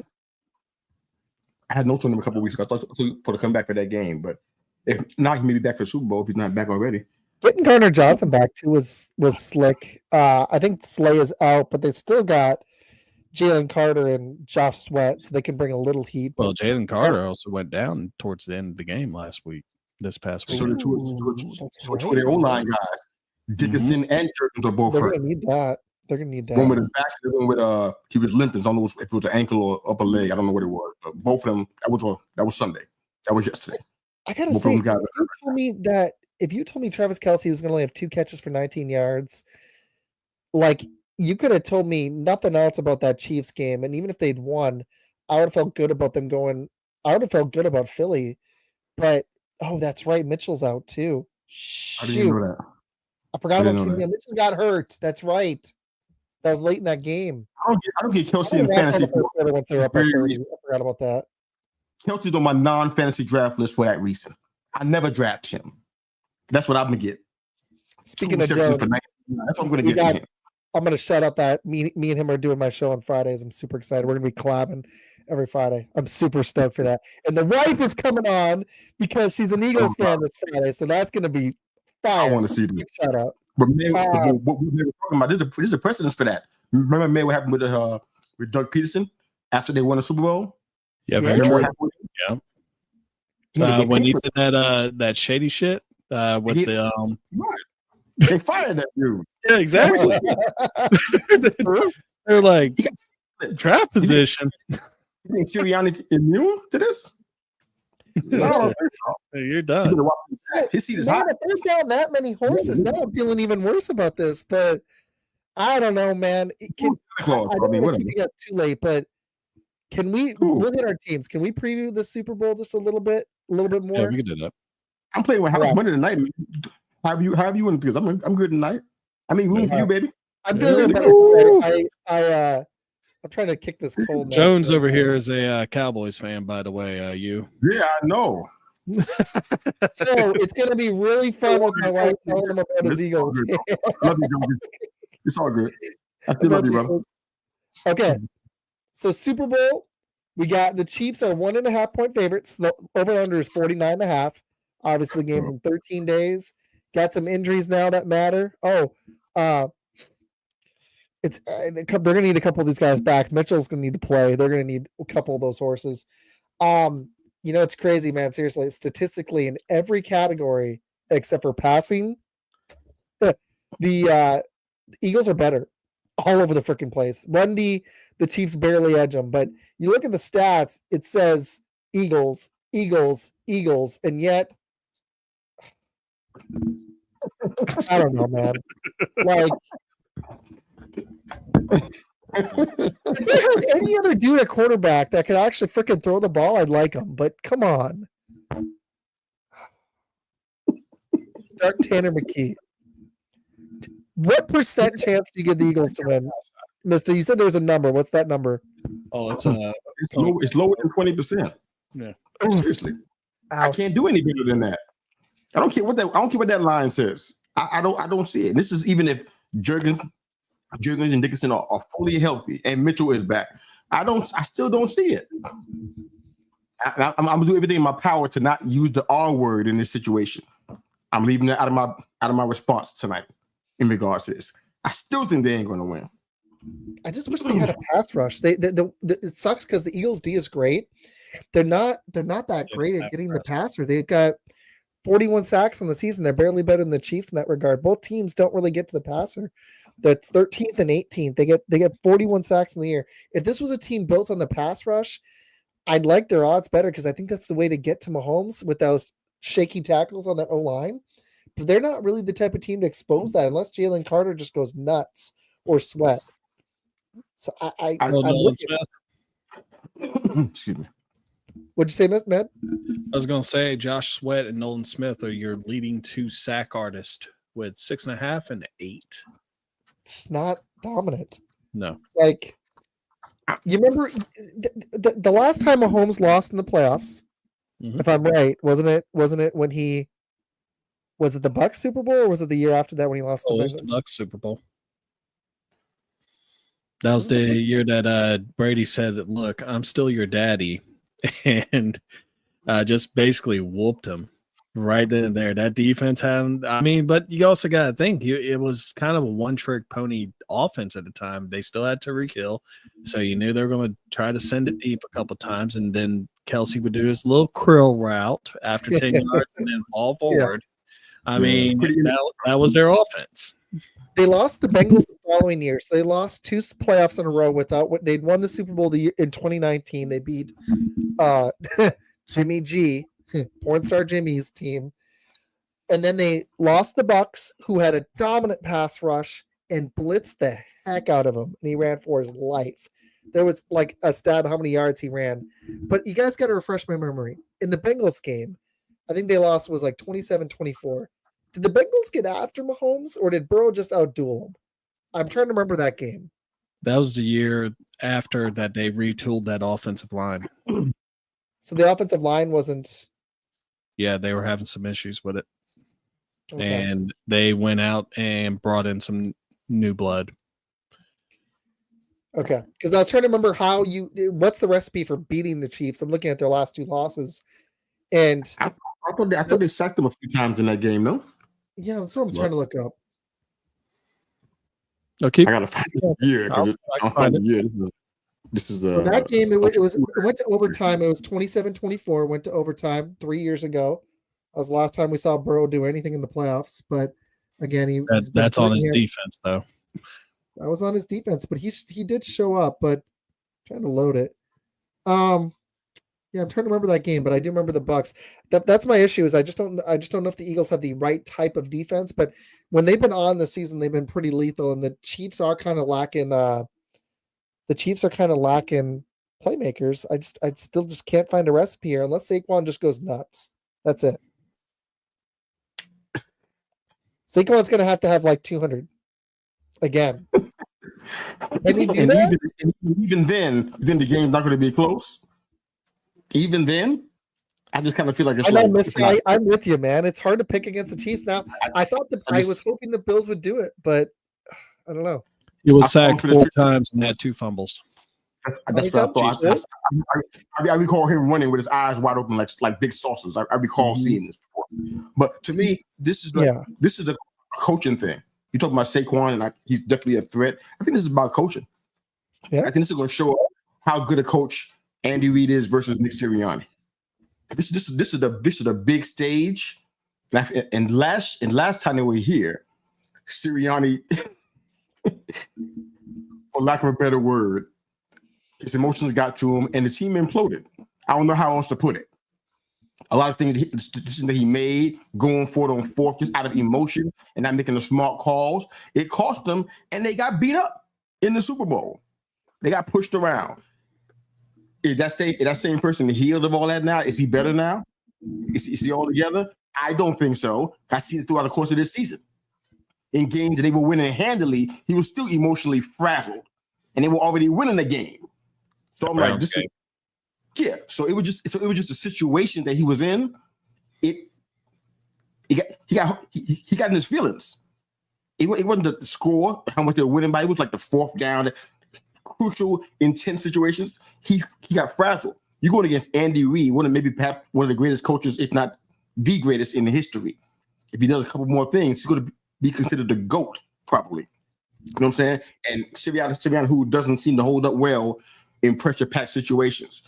I had notes on him a couple of weeks ago. I thought he put a comeback for that game. But if not, he may be back for the Super Bowl if he's not back already. Getting Gardner Johnson back too was slick. I think Slay is out, but they still got Jalen Carter and Josh Sweat, so they can bring a little heat. Well, Jalen Carter also went down towards the end of the game this past week. So two of their O-line guys, Dickinson and Jerkins are both hurt. They're gonna need that. They're gonna need that. One with his back, the one with he was limping. I don't know if it was an ankle or upper leg. I don't know what it was, but both of them. That was Sunday. That was yesterday. I gotta say, if you told me Travis Kelce was gonna only have 2 catches for 19 yards, like you could have told me nothing else about that Chiefs game, and even if they'd won, I would have felt good about them going. I would have felt good about Philly, but that's right, Mitchell's out too. Shoot. I didn't know that. I forgot about Mitchell got hurt. That's right. That was late in that game. I don't get Kelce in the fantasy. Once they're up 30. I forgot about that. Kelce's on my non-fantasy draft list for that reason. I never draft him. That's what I'm gonna get. Speaking of Jones, that's what I'm gonna get. I'm gonna shout out that me and him are doing my show on Fridays. I'm super excited. We're gonna be collabing every Friday. I'm super stoked for that. And the wife is coming on because she's an Eagles fan this Friday, so that's gonna be fire. I want to see that. Shout out. But what we were talking about, there's a precedence for that. Remember what happened with Doug Peterson after they won the Super Bowl? Yeah, very true. Yeah. When he did that shady shit with they fired that dude. Yeah, exactly. They're like draft position. You think Sirianni's immune to this? No, you're done. His seat is hot. If they're down that many horses, now I'm feeling even worse about this. But I don't know, man. I don't think that's too late, but can we look at our teams? Can we preview the Super Bowl just a little bit more? Yeah, we can do that. I'm playing with House Monday tonight. Have you in because I'm good tonight. I mean, room for you, baby. I'm feeling better. I'm trying to kick this cold. Jones over here is a Cowboys fan, by the way. You? Yeah, I know. So it's gonna be really fun with my wife telling him about his Eagles. Love you, Jones. It's all good. I still love you, brother. Okay, so Super Bowl, we got the Chiefs are 1.5 point favorites. The over/under is 49.5. Obviously, game in 13 days. Got some injuries now that matter. It's they're going to need a couple of these guys back. Mitchell's going to need to play. They're going to need a couple of those horses. It's crazy, man. Seriously, statistically, in every category except for passing, the Eagles are better all over the freaking place. Run D, the Chiefs barely edge them, but you look at the stats, it says Eagles, Eagles, Eagles, and yet I don't know, man. Like, if they had any other dude at quarterback that could actually freaking throw the ball, I'd like him. But come on, start Tanner McKee. What percent chance do you give the Eagles to win, Mista? You said there was a number. What's that number? Oh, it's lower than 20%. Yeah, seriously. Ouch. I can't do any better than that. I don't care what that line says. I don't see it. And this is even if Jurgens and Dickinson are fully healthy and Mitchell is back. I still don't see it. I'm gonna do everything in my power to not use the R word in this situation. I'm leaving that out of my response tonight in regards to this. I still think they ain't gonna win. I just wish they had a pass rush. It sucks because the Eagles D is great. They're not that great at getting the passer. They've got 41 sacks in the season. They're barely better than the Chiefs in that regard. Both teams don't really get to the passer. That's 13th and 18th. They get 41 sacks in the year. If this was a team built on the pass rush, I'd like their odds better because I think that's the way to get to Mahomes with those shaky tackles on that O-line. But they're not really the type of team to expose that unless Jalen Carter just goes nuts or Sweat. So excuse me. What'd you say, Matt? I was going to say Josh Sweat and Nolan Smith are your leading two sack artists with 6.5 and 8. It's not dominant. No. Like, you remember the last time Mahomes lost in the playoffs, if I'm right, wasn't it when was it the Bucs Super Bowl or was it the year after that when he lost it was the Bucs Super Bowl. That was the year that Brady said, "Look, I'm still your daddy," and just basically whooped him right then and there. That defense had, but you also got to think it was kind of a one-trick pony offense at the time. They still had Tyreek Hill, so you knew they were going to try to send it deep a couple times, and then Kelsey would do his little krill route after 10 yards and then fall forward. Yeah. That was their offense. They lost the Bengals the following year, so they lost 2 playoffs in a row without what they'd won the Super Bowl in 2019. They beat Jimmy G, porn star Jimmy's team, and then they lost the Bucs, who had a dominant pass rush and blitzed the heck out of him, and he ran for his life. There was like a stat how many yards he ran, but you guys got to refresh my memory. In the Bengals game, I think they lost was like 27-24. Did the Bengals get after Mahomes, or did Burrow just outduel him? I'm trying to remember that game. That was the year after that they retooled that offensive line. So the offensive line wasn't. Yeah, they were having some issues with it. Okay. And they went out and brought in some new blood. Okay. Because I was trying to remember what's the recipe for beating the Chiefs? I'm looking at their last 2 losses. And I thought they sacked them a few times in that game, no? Yeah, that's what I'm trying to look up. Okay. I gotta find the year. I'll find the year. This is that game. It went to overtime. It was 27-24. Went to overtime 3 years ago. That was the last time we saw Burrow do anything in the playoffs. But again, that's on his defense, though. That was on his defense, but he did show up. But I'm trying to load it. Yeah, I'm trying to remember that game, but I do remember the Bucs. That's my issue. Is I just don't know if the Eagles have the right type of defense. But when they've been on this season, they've been pretty lethal, and the Chiefs are kind of lacking. The Chiefs are kind of lacking playmakers. I still just can't find a recipe here unless Saquon just goes nuts. That's it. Saquon's going to have like 200. again. Can he do that? Even then the game's not going to be close. Even then, I just kind of feel like I'm with you, man. It's hard to pick against the Chiefs now. I was hoping the Bills would do it, but I don't know. He was sacked 4 times and had 2 fumbles. That's what I thought. I recall him running with his eyes wide open, like big saucers. I recall seeing this before. But to me, this is a coaching thing. You talk about Saquon, and he's definitely a threat. I think this is about coaching. Yeah. I think this is going to show how good a coach Andy Reid is versus Nick Sirianni. This is a big stage. And last time they were here, Sirianni, for lack of a better word, his emotions got to him, and the team imploded. I don't know how else to put it. A lot of things that he made, going for it on 4th, just out of emotion and not making the smart calls, it cost them, and they got beat up in the Super Bowl. They got pushed around. Is that same person healed of all that now? Is he better now? Is he all together? I don't think so. I see it throughout the course of this season. In games that they were winning handily, he was still emotionally frazzled, and they were already winning the game. So I'm like, so it was just a situation that he was in. He got in his feelings. It wasn't the score, how much they were winning by. It was like the 4th down, crucial, intense situations. He got frazzled. You're going against Andy Reid, perhaps one of the greatest coaches, if not the greatest in history. If he does a couple more things, he's going to be considered the GOAT, probably. You know what I'm saying? And Sirianni, who doesn't seem to hold up well in pressure-packed situations.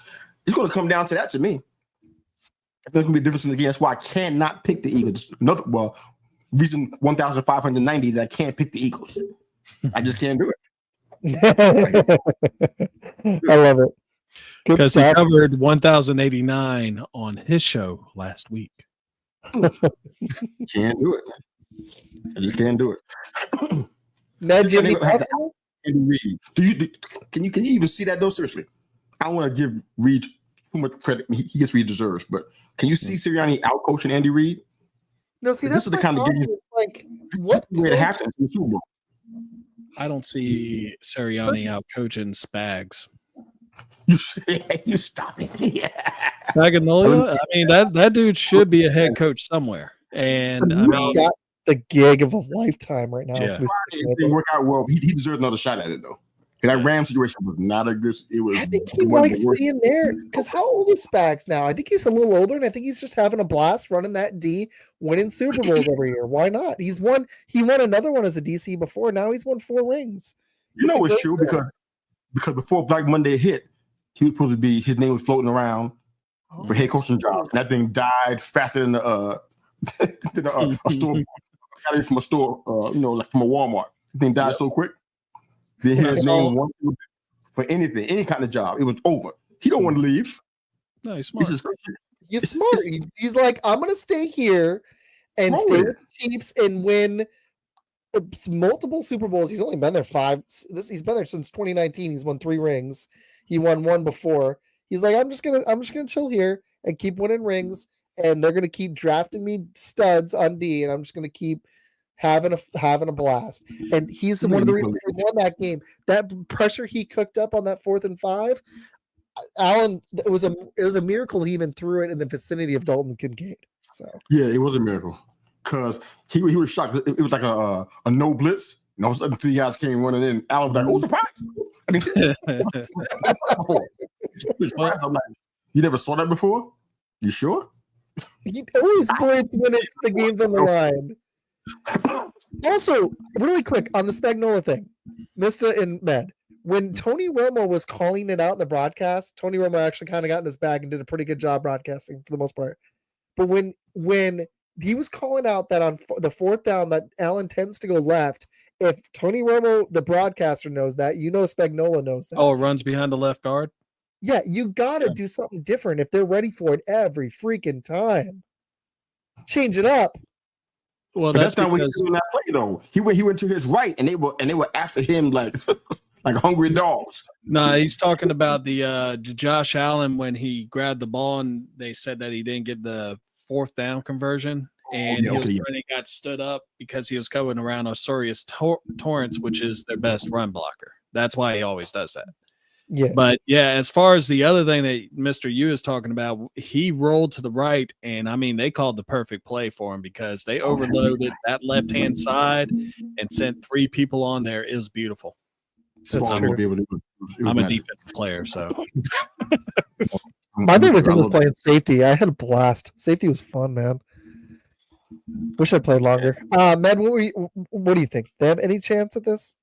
It's going to come down to that to me. I think it's going to be a difference in the game. That's why I cannot pick the Eagles. Reason 1,590 that I can't pick the Eagles. I just can't do it. I love it. Because he covered 1,089 on his show last week. Can't do it. I just can't do it. Now, Jimmy, can you even see that though? Seriously, I don't want to give Reid too much credit. He gets what he deserves, but can you see Sirianni out coaching Andy Reid? No, see, this is the kind of game. Like, what way it happened in the Super Bowl. I don't see Sirianni out coaching Spags. You stop it. Yeah. Spagnuolo? I mean, that dude should be a head coach somewhere. And I mean, got the gig of a lifetime right now. Yeah. It didn't work out well. He deserves another shot at it though. And that Ram situation was not a good. It was. I think he likes being there because how old is Spags now? I think he's a little older, and I think he's just having a blast running that D, winning Super Bowls every year. Why not? He won another one as a DC before. Now he's won 4 rings. You know it's true because before Black Monday hit, he was supposed to be, his name was floating around for head coaching job. And that thing died faster than a store. Got it from a store, like from a Walmart. The thing died so quick. Then his name for anything, any kind of job. It was over. He don't want to leave. No, he's smart. He's smart. He's like, I'm going to stay here and stay with the Chiefs and win multiple Super Bowls. He's only been there 5. He's been there since 2019. He's won 3 rings. He won 1 before. He's like, I'm just gonna chill here and keep winning rings, and they're gonna keep drafting me studs on D, and I'm just gonna keep having a blast. And he's one of the reasons he won that game. That pressure he cooked up on that 4th and 5, Allen, it was a miracle he even threw it in the vicinity of Dalton Kincaid. So yeah, it was a miracle because he was shocked. It was like a no blitz. And all of a sudden, 3 guys came running in. Allen was like, "Oh, surprise!" I mean, I'm like, "You never saw that before? You sure?" He always blitz when the game's on the line. Also, really quick on the Spagnuolo thing, Mista and Med. When Tony Romo was calling it out in the broadcast, Tony Romo actually kind of got in his bag and did a pretty good job broadcasting for the most part. But when he was calling out that on the 4th down that Allen tends to go left, if Tony Romo, the broadcaster, knows that, Spagnuolo knows that. Oh, it runs behind the left guard? Yeah, you got to do something different if they're ready for it every freaking time. Change it up. Well, that's not what he did in that play, though. He went to his right, and they were after him like like hungry dogs. No, he's talking about the Josh Allen when he grabbed the ball and they said that he didn't get the 4th down conversion. and he was running, got stood up because he was going around Osorius Torrance, which is their best run blocker. That's why he always does that. Yeah. But yeah, as far as the other thing that Mr. Yu is talking about, he rolled to the right, and I mean, they called the perfect play for him because they overloaded that left-hand side and sent 3 people on there. It was beautiful. I'm a defensive player, so. My favorite thing was playing safety. I had a blast. Safety was fun, man. Wish I played longer. Matt, what do you think? They have any chance at this?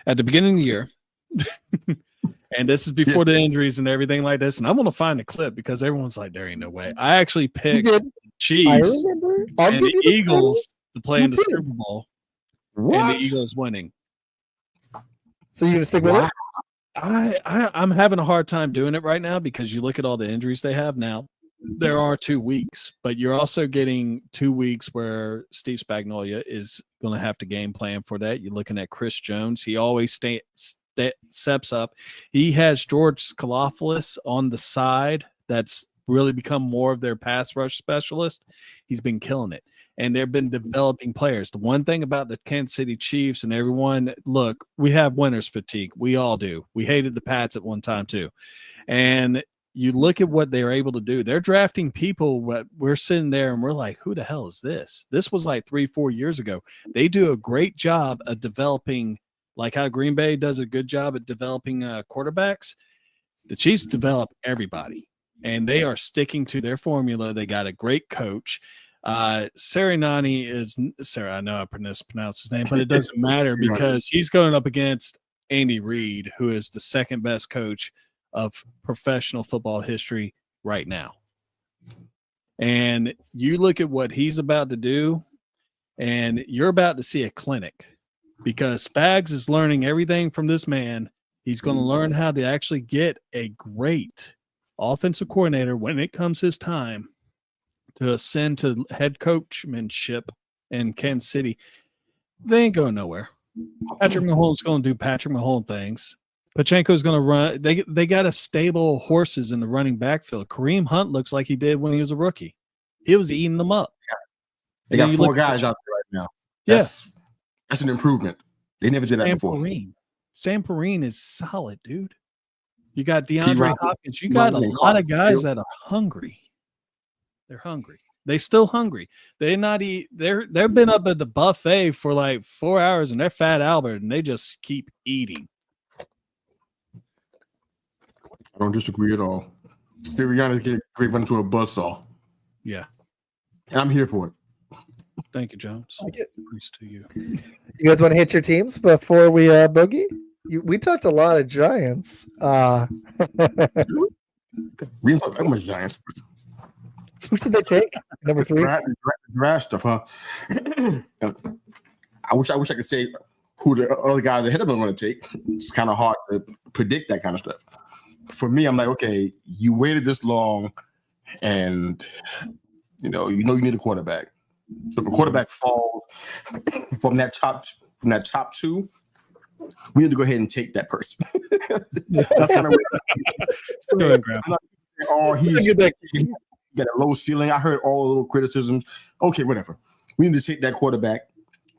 At the beginning of the year, and this is before the injuries and everything like this, and I'm going to find a clip because everyone's like, there ain't no way. I actually picked Chiefs and the Eagles to play in the Super Bowl, and the Eagles winning. So you're going to stick with it? I'm having a hard time doing it right now because you look at all the injuries they have now. There are 2 weeks, but you're also getting 2 weeks where Steve Spagnuolo is going to have to game plan for that. You're looking at Chris Jones. He always steps up. He has George Skalopoulos on the side that's really become more of their pass rush specialist. He's been killing it. And they've been developing players. The one thing about the Kansas City Chiefs and everyone, look, we have winners fatigue. We all do. We hated the Pats at one time too. And you look at what they're able to do. They're drafting people, but we're sitting there and we're like, who the hell is this? This was like 3-4 years ago. They do a great job of developing, like how Green Bay does a good job at developing quarterbacks. The Chiefs develop everybody, and they are sticking to their formula. They got a great coach. Sirianni is Sarah. I know I pronounce his name, but it doesn't matter because he's going up against Andy Reid, who is the second best coach of professional football history right now. And you look at what he's about to do, and you're about to see a clinic because Spags is learning everything from this man. He's going to learn how to actually get a great offensive coordinator when it comes his time to ascend to head coachmanship in Kansas City. They ain't going nowhere. Patrick Mahomes going to do Patrick Mahomes things. Pachenko's going to run. They got a stable horses in the running backfield. Kareem Hunt looks like he did when he was a rookie. He was eating them up. They got 4 guys out there right now. That's an improvement. They never did that before. Sam Perrine is solid, dude. You got DeAndre Hopkins. You got a lot of guys that are hungry. They're hungry. They still hungry. They've been up at the buffet for like 4 hours and they're Fat Albert and they just keep eating. I don't disagree at all. Sirianni get great run into a buzzsaw. Yeah. And I'm here for it. Thank you, Jones. Peace to you. You guys want to hit your teams before we boogie? We talked a lot of Giants. We didn't talk that much Giants. Who should they take? Number 3? Draft stuff, huh? I wish I could say who the other guys ahead of them are going to take. It's kind of hard to predict that kind of stuff. For me, I'm like, okay, you waited this long, and you know you need a quarterback. So if a quarterback falls from that top 2, we need to go ahead and take that person. That's kind of he's got a low ceiling. I heard all the little criticisms. Okay, whatever. We need to take that quarterback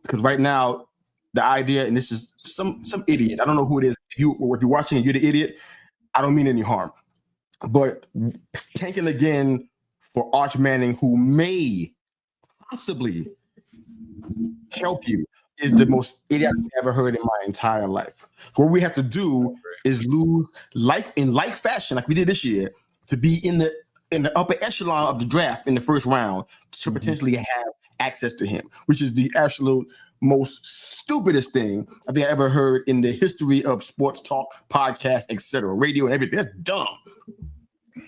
because right now the idea, and this is some idiot. I don't know who it is. If you're watching and you're the idiot, I don't mean any harm. But tanking again for Arch Manning, who may possibly help you, is the most idiot I've ever heard in my entire life. What we have to do is lose like fashion, like we did this year, to be in the upper echelon of the draft in the first round to potentially have access to him, which is the absolute most stupidest thing I think I ever heard in the history of sports talk, podcasts, etc., radio and everything. That's dumb.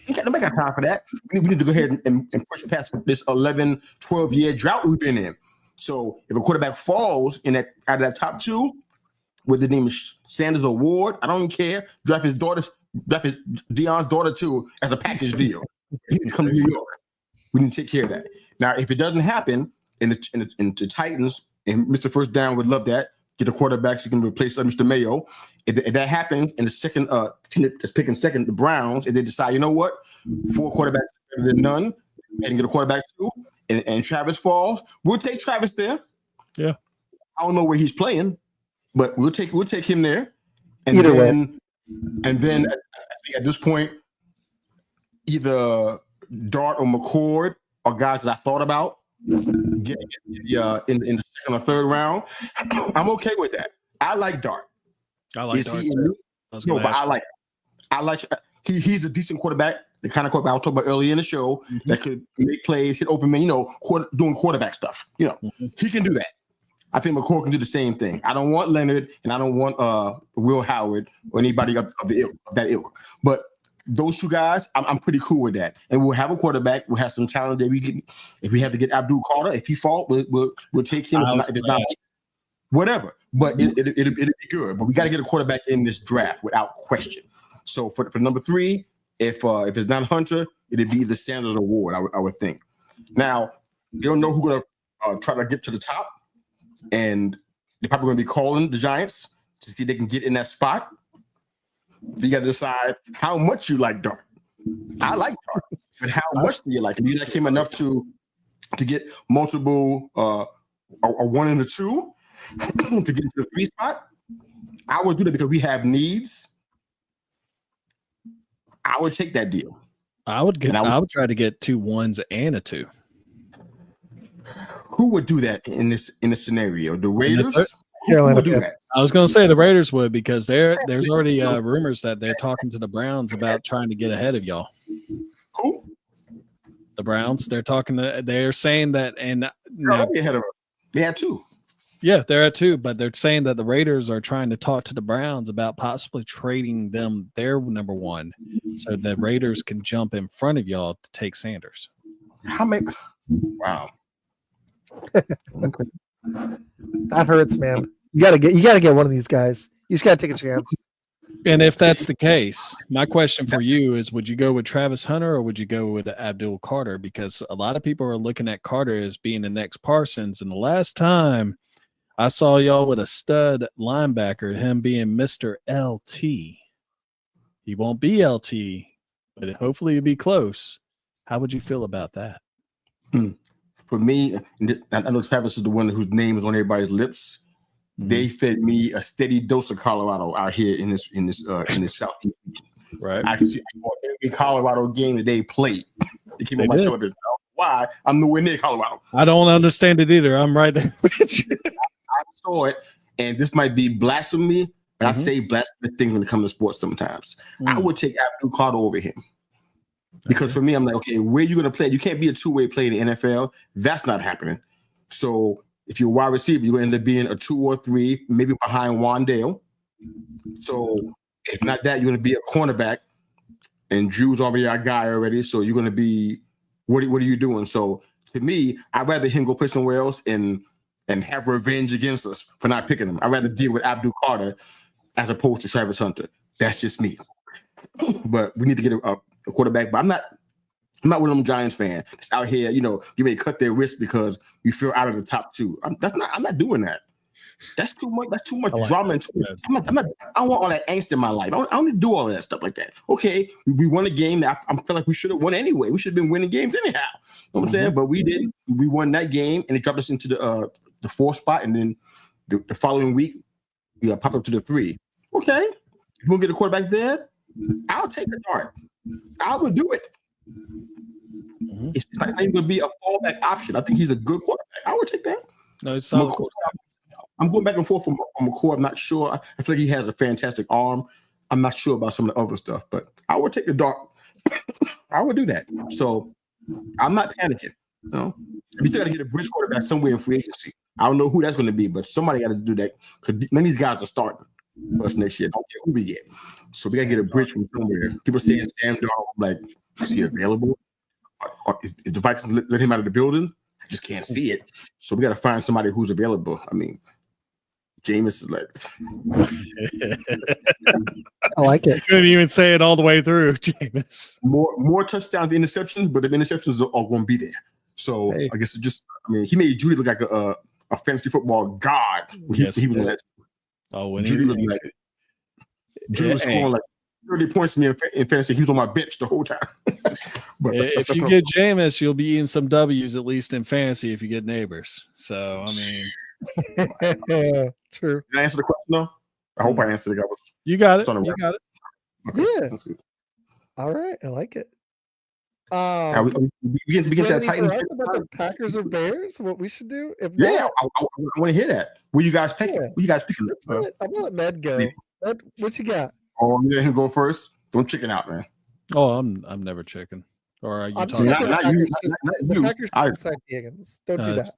Nobody got time for that. We need to go ahead and push past this 11, 12-year drought we've been in. So if a quarterback falls out of that top 2, whether the name is Sanders or Ward, I don't care. Draft his Deion's daughter too as a package deal. He can come to New York. We need to take care of that. Now, if it doesn't happen, in the Titans and Mr. First Down would love that. Get a quarterback so you can replace Mr. Mayo. If that happens in the second team that's picking second, the Browns, if they decide, you know what, 4 quarterbacks better than none, and get a quarterback too, and Travis falls, we'll take Travis there. Yeah. I don't know where he's playing, but we'll take him there. And Either then I think at this point, either Dart or McCord are guys that I thought about getting in the second or third round. I'm okay with that. I like Dart. I like Dart too. I like he's a decent quarterback, the kind of quarterback I was talking about earlier in the show that could make plays, hit open men, doing quarterback stuff. He can do that. I think McCord can do the same thing. I don't want Leonard and I don't want Will Howard or anybody of that ilk. But those two guys, I'm pretty cool with that. And we'll have a quarterback. We'll have some talent that we can. If we have to get Abdul Carter, if he falls, we'll take him. If it's not, whatever. But it'll be good. But we got to get a quarterback in this draft without question. So for number 3, if it's not Hunter, it'd be the Sanders or Ward, I would think. Now, you don't know who's going to try to get to the top. And they're probably going to be calling the Giants to see if they can get in that spot. So you got to decide how much you like Dart. I like Dart, but how much do you like him? Do you like him enough to get multiple, a 1 and a 2 to get into the 3 spot? I would do that because we have needs. I would take that deal. I would try to get 2 1s and a 2. Who would do that in this scenario? The Raiders? Carolina would do that. I was going to say the Raiders would because there's already rumors that they're talking to the Browns about trying to get ahead of y'all. Who? The Browns. They're saying that, and now ahead of them. They had 2. Yeah, they're at 2, but they're saying that the Raiders are trying to talk to the Browns about possibly trading them their number 1, so the Raiders can jump in front of y'all to take Sanders. How many? Wow. That hurts, man. You gotta get one of these guys. You just gotta take a chance. And if that's the case, my question for you is: would you go with Travis Hunter or would you go with Abdul Carter? Because a lot of people are looking at Carter as being the next Parsons, and the last time I saw y'all with a stud linebacker, him being Mr. LT. He won't be LT, but hopefully he'll be close. How would you feel about that? For me, I know Travis is the one whose name is on everybody's lips. They fed me a steady dose of Colorado out here in this Southeast. Right. I see every Colorado game that they played. They came on my television. Why? I'm nowhere near Colorado. I don't understand it either. I'm right there with you. I saw it, and this might be blasphemy, but I say blasphemous things when it comes to sports sometimes. I would take Abdul Carter over him. Because for me, I'm like, okay, where are you going to play? You can't be a two-way player in the NFL. That's not happening. So if you're a wide receiver, you're going to end up being a 2 or 3, maybe behind Wandale. So if not that, you're going to be a cornerback, and Drew's already our guy already. So you're going to be, what are you doing? So to me, I'd rather him go play somewhere else and have revenge against us for not picking him. I'd rather deal with Abdul Carter as opposed to Travis Hunter. That's just me. But we need to get a quarterback. But I'm not one of them Giants fans that's out here, you may cut their wrist because you feel out of the top 2. I'm not doing that. That's too much. That's too much drama. I don't want all that angst in my life. I don't need to do all of that stuff like that. Okay, we won a game that I feel like we should have won anyway. We should have been winning games anyhow. You know what I'm saying? But we didn't. We won that game, and it dropped us into the 4th spot, and then the following week we popped up to the 3. Okay, you want to get a quarterback there? I'll take a dart. I would do it. It's not even going to be a fallback option. I think he's a good quarterback. I would take that. No, it's solid. I'm going back and forth from McCord. I'm not sure. I feel like he has a fantastic arm. I'm not sure about some of the other stuff, but I would take a dart. I would do that. So I'm not panicking. You still got to get a bridge quarterback somewhere in free agency. I don't know who that's going to be, but somebody got to do that because none of these guys are starting for us next year. Don't care who we get. So we got to get a bridge from somewhere. People saying Sam Darnold, like, is he available? Or is the Vikings let him out of the building? I just can't see it. So we got to find somebody who's available. I mean, Jameis is like. I like it. Couldn't even say it all the way through, Jameis. More touchdowns than interceptions, but the interceptions are going to be there. So I guess he made Judy look like a fantasy football god. He was on that. Oh, when Judy was like. Judy was scoring like 30 points to me in fantasy. He was on my bench the whole time. But if you get Jameis, you'll be eating some W's at least in fantasy if you get neighbors. So I mean, true. Did I answer the question though? I hope I answered it. You got it. You got it. Okay, yeah. That's good. All right, I like it. We get to that Titans. About the Packers or Bears? What we should do? If I want to hear that. What you guys picking? Yeah. What you guys picking? I'm gonna let Med go. Med, what you got? Oh, you let him go first. Don't chicken out, man. Oh, I'm never chicken. Or are you I'm talking? Not you. The Packers inside Higgins. Don't do that.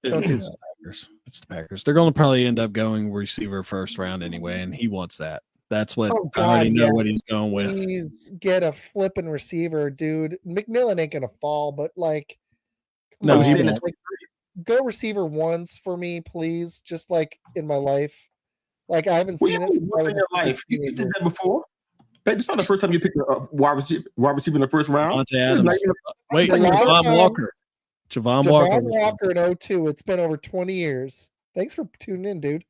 Don't do that. It's the Packers. They're going to probably end up going receiver first round anyway, and he wants that. That's what I already know what he's going with. Please get a flipping receiver, dude. McMillan ain't gonna fall, but like, no, he won't. Like, go receiver once for me, please. Just like in my life, like I haven't seen it since I was in your life. You did that before. It's not the first time you picked a wide receiver in the first round. Wait, Javon Walker. Javon Walker in 2002. It's been over 20 years. Thanks for tuning in, dude.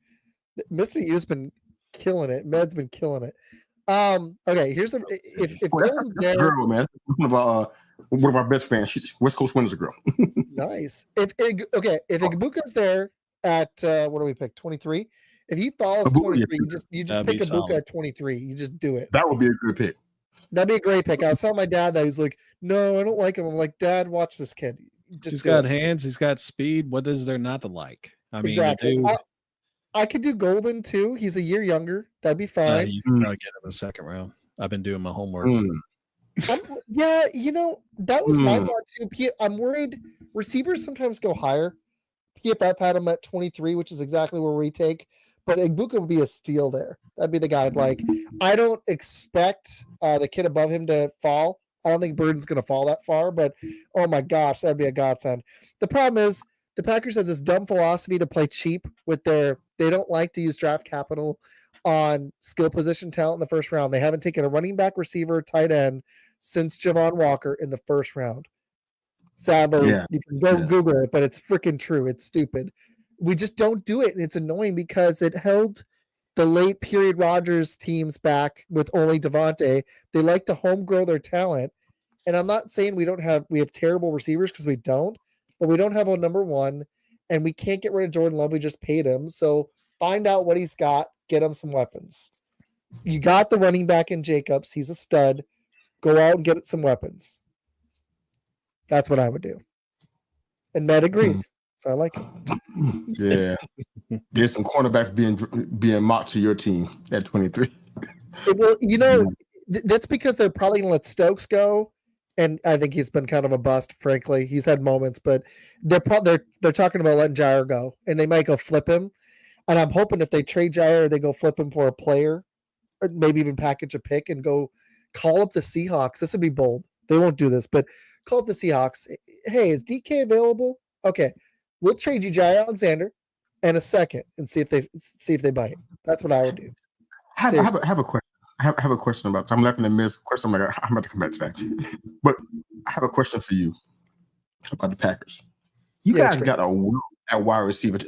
Mista U's been killing it. Med's been killing it. Okay, here's the if that's there, girl, man. One of our best fans. She's West Coast Winners girl. Nice. If Igbuka's there at what do we pick? 23. If he falls 23, you just pick Ibuka at 23. You just do it. That would be a good pick. That'd be a great pick. I was telling my dad that. He's like, no, I don't like him. I'm like, Dad, watch this kid. He's got hands. He's got speed. What is there not to like? I mean, exactly. I could do Golden too. He's a year younger. That'd be fine. You can probably get him in the second round. I've been doing my homework. Yeah, that was my thought too. I'm worried receivers sometimes go higher. PFF had him at 23, which is exactly where we take. But Igbuka would be a steal there. That'd be the guy I'd like. I don't expect the kid above him to fall. I don't think Burden's going to fall that far, but oh my gosh, that'd be a godsend. The problem is the Packers have this dumb philosophy to play cheap with they don't like to use draft capital on skill position talent in the first round. They haven't taken a running back, receiver, tight end since Javon Walker in the first round. Sadly, you can go Google it, but it's freaking true. It's stupid. We just don't do it, and it's annoying because it held the late period Rodgers teams back with only Devontae. They like to home grow their talent, and I'm not saying we have terrible receivers because we don't, but we don't have a number one, and we can't get rid of Jordan Love. We just paid him, so find out what he's got, get him some weapons. You got the running back in Jacobs. He's a stud. Go out and get some weapons. That's what I would do. And Matt agrees. So I like it. Yeah. There's some cornerbacks being mocked to your team at 23. Well, that's because they're probably going to let Stokes go. And I think he's been kind of a bust, frankly. He's had moments, but they're talking about letting Jair go. And they might go flip him. And I'm hoping if they trade Jair, they go flip him for a player. Or maybe even package a pick and go call up the Seahawks. This would be bold. They won't do this, but call up the Seahawks. Hey, is DK available? Okay. We'll trade you Jair Alexander and a second and see if they bite. That's what I would do. I have a question. I have a question about. I'm laughing at Miss question. I'm about to come back to that. But I have a question for you about the Packers. You guys got a wide receiver.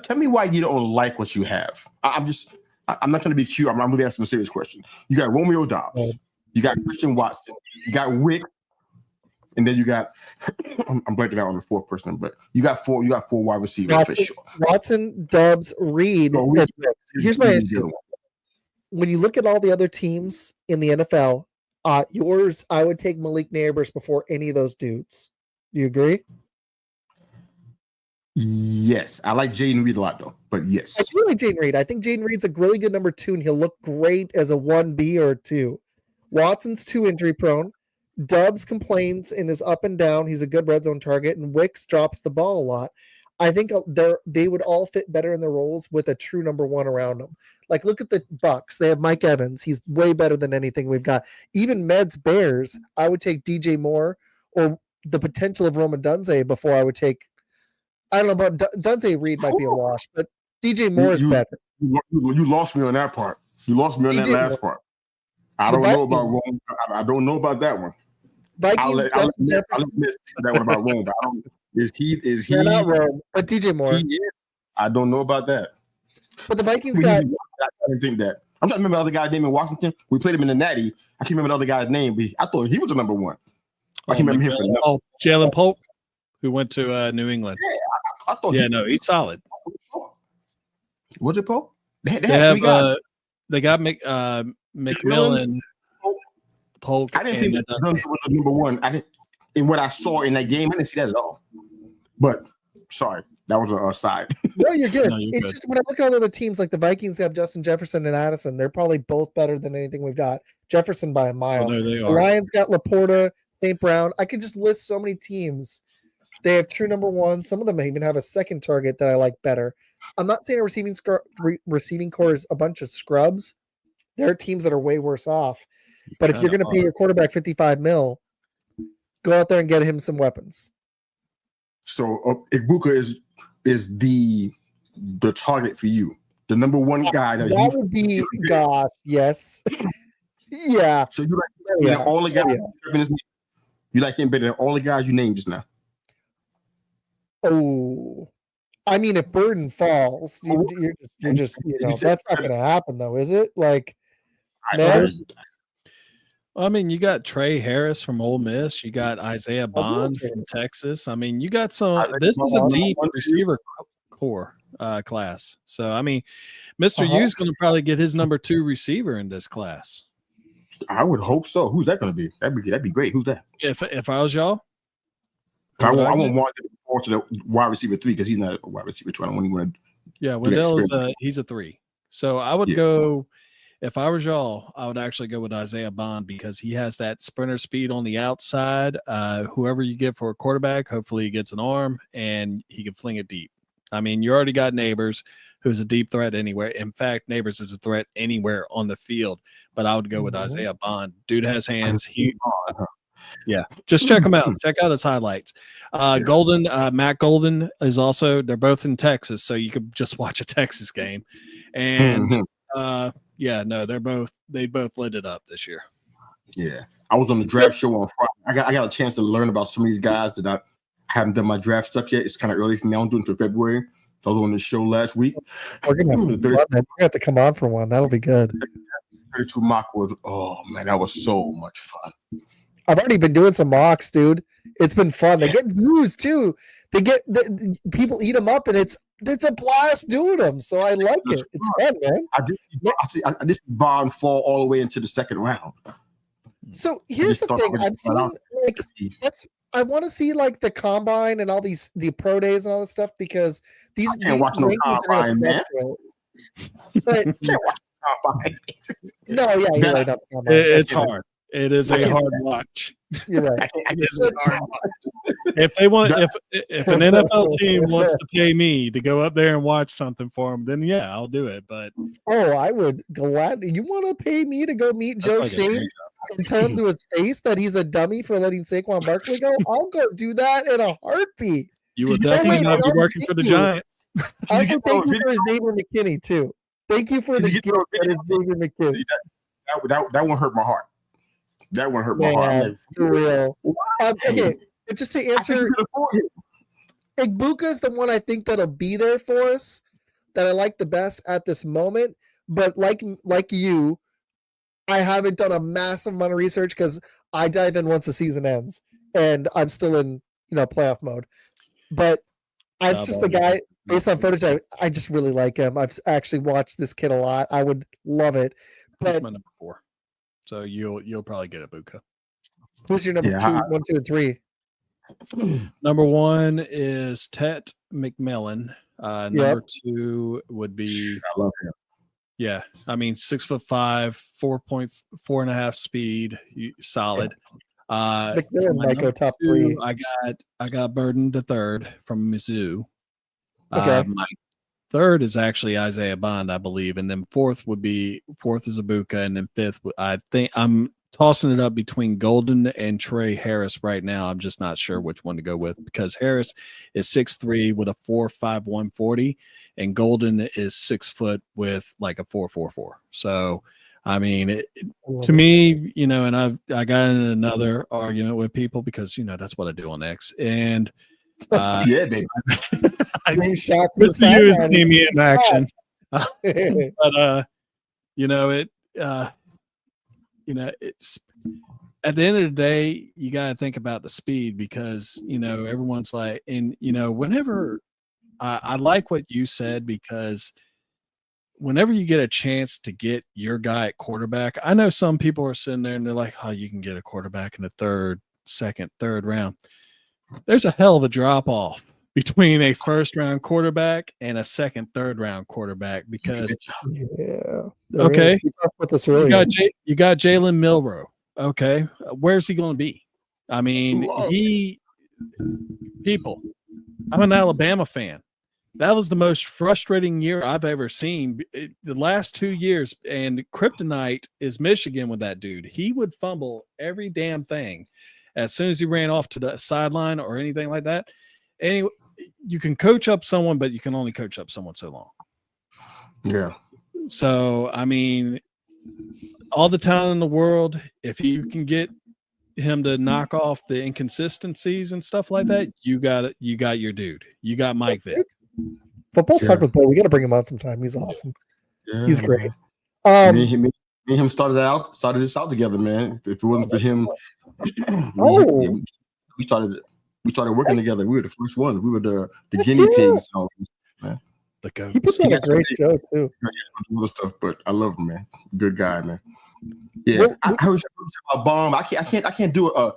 Tell me why you don't like what you have. I'm not trying to be cute. I'm really asking a serious question. You got Romeo Doubs. You got Christian Watson. You got Wick. And then you got, I'm blanking out on the fourth person, but you got four wide receivers for sure. Watson, Doubs, Reed. Here's my issue. When you look at all the other teams in the NFL, yours, I would take Malik Neighbors before any of those dudes. Do you agree? Yes. I like Jaden Reed a lot, though, but yes. I do like Jaden Reed. I think Jaden Reed's a really good number 2, and he'll look great as a 1B or a 2. Watson's too injury prone. Dubs complains and is up and down. He's a good red zone target, and Wicks drops the ball a lot. I think they would all fit better in their roles with a true number 1 around them. Like, look at the Bucks. They have Mike Evans. He's way better than anything we've got. Even Meds Bears, I would take DJ Moore or the potential of Roma Dunze before I would take. I don't know about Dunze. Reed might be a wash, but DJ Moore is better. You lost me on that part. You lost me on that last part. I don't know about Rome. I don't know about that one. Vikings. I'll admit that one about Rome, but I don't. Is he? Yeah, not Rome, but DJ Moore. I don't know about that. But the Vikings got. I didn't think that. I'm trying to remember the other guy's name in Washington. We played him in the Natty. I can't remember the other guy's name, but I thought he was the number one. I can't remember him. Jalen Polk, who went to New England. Yeah, I thought. No, he's solid. Was it Polk? They got McMillan, Polk. I didn't think that was the number one. I didn't. In what I saw in that game, I didn't see that at all. But sorry, that was a side. No, you're good. No, you're it's good. just when I look at all the other teams, like the Vikings have Justin Jefferson and Addison, they're probably both better than anything we've got. Jefferson by a mile. Oh, the Lions got Laporta, St. Brown. I could just list so many teams. They have true number one. Some of them even have a second target that I like better. I'm not saying a receiving core is a bunch of scrubs. There are teams that are way worse off. But if you're going to pay your quarterback $55 million, go out there and get him some weapons. So Ibuka is the target for you, the number one guy. That would be gosh, yes, yeah. So you like all the guys? You like him better than all the guys you named just now? Oh, I mean, if Burden falls, you're just that's not going to happen though, is it? Like, I mean, you got Trey Harris from Ole Miss. You got Isaiah Bond from Texas. I mean, you got some. This is a deep receiver core class. So, I mean, Mr. U's going to probably get his number 2 receiver in this class. I would hope so. Who's that going to be? That'd be great. Who's that? If I was y'all, I won't want to fall to the wide receiver 3 because he's not a wide receiver 2. I don't want to. Yeah, Wendell is he's a 3. So I would go. If I was y'all, I would actually go with Isaiah Bond because he has that sprinter speed on the outside. Whoever you get for a quarterback, hopefully he gets an arm and he can fling it deep. I mean, you already got Neighbors, who's a deep threat anywhere. In fact, Neighbors is a threat anywhere on the field. But I would go with Isaiah Bond. Dude has hands. Yeah, just check him out. Check out his highlights. Golden, Matt Golden is also. They're both in Texas, so you could just watch a Texas game. And yeah, no, they both lit it up this year. Yeah, I was on the draft show on Friday. I got a chance to learn about some of these guys that I haven't done my draft stuff yet. It's kind of early for me. I don't do it until February. So I was on the show last week. We're gonna have to come on for one. That'll be good. 32 mock was that was so much fun. I've already been doing some mocks, dude. It's been fun. They get views too. They get people eat them up, and it's a blast doing them. So I like it. It's fun, man. I just Bond fall all the way into the second round. So here's the thing. I'm seeing I want to see like the combine and all the pro days and all this stuff because these can't watch no combine, man. But no, yeah, you're right. It's hard. It is a hard watch. You're right. It is a hard watch. If they want, if an NFL team wants to pay me to go up there and watch something for them, then yeah, I'll do it. But I would gladly. You want to pay me to go meet Joe Shane and tell him to his face that he's a dummy for letting Saquon Barkley go? I'll go do that in a heartbeat. You will definitely not be working for the Giants. Also, thank you for Xavier McKinney too. Thank you for the gift that is Xavier McKinney. That one hurt my heart. That one hurt my heart. For real. Okay, but just to answer, Ibuka is the one I think that'll be there for us, that I like the best at this moment. But like you, I haven't done a massive amount of research because I dive in once the season ends, and I'm still in playoff mode. But it's just the guy based on footage. I just really like him. I've actually watched this kid a lot. I would love it. But that's my number 4. So you'll probably get Ibuka. Who's your number 2, 1, 2, and 3? Number 1 is Tet McMillan. Number 2 would be. I love him. Yeah, I mean 6'5", 4.5 speed, solid. McMillan might go top 3. I got Burden the third from Mizzou. Okay. My third is actually Isaiah Bond, I believe, and then fourth is Ibuka, and then fifth, I think I'm tossing it up between Golden and Trey Harris right now. I'm just not sure which one to go with because Harris is 6'3" with a 4.5 140, and Golden is 6 foot with like a 4.44. So, I mean, to me, and I got in another argument with people because that's what I do on X, and. Yeah, baby. Mr. You see me in action. But It's at the end of the day, you got to think about the speed because, everyone's like, and, whenever I like what you said, because whenever you get a chance to get your guy at quarterback, I know some people are sitting there and they're like, oh, you can get a quarterback in the third round. There's a hell of a drop off between a first round quarterback and a second, third round quarterback because okay, you got Jalen Milroe. Okay, where's he going to be? I mean, I'm an Alabama fan. That was the most frustrating year I've ever seen. The last 2 years, and kryptonite is Michigan with that dude. He would fumble every damn thing as soon as he ran off to the sideline or anything like that. Anyway, you can coach up someone, but you can only coach up someone so long. Yeah. So, I mean, all the talent in the world, if you can get him to knock off the inconsistencies and stuff like that, you got your dude. You got Mike Vick. Football talk with Bo. We got to bring him on sometime. He's awesome. Yeah, he's great. Me and him started this out together, man. If it wasn't for him, we started working together. We were the first ones. We were the guinea pigs. So, man. He puts on a great show too. Other stuff, but I love him, man. Good guy, man. Yeah, I was a bomb. I can't do a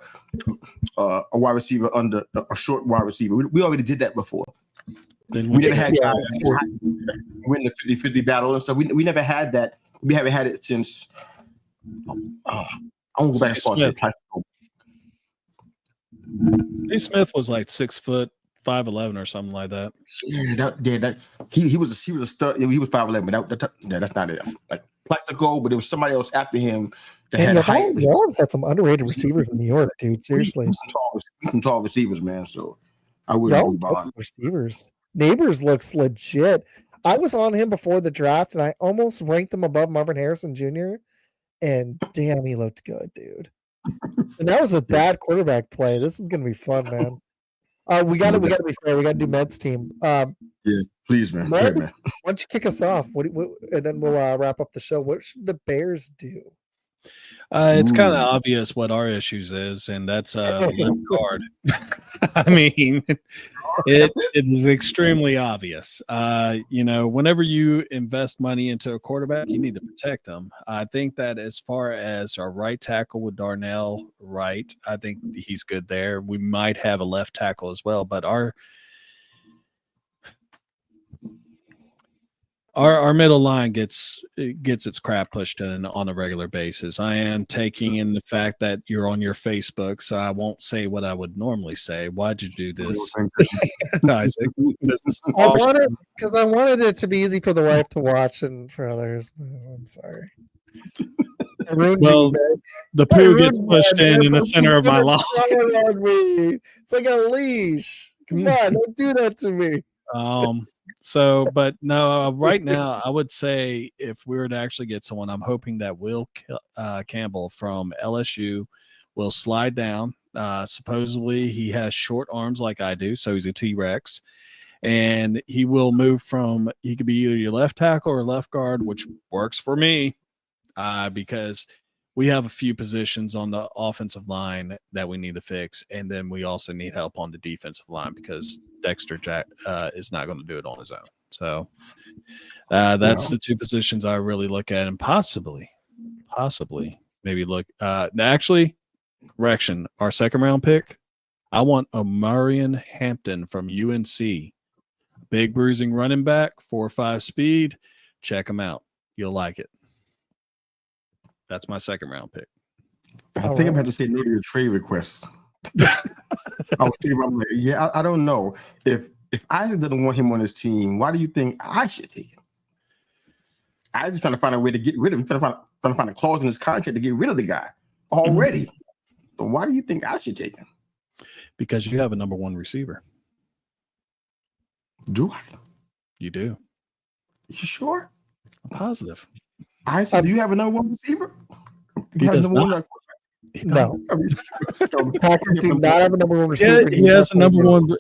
wide receiver under a short wide receiver. We already did that before. We never had guys win the 50-50 battle and stuff. We never had that. We haven't had it since. I won't go back as far as Steve Smith was like 6 foot 5'11" or something like that. Yeah, he was a stud. He was 5'11", but that's not it. Like Plaxico, but there was somebody else after him that had a height. New York had some underrated receivers in New York, dude. Seriously, some tall receivers, man. So I wouldn't move on. Receivers. Neighbors looks legit. I was on him before the draft, and I almost ranked him above Marvin Harrison Jr. And damn, he looked good, dude. And that was with bad quarterback play. This is gonna be fun, man. We gotta be fair. We gotta do Med's team. Yeah, please, man. Med, why don't you kick us off? And then we'll wrap up the show. What should the Bears do? It's kind of obvious what our issues is, and that's left guard. I mean, it is extremely obvious. Whenever you invest money into a quarterback, you need to protect them. I think that as far as our right tackle with Darnell Wright, I think he's good there. We might have a left tackle as well, but our middle line gets its crap pushed in on a regular basis. I am taking in the fact that you're on your Facebook, so I won't say what I would normally say. Why'd you do this, Isaac? I wanted it to be easy for the wife to watch and for others. I'm sorry. The poo gets pushed in the center of my lawn. It's like a leash. Come on, don't do that to me. But no, right now I would say if we were to actually get someone, I'm hoping that Will Campbell from LSU will slide down. Supposedly he has short arms like I do, so he's a T-Rex, and he will move he could be either your left tackle or left guard, which works for me because we have a few positions on the offensive line that we need to fix, and then we also need help on the defensive line because Dexter Jack is not going to do it on his own. So that's the two positions I really look at, and possibly maybe look. Actually, correction, our second round pick, I want Omarion Hampton from UNC, big bruising running back, 4.5 speed. Check him out, you'll like it. That's my second round pick. I think I'm going to have to say no to your trade request. I was thinking about like, I don't know. If Isaac doesn't want him on his team, why do you think I should take him? I just trying to find a way to get rid of him. Trying to find a clause in his contract to get rid of the guy already. So why do you think I should take him? Because you have a number one receiver. Do I? You do. You sure? I'm positive. I said, do you have a number one receiver? You have number one. No. Packers do not have a number one receiver. Yeah, he has a number one.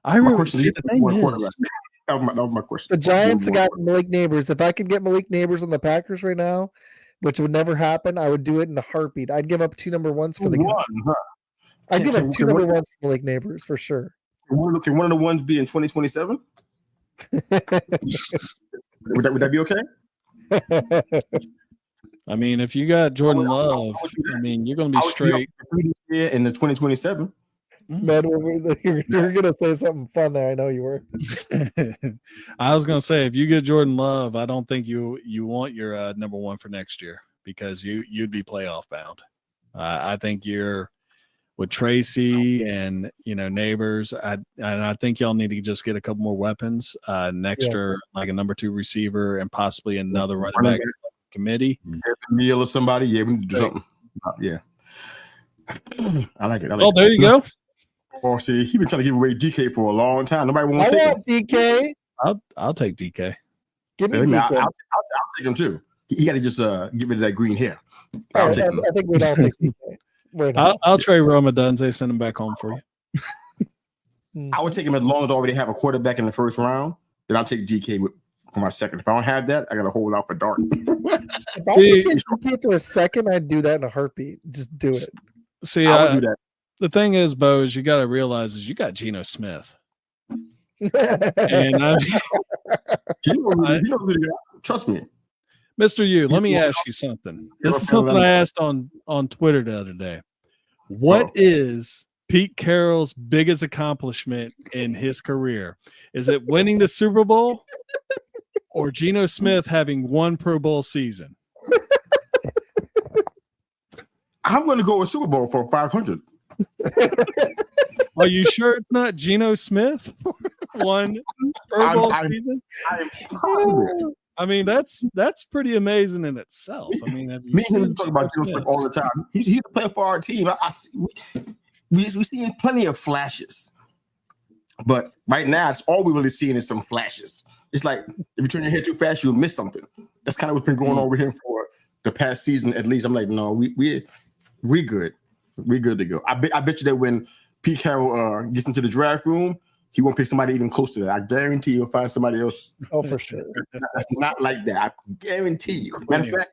I really see the thing is, That was my question. The Giants got Malik Neighbors. If I could get Malik Neighbors on the Packers right now, which would never happen, I would do it in a heartbeat. I'd give up 2 number ones for the guy. Huh? I'd give up 2 number ones for Malik Neighbors for sure. Can one of the ones be in 2027? Would that be okay? I mean, if you got Jordan Love, I mean, you're going to be straight in the 2027. Man, you're going to say something fun there. I know you were. I was going to say, if you get Jordan Love, I don't think you want your number one for next year because you'd be playoff bound. I think you're with Tracy and Neighbors. I think y'all need to just get a couple more weapons, like a number 2 receiver and possibly another running back committee. Neal or somebody. Yeah, we need to do something. Yeah. I like it. There you go. Oh, see, he been trying to give away DK for a long time. Nobody wants to take him. DK. I'll take DK. Give me DK. I'll take him too. He got to just get rid of that green hair. I think we'd all take DK. I'll trade Roma Dunze, send him back home for you. I would take him as long as I already have a quarterback in the first round. Then I'll take DK for my second. If I don't have that, I got to hold out for Dart. If I could get DK for a second, I'd do that in a heartbeat. Just do it. See, I would do that. The thing is, Bo, is you got to realize is you got Geno Smith. And trust me. Mr. U, let me ask you something. This is something I asked on Twitter the other day. What is Pete Carroll's biggest accomplishment in his career? Is it winning the Super Bowl or Geno Smith having 1 Pro Bowl season? I'm going to go with Super Bowl for 500. Are you sure it's not Geno Smith? 1 Pro Bowl season? I mean, that's pretty amazing in itself. I mean, me and him talk about Geno Smith all the time. He's playing for our team. We see plenty of flashes, but right now, it's all we're really seeing is some flashes. It's like if you turn your head too fast, you'll miss something. That's kind of what's been going on with him for the past season. At least I'm like, no, we good. We're good to go. I bet you that when Pete Carroll gets into the draft room, he won't pick somebody even close to that. I guarantee you'll find somebody else. Oh, for sure. That's not like that. I guarantee you. Matter of fact,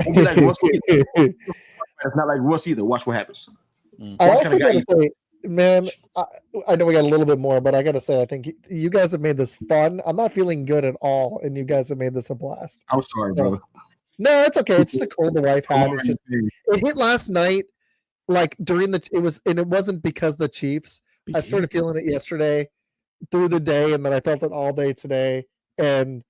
won't be like Russ either. It's not like Russ either. Watch what happens. I also got to say, man, I know we got a little bit more, but I got to say, I think you guys have made this fun. I'm not feeling good at all, and you guys have made this a blast. I'm sorry, brother. No, it's okay. It's just a cold the wife had. It's just it hit last night, like during it wasn't because of the Chiefs. I started feeling it yesterday through the day, and then I felt it all day today. And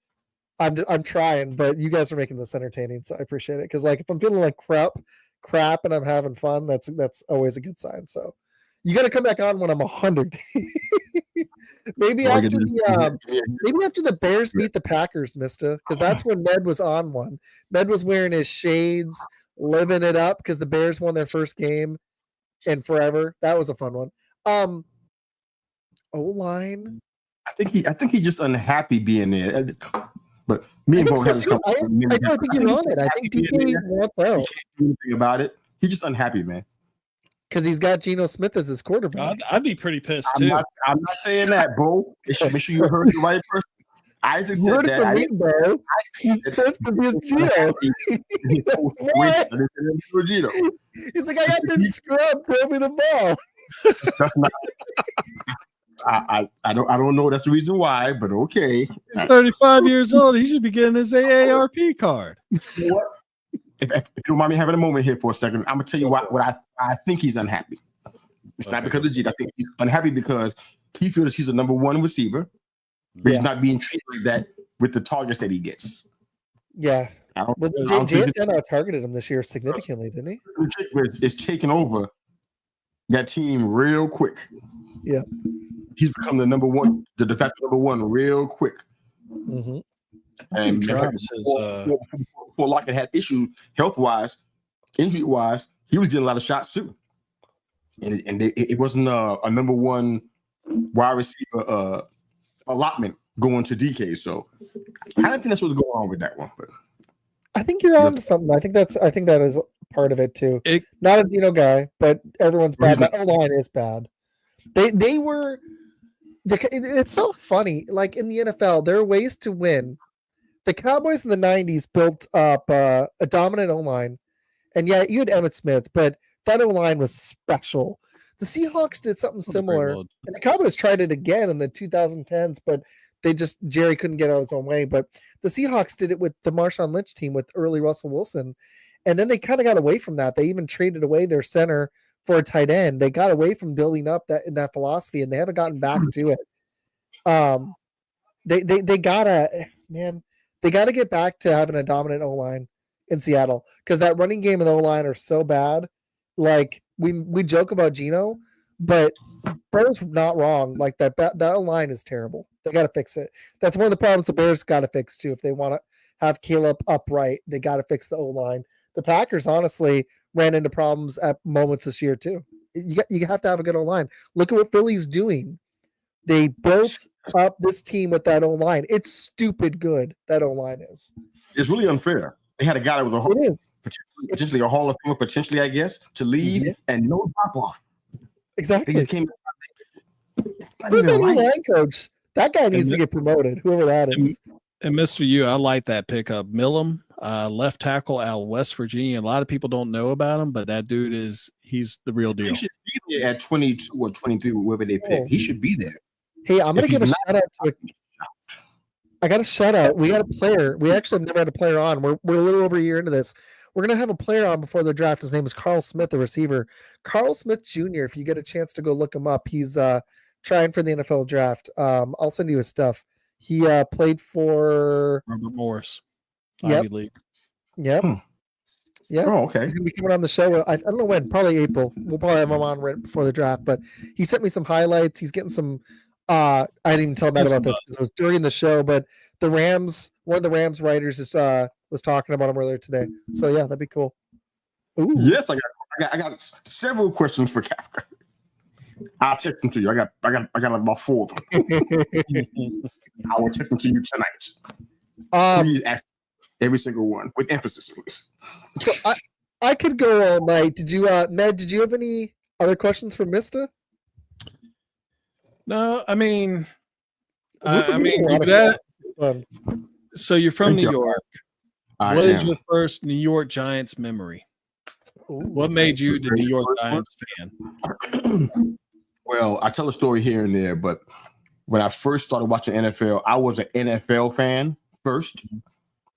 I'm trying, but you guys are making this entertaining, so I appreciate it. Because like if I'm feeling like crap, and I'm having fun, that's always a good sign. So you got to come back on when I'm 100. maybe after the Bears beat the Packers, Mista, because that's when Ned was on one. Ned was wearing his shades, living it up because the Bears won their first game in forever. That was a fun one. O-line. I think he's just unhappy being there. But me and Bo had this conversation. I don't think you're on it. I think DK wants out. He can't do anything about it. He's just unhappy, man. Because he's got Geno Smith as his quarterback. I'd be pretty pissed too. I'm not saying that, Bo. Make sure you heard the right person. Isaac said that. Bro. He's pissed because he's Geno. He's like, I got this scrub. Throw me the ball. That's not. I don't know. That's the reason why, but okay. He's 35 years old. He should be getting his AARP card. If you don't mind me having a moment here for a second, I'm gonna tell you what I think he's unhappy. It's not because of G. I think he's unhappy because he feels he's a number 1 receiver, but he's not being treated like that with the targets that he gets. Yeah. JSN targeted him this year significantly, didn't he? It's taken over that team real quick. Yeah. He's become the number 1, the de facto number 1 real quick. Mm-hmm. And before Lockett had issues health-wise, injury-wise, he was getting a lot of shots too. And it wasn't a number 1 wide receiver allotment going to DK. So I don't think that's what's going on with that one. But I think you're on to something. I think that is part of it too. Not a Geno guy, but everyone's bad. That O-line is bad. It's so funny. Like in the NFL, there are ways to win. The Cowboys in the 90s built up a dominant O-line. And yeah, you had Emmitt Smith, but that O-line was special. The Seahawks did something similar. And the Cowboys tried it again in the 2010s, but Jerry couldn't get out of his own way. But the Seahawks did it with the Marshawn Lynch team with early Russell Wilson. And then they kind of got away from that. They even traded away their center for a tight end. They got away from building up that philosophy, and they haven't gotten back to it. They gotta get back to having a dominant O-line in Seattle, because that running game and O-line are so bad. Like we joke about Geno, but Bears not wrong. Like that O-line is terrible. They got to fix it. That's one of the problems the Bears got to fix too. If they want to have Caleb upright, they got to fix the O-line. The Packers honestly ran into problems at moments this year too. You have to have a good O-line. Look at what Philly's doing. They built up this team with that O-line. It's stupid good, that O-line is. It's really unfair. They had a guy that was potentially a Hall of Famer, potentially, I guess, to leave and no drop-off. Exactly. They just came. Who's that new line coach? That guy needs to get promoted, whoever that is. And Mr. U, I like that pickup. Millam, left tackle out of West Virginia. A lot of people don't know about him, but that dude he's the real deal. He should be there at 22 or 23, wherever they pick. He should be there. Hey, I'm going to give a shout out to I got a shout out. We got a player. We actually never had a player on. We're a little over a year into this. We're going to have a player on before the draft. His name is Carl Smith, the receiver. Carl Smith Jr., if you get a chance to go look him up, he's trying for the NFL draft. I'll send you his stuff. He played for Robert Morris. Yep. Ivy League. Yep. Yeah. Oh, okay. He's going to be coming on the show. I don't know when, probably April. We'll probably have him on right before the draft, but he sent me some highlights. He's getting some I didn't even tell Matt about this because it was during the show, but the Rams, one of the Rams writers just was talking about him earlier today. So yeah, that'd be cool. Ooh. Yes, I got several questions for Kafka. I'll text them to you. I got about 4 of them. I will text them to you tonight. Please ask every single one with emphasis, please. So I could go all night. Did you, Med? Did you have any other questions for Mista? No, I mean, so you're from New York. What is your first New York Giants memory? What made you the New York Giants fan? Well, I tell a story here and there, but when I first started watching NFL, I was an NFL fan first.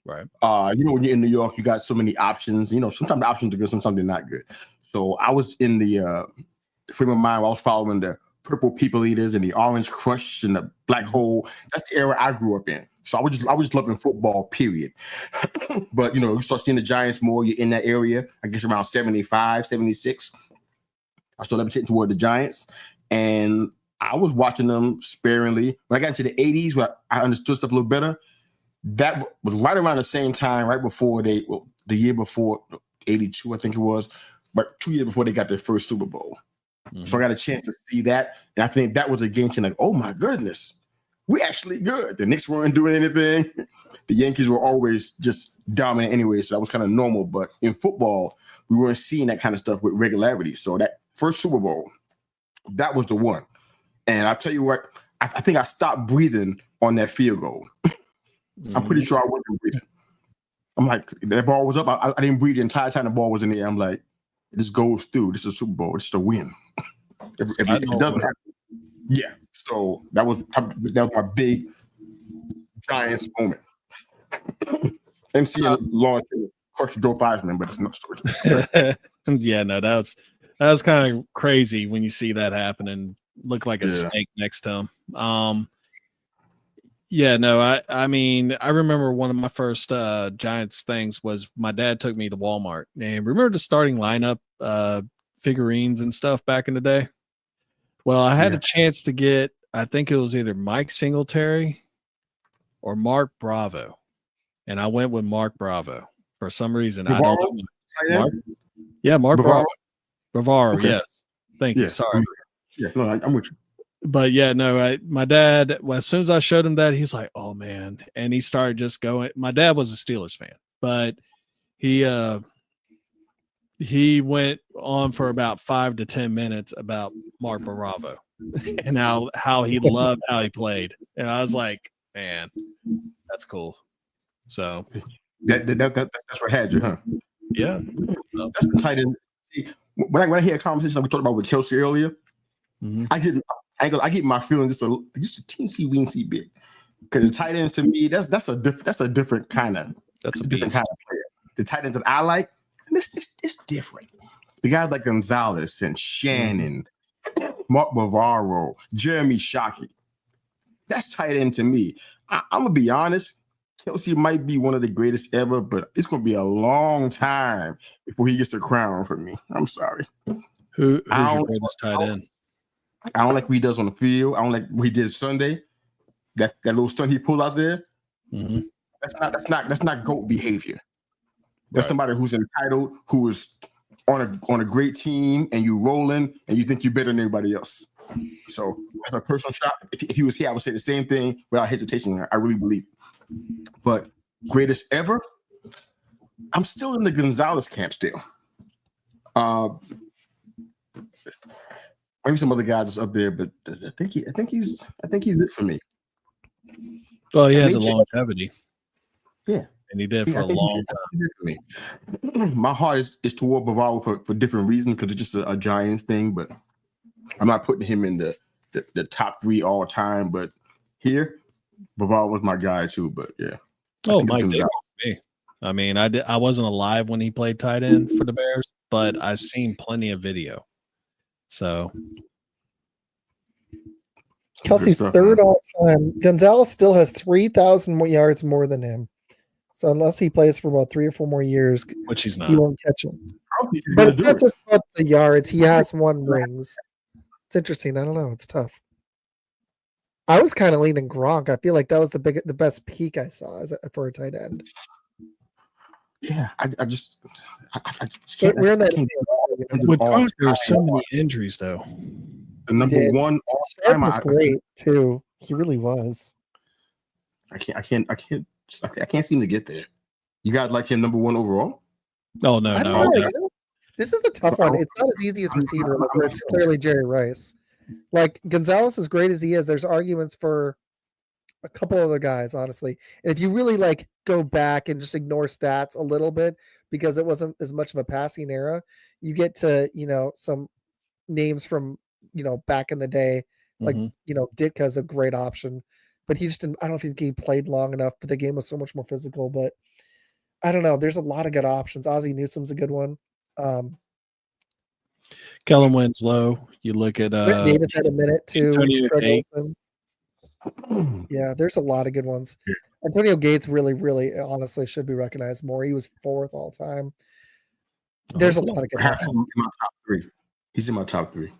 Right. When you're in New York, you got so many options. Sometimes the options are good, sometimes they're not good. So I was in the frame of mind where I was following the Purple People Eaters and the Orange Crush and the Black Hole. That's the era I grew up in. So I was just loving football, period. But, you start seeing the Giants more. You're in that area, I guess around 75, 76. I started levitating toward the Giants. And I was watching them sparingly. When I got into the 80s, where I understood stuff a little better, that was right around the same time, right before the year before, 82, I think it was, but 2 years before they got their first Super Bowl. Mm-hmm. So I got a chance to see that. And I think that was a game changer. Like, oh my goodness, we're actually good. The Knicks weren't doing anything. The Yankees were always just dominant anyway. So that was kind of normal. But in football, we weren't seeing that kind of stuff with regularity. So that first Super Bowl, that was the one. And I tell you what, I think I stopped breathing on that field goal. I'm pretty sure I wasn't breathing. I'm like, that ball was up. I didn't breathe the entire time the ball was in the air. I'm like, this goes through. This is a Super Bowl. It's a win. If it doesn't happen, yeah. So that was my big Giants moment. And seeing Lawrence crush Joe Theismann, but it's no story. Yeah, no, that was kind of crazy when you see that happen and look like a snake next to him. Yeah, no, I mean, I remember one of my first Giants things was my dad took me to Walmart. And remember the starting lineup figurines and stuff back in the day? Well, I had a chance to get, I think it was either Mike Singletary or Mark Bravo. And I went with Mark Bravo for some reason. I don't know. Mark Bravo. Bravo, okay. Yes. Thank you. Sorry. Yeah, no, I'm with you. But yeah, no, my dad, as soon as I showed him that, he's like, oh man. And he started just going. My dad was a Steelers fan, but he he went on for about 5 to 10 minutes about Mark Bravo and how he loved how he played. And I was like, man, that's cool. So that's what had you, huh? Yeah. That's the tight end. When I hear a conversation like we talked about with Kelsey earlier, I get my feelings just a teensy weensy bit. Because the tight ends to me, that's a different kind of different kind of player. The tight ends that I like, it's different. The guys like Gonzalez and Shannon, Mark Bavaro, Jeremy Shockey. That's tight end to me. I'm gonna be honest. Kelsey might be one of the greatest ever, but it's gonna be a long time before he gets the crown for me. I'm sorry. Who's your greatest tight end? I don't like what he does on the field. I don't like what he did Sunday. That little stunt he pulled out there. Mm-hmm. That's not GOAT behavior. That's somebody who's entitled, who is on a great team, and you rolling, and you think you're better than everybody else. So that's a personal shot. If he was here, I would say the same thing without hesitation. I really believe it. But greatest ever, I'm still in the Gonzalez camp still. Maybe some other guys up there, but I think he's it for me. Well, he had the longevity. Yeah. And he did for a long time. My heart is toward Bavaro for different reasons, because it's just a Giants thing, but I'm not putting him in the top 3 all time. But here, Bavaro was my guy too. But yeah. Oh, Mike Davis. I mean, I wasn't alive when he played tight end for the Bears, but I've seen plenty of video. So Kelsey's third all time. Gonzalez still has 3,000 yards more than him. So unless he plays for about 3 or 4 more years, which he's not, he won't catch him. But it's not just about the yards. He has won rings. It's interesting. I don't know. It's tough. I was kind of leaning Gronk. I feel like that was the best peak I saw for a tight end. Yeah, I just can't. We're in that. With Gronk, there were so many injuries, though. The number one all time was great too. He really was. I can't seem to get there. You guys like him number 1 overall? Oh no. This is the tough one. It's not as easy as receiver, where it's clearly Jerry Rice. Like Gonzalez, as great as he is, there's arguments for a couple other guys, honestly. And if you really go back and just ignore stats a little bit, because it wasn't as much of a passing era, you get to some names from back in the day, like Ditka's a great option, but he just didn't. I don't think he played long enough. But the game was so much more physical. But I don't know. There's a lot of good options. Ozzie Newsome's a good one. Kellen Winslow. You look at Davis had a minute too. Antonio Gates. Yeah, there's a lot of good ones. Yeah. Antonio Gates really, really, honestly should be recognized more. He was 4th all time. There's a lot of good options. My top 3. He's in my top 3.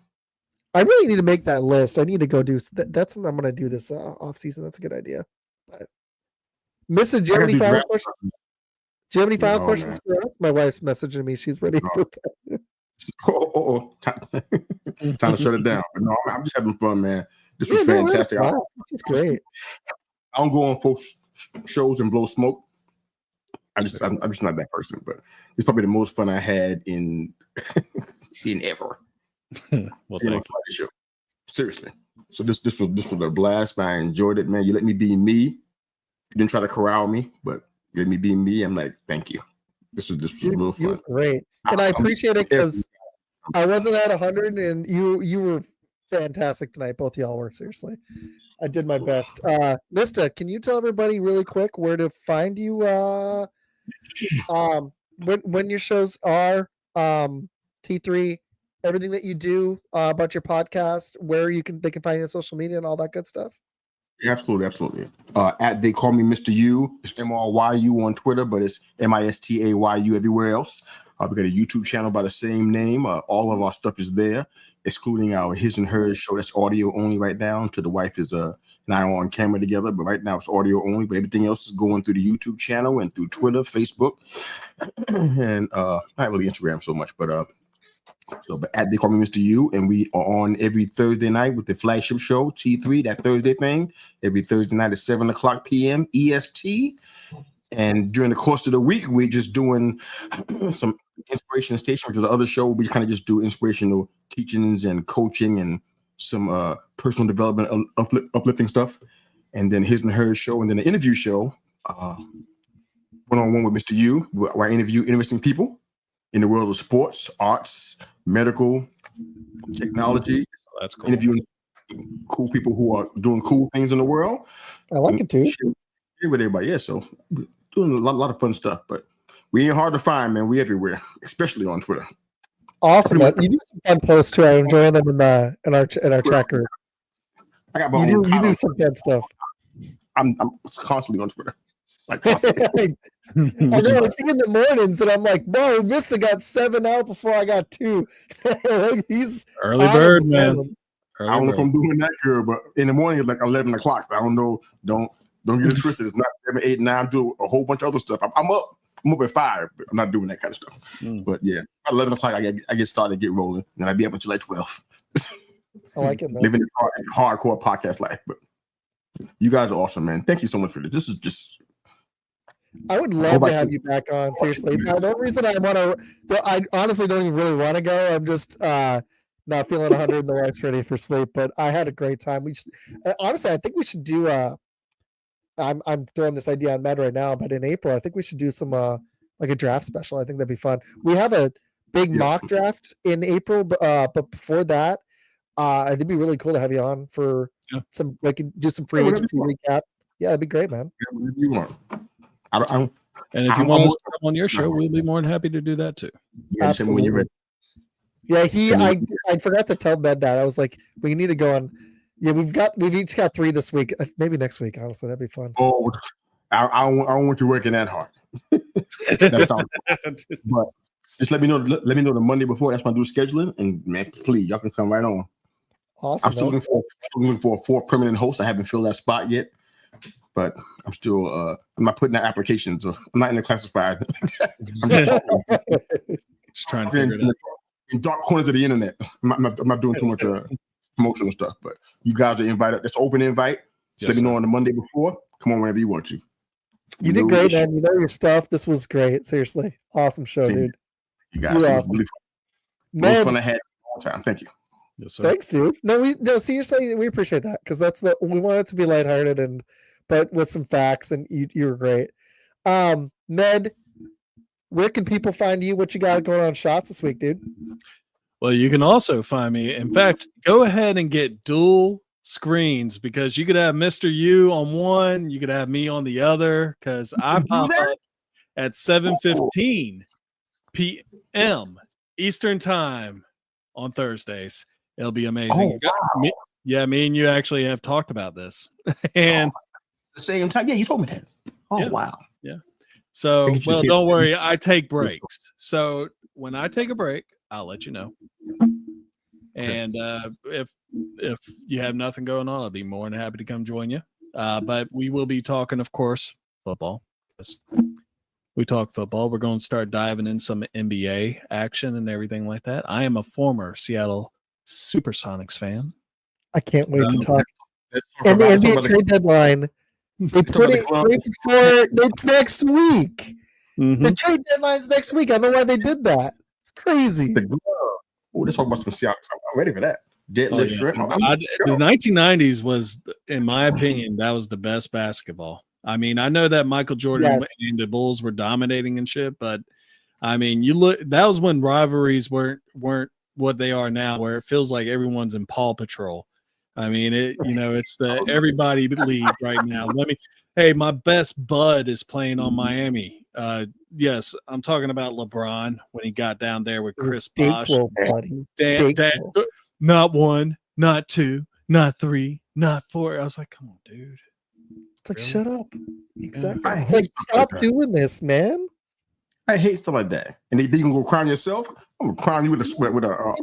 I really need to make that list. I need to go do that's what I'm going to do this off season. That's a good idea. But, Mista, do you have any final questions? Do you have any final questions for us? My wife's messaging me. She's ready for that. Time to shut it down. But no, I'm just having fun, man. This was fantastic. This is great. I don't go on folks shows and blow smoke. I'm just not that person. But it's probably the most fun I had in ever. Well, thank you. Seriously. So this was a blast. I enjoyed it, man. You let me be me. You didn't try to corral me, but you let me be me. I'm like, thank you. This was real fun. Great, and I appreciate it because I wasn't at 100, and you were fantastic tonight. Both of y'all were. Seriously, I did my best. Mista, can you tell everybody really quick where to find you? When your shows are T3. Everything that you do about your podcast, where they can find you on social media and all that good stuff. Absolutely. At They Call Me Mr. U. It's MRYU on Twitter, but it's MISTAYU everywhere else. We got a YouTube channel by the same name. All of our stuff is there, excluding our His and Hers show. That's audio only right now. Until the wife is and I are on camera together, but right now it's audio only. But everything else is going through the YouTube channel and through Twitter, Facebook, and not really Instagram so much, but but at They Call Me Mr. U, and we are on every Thursday night with the flagship show T3, that Thursday thing, every Thursday night at 7:00 p.m. EST. And during the course of the week, we're just doing some Inspiration Station, which is the other show. We kind of just do inspirational teachings and coaching and some personal development, uplifting stuff. And then His and Hers show, and then the interview show, one-on-one with Mr. U, where I interview interesting people in the world of sports, arts, medical, technology. That's cool. Interviewing cool people who are doing cool things in the world. I like it too. Share with everybody, yeah. So doing a lot of fun stuff, but we ain't hard to find, man. We everywhere, especially on Twitter. Awesome, man. You do some fun posts too. I enjoy them in our chat group. I got my You do some fun stuff. I'm constantly on Twitter. Like constantly. I know, I see in the mornings, and I'm like, "Whoa, Mista got 7 out before I got 2." He's early bird, man. I don't know if I'm doing that good, but in the morning it's like 11 o'clock. So I don't know. Don't get it twisted. It's not 7, 8, 9. I'm doing a whole bunch of other stuff. I'm up at 5, but I'm not doing that kind of stuff. But yeah, at 11 o'clock I get started, get rolling, and I'd be up until like 12. I like it, man. Living the hardcore podcast life, but you guys are awesome, man. Thank you so much for this. This is just. I would love to have you back on. Seriously, now, the only reason I want to, I honestly don't even really want to go. I'm just not feeling 100 and the wife's ready for sleep. But I had a great time. We should, honestly, I think we should do. I'm throwing this idea on Med right now, but in April, I think we should do some like a draft special. I think that'd be fun. We have a big mock draft in April, but before that, it'd be really cool to have you on for some. We can do some free agency recap. Yeah, that'd be great, man. Yeah, whatever you want. And if you want us to come on your show, we'll be more than happy to do that too. Yeah, absolutely. When you're ready. Yeah, I forgot to tell Ben that. I was like, we need to go on. Yeah, we've each got 3 this week. Maybe next week. Honestly, that'd be fun. Oh, I don't want you working that hard. That sounds. But just let me know. Let me know the Monday before. That's my due scheduling. And man, please, y'all can come right on. Awesome. I'm still looking for a 4th permanent host. I haven't filled that spot yet. But I'm still I'm not putting that application, so I'm not in the classified. I'm just trying to figure it out. In dark corners of the internet. I'm not doing too much promotional stuff, but you guys are invited. It's an open invite. Just let me know on the Monday before. Come on whenever you want to. You did great, man. You know your stuff. This was great. Seriously. Awesome show, dude. You guys are awesome. Really fun I had all the time. Thank you. Yes, sir. Thanks, dude. No, seriously, we appreciate that because we want it to be lighthearted but with some facts, and you were great. Med, where can people find you? What you got going on shots this week, dude? Well, you can also find me. In fact, go ahead and get dual screens because you could have Mr. U on one, you could have me on the other because I pop up at 7:15 p.m. Eastern time on Thursdays. It'll be amazing. Oh, wow. Me and you actually have talked about this. And the same time. Yeah, you told me that. Oh, yeah. Wow. Yeah. So, well, don't worry. I take breaks. So when I take a break, I'll let you know. And if you have nothing going on, I'll be more than happy to come join you. But we will be talking, of course, football. We talk football. We're going to start diving in some NBA action and everything like that. I am a former Seattle Supersonics fan. I can't wait to talk. And the NBA trade deadline, they put it right before it's next week. Mm-hmm. The trade deadline's next week. I don't know why they did that. It's crazy. Oh, let's talk about some Seattle. I'm ready for that. Deadlift shrimp. The 1990s was, in my opinion, that was the best basketball. I mean, I know that Michael Jordan and the Bulls were dominating and shit, but I mean, you look. That was when rivalries weren't what they are now, where it feels like everyone's in Paw Patrol. I mean, it's the everybody league right now. Hey, my best bud is playing on Miami. Yes, I'm talking about LeBron when he got down there with Chris Bosh. Not 1, not 2, not 3, not 4. I was like, come on, dude. It's like, shut up. Exactly. It's like, stop doing this, man. I hate stuff like that. And they can go crown yourself. I'm gonna crown you with a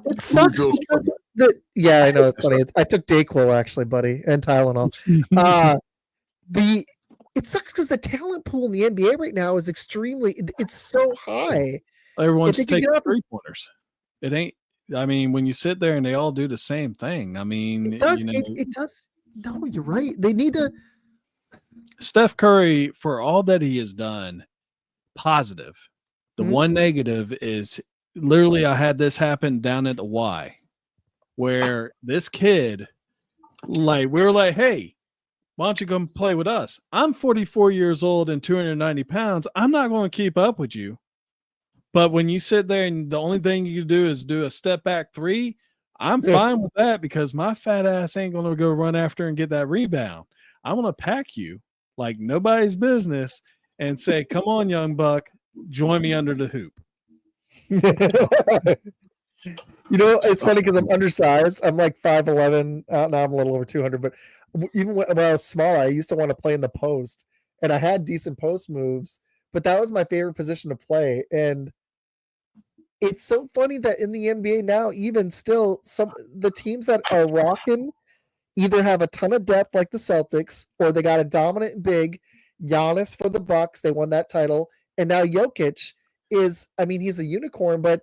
it sucks because I know it's funny. I took Dayquil actually, buddy, and Tylenol. It sucks because the talent pool in the NBA right now is it's so high. Everyone's taking 3-pointers. It ain't. I mean, when you sit there and they all do the same thing. I mean, it does. It does. No, you're right. They need to. Steph Curry, for all that he has done, positive. The one negative is literally I had this happen down at the Y, where this kid, like, we were like, hey, why don't you come play with us? I'm 44 years old and 290 pounds. I'm not going to keep up with you. But when you sit there and the only thing you do is do a step back 3, I'm fine with that because my fat ass ain't going to go run after and get that rebound. I want to pack you like nobody's business and say, come on, young buck, join me under the hoop. It's funny because I'm undersized. I'm like 5'11". Now I'm a little over 200. But even when I was small, I used to want to play in the post. And I had decent post moves. But that was my favorite position to play. And it's so funny that in the NBA now, even still, the teams that are rocking either have a ton of depth like the Celtics, or they got a dominant big. Giannis for the Bucks, they won that title. And now Jokic he's a unicorn, but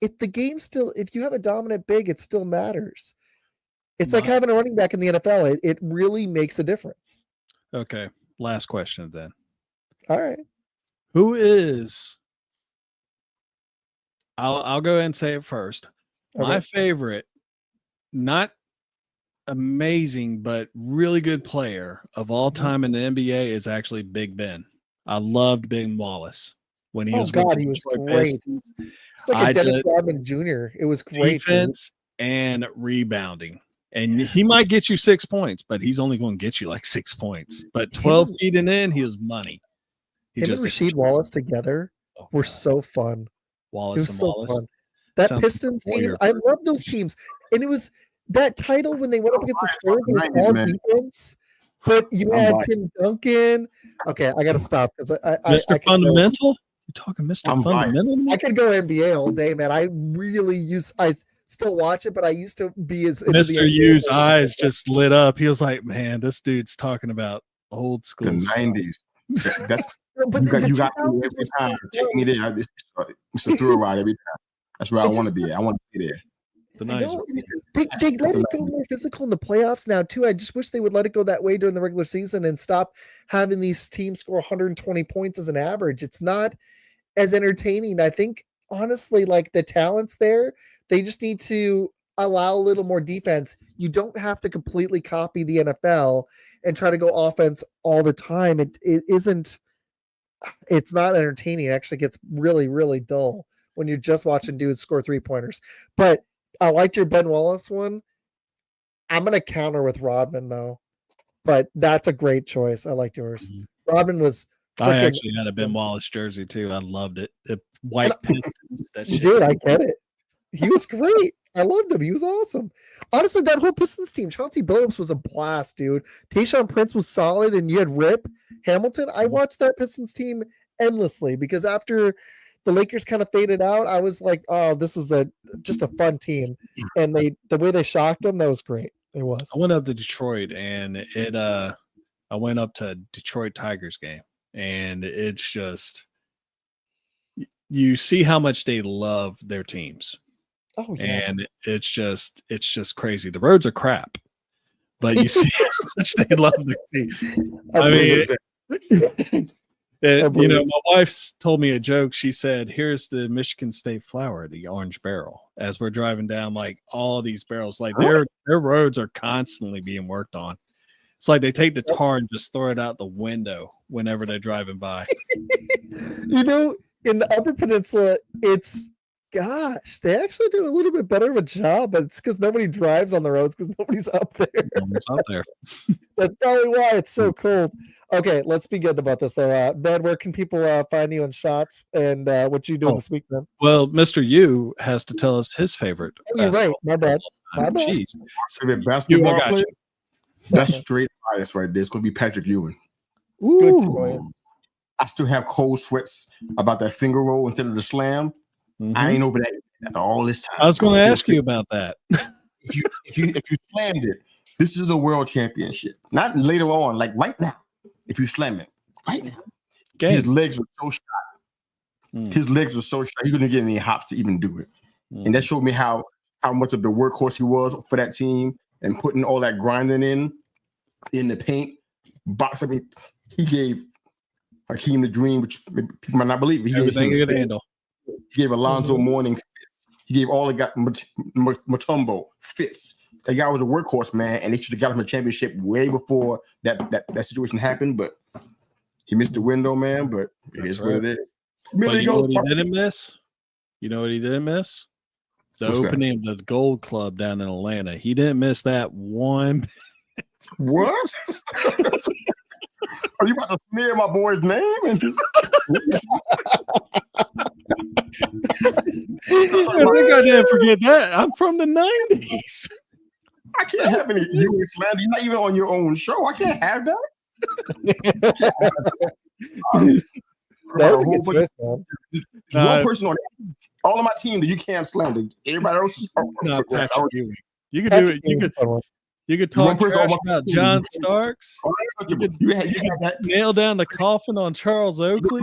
the game still, if you have a dominant big, it still matters. It's like having a running back in the NFL. It really makes a difference. Okay. Last question then. All right. Who is, I'll go ahead and say it first. Okay. My favorite, not amazing, but really good player of all time in the NBA is actually Big Ben. I loved Big Wallace when he was. He was great. It's like a Dennis Rodman Jr. It was great. Defense and rebounding. And he might get you 6 points, but he's only going to get you like 6 points. But 12 feet and in, he was money. Him and Rasheed Wallace together were so fun. Wallace and Wallace. Fun. That Pistons team, I love those teams. And it was that title when they went up against the Spurs was all defense. But you had Tim Duncan. Okay, I got to stop because Mr. Fundamental. You're talking Mr. Fundamental. I could go NBA all day, man. I still watch it, but I used to be as Mr. U's eyes just lit up. He was like, "Man, this dude's talking about old school, the '90s." That's you got me every time. Take me there. It's a thrill ride every time. That's where I want to be. I want to be there. They let it go more physical in the playoffs now too. I just wish they would let it go that way during the regular season and stop having these teams score 120 points as an average. It's not as entertaining. I think honestly, like the talent's there. They just need to allow a little more defense. You don't have to completely copy the NFL and try to go offense all the time. It isn't. It's not entertaining. It actually gets really, really dull when you're just watching dudes score 3-pointers. But I liked your Ben Wallace one. I'm going to counter with Rodman, though. But that's a great choice. I liked yours. Mm-hmm. Rodman was. I actually had a Ben Wallace jersey, too. I loved it. The white Pistons. Dude, I get it. He was great. I loved him. He was awesome. Honestly, that whole Pistons team, Chauncey Billups was a blast, dude. Tayshaun Prince was solid, and you had Rip Hamilton. I watched that Pistons team endlessly because after the Lakers kind of faded out, I was like, oh, this is just a fun team. And the way they shocked them, that was great. It was. I went up to Detroit, and I went up to Detroit Tigers game, and it's just you see how much they love their teams. Oh, yeah. And it's just crazy. The roads are crap, but you see how much they love their team. My wife told me a joke. She said, "Here's the Michigan State flower, the orange barrel." As we're driving down, like all these barrels, like their roads are constantly being worked on. It's like they take the tar and just throw it out the window whenever they're driving by. In the Upper Peninsula, gosh, they actually do a little bit better of a job, but it's because nobody drives on the roads because nobody's up there. Nobody's up there. That's probably why it's so cold. Okay, let's be good about this, though. Ben, where can people find you on Shots and what you doing this week, then? Well, Mr. U has to tell us his favorite. Oh, you're right. My bad. Jeez. Favorite basketball player? That's straight bias right there. It's going to be Patrick Ewing. Ooh. Good choice. I still have cold sweats about that finger roll instead of the slam. Mm-hmm. I ain't over that all this time. I was going to ask you about that. if you slammed it, this is the world championship. Not later on, like right now. If you slam it right now, his legs were so shot. His legs were so shot. He couldn't get any hops to even do it, and that showed me how much of the workhorse he was for that team and putting all that grinding in the paint box. I mean, he gave Hakeem the dream, which people might not believe. Everything he could handle. He gave Alonzo Mourning fits. He gave all the guys Mutombo fits. That guy was a workhorse, man, and they should have got him a championship way before that situation happened. But he missed the window, man. But it is what it is. But you know what he didn't miss? You know what he didn't miss? The opening of the Gold Club down in Atlanta. He didn't miss that one. What? Are you about to smear my boy's name? I think I didn't forget that. I'm from the 90s. I can't have any you slander. You're not even on your own show. I can't have that. That was a good choice, man. One person on all of my team that you can't slander. Everybody else is Patrick Ewing. You could do it. You could talk trash about John Starks. You could nail down the coffin on Charles Oakley.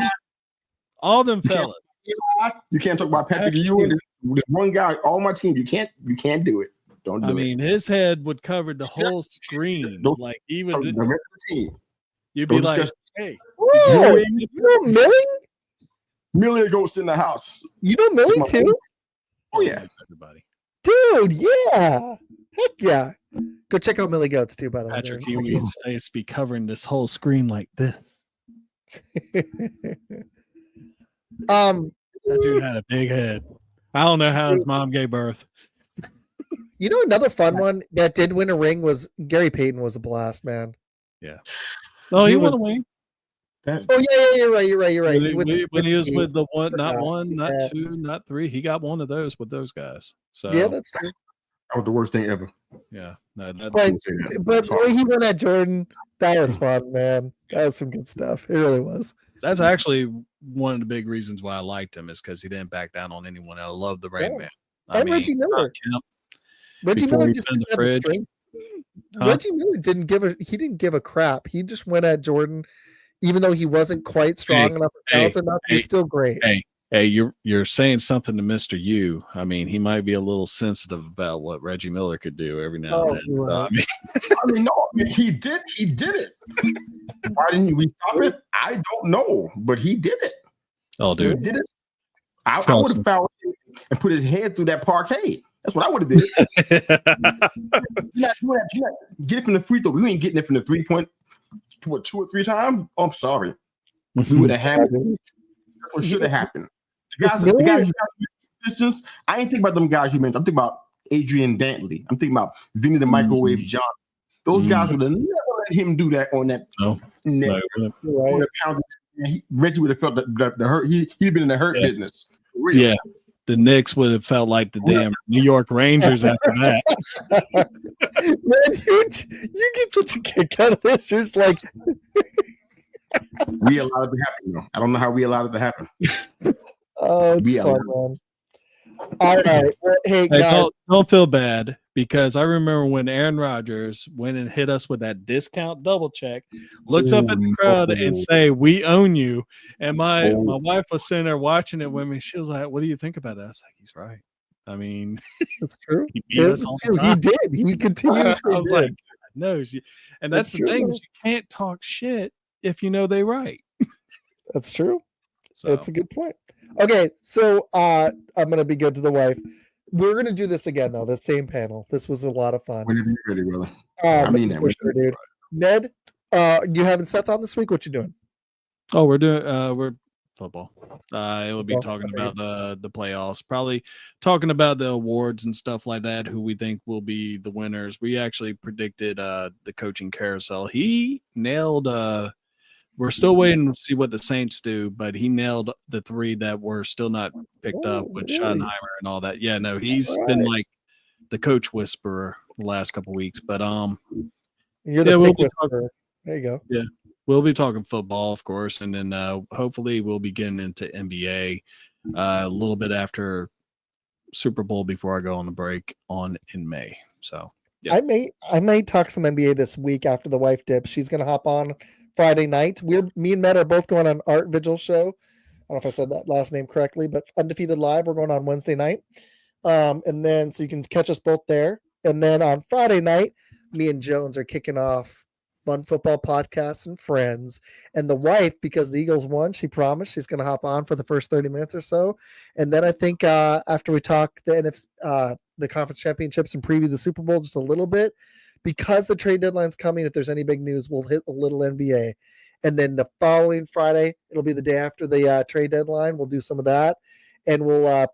All them fellas. You can't talk about Patrick Ewing. There's one guy, all my team. You can't do it. Don't do it. I mean, his head would cover the whole screen. Like even the rest of the team. You'd be like, hey, whoa, you know Millie? Millie goes in the house. You know Millie too? Oh yeah, everybody. Dude, yeah. Heck yeah. Go check out Millie Goats too, by the way. Patrick Ewing's face be covering this whole screen like this. That dude had a big head. I don't know how his mom gave birth. You know, another fun one that did win a ring was Gary Payton was a blast, man. Yeah. Oh, he won a ring. Oh yeah, you're right. When he was with the one, not one, not two, not three, he got one of those with those guys. So yeah, that's true. That was the worst thing ever. Yeah, no, but the way he went at Jordan, that was fun, man. That was some good stuff. It really was. That's actually one of the big reasons why I liked him is because he didn't back down on anyone. I love the Rain Man. And Reggie Miller. Reggie Miller just didn't have the strength. Reggie Miller didn't give a crap. He just went at Jordan, even though he wasn't quite strong enough or talented enough. He was still great. Hey, you're saying something to Mr. U. I mean, he might be a little sensitive about what Reggie Miller could do every now and then. So, he did it. Why didn't we stop it? I don't know, but he did it. Oh, dude, he did it. I would have fouled him and put his head through that parquet. That's what I would have did. Get it from the free throw. We ain't getting it from the 3-point. What, 2 or 3 times? Oh, I'm sorry. We would have had it. That's what should have happened. The guys you got distance. I ain't think about them guys you mentioned. I'm thinking about Adrian Dantley. I'm thinking about Vinny the Microwave Johnson. Those guys would have never let him do that on that net. On the pound. Reggie would have felt the hurt. He'd been in the hurt business. Really. Yeah. The Knicks would have felt like the damn New York Rangers after that. Man, you get such a kick out of this. You're just like, we allowed it to happen, though. I don't know how we allowed it to happen. Oh, it's fun, man. All right. Well, hey guys. Don't feel bad because I remember when Aaron Rodgers went and hit us with that discount double check, looked up at the crowd and say, "We own you." And my wife was sitting there watching it with me. She was like, "What do you think about that?" I was like, "He's right." I mean, it's true. He did. He continuously I was like, "No," and that's the thing is you can't talk shit if you know they right. That's true. So. That's a good point. Okay, so I'm gonna be good to the wife. We're gonna do this again though. The same panel. This was a lot of fun. Whenever you're ready, brother. I mean that, sure, dude. Ned, you having Seth on this week? What you doing? Oh, we're doing football. It will be talking about the playoffs, probably talking about the awards and stuff like that. Who we think will be the winners. We actually predicted the coaching carousel. He nailed. We're still waiting to see what the Saints do, but he nailed the 3 that were still not picked up with Schottenheimer and all that. Yeah, no, he's been like the coach whisperer the last couple of weeks. But you're the pick whisperer. There you go. Yeah, we'll be talking football, of course, and then hopefully we'll be getting into NBA a little bit after Super Bowl before I go on the break in May. So. Yeah. I may talk some NBA this week after the wife dips. She's gonna hop on Friday night. Me and Matt are both going on Art Vigil show. I don't know if I said that last name correctly, but Undefeated Live, we're going on Wednesday night. And then so you can catch us both there. And then on Friday night, me and Jones are kicking off Fun Football Podcast and friends. And the wife, because the Eagles won, she promised she's going to hop on for the first 30 minutes or so. And then I think after we talk the conference championships and preview the Super Bowl just a little bit, because the trade deadline's coming, if there's any big news, we'll hit a little NBA. And then the following Friday, it'll be the day after the trade deadline. We'll do some of that. And we'll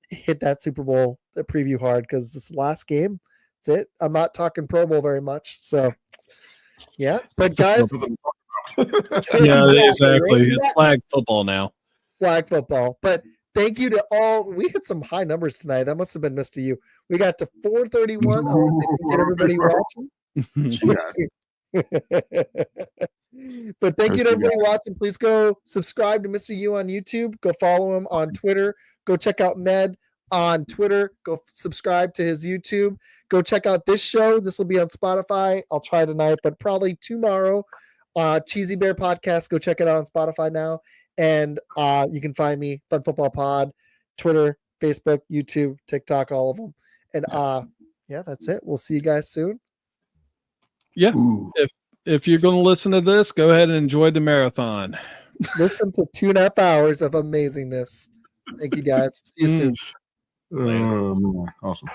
hit that Super Bowl preview hard because this last game, that's it. I'm not talking Pro Bowl very much. So, yeah. But guys. Yeah, exactly. It's flag football now. Flag football. But thank you to all. We hit some high numbers tonight. That must have been missed to you. We got to 431. I want to thank everybody watching. But thank you to everybody watching. Please go subscribe to Mr. U on YouTube. Go follow him on Twitter. Go check out Med on Twitter. Go subscribe to his YouTube. Go check out this show. This will be on Spotify. I'll try tonight, but probably tomorrow. Cheesy Bear Podcast. Go check it out on Spotify now. And you can find me, Fun Football Pod, Twitter, Facebook, YouTube, TikTok, all of them. And yeah, that's it. We'll see you guys soon. Yeah. Ooh. If you're going to listen to this, go ahead and enjoy the marathon. Listen to 2.5 hours of amazingness. Thank you, guys. See you soon. Man. Awesome.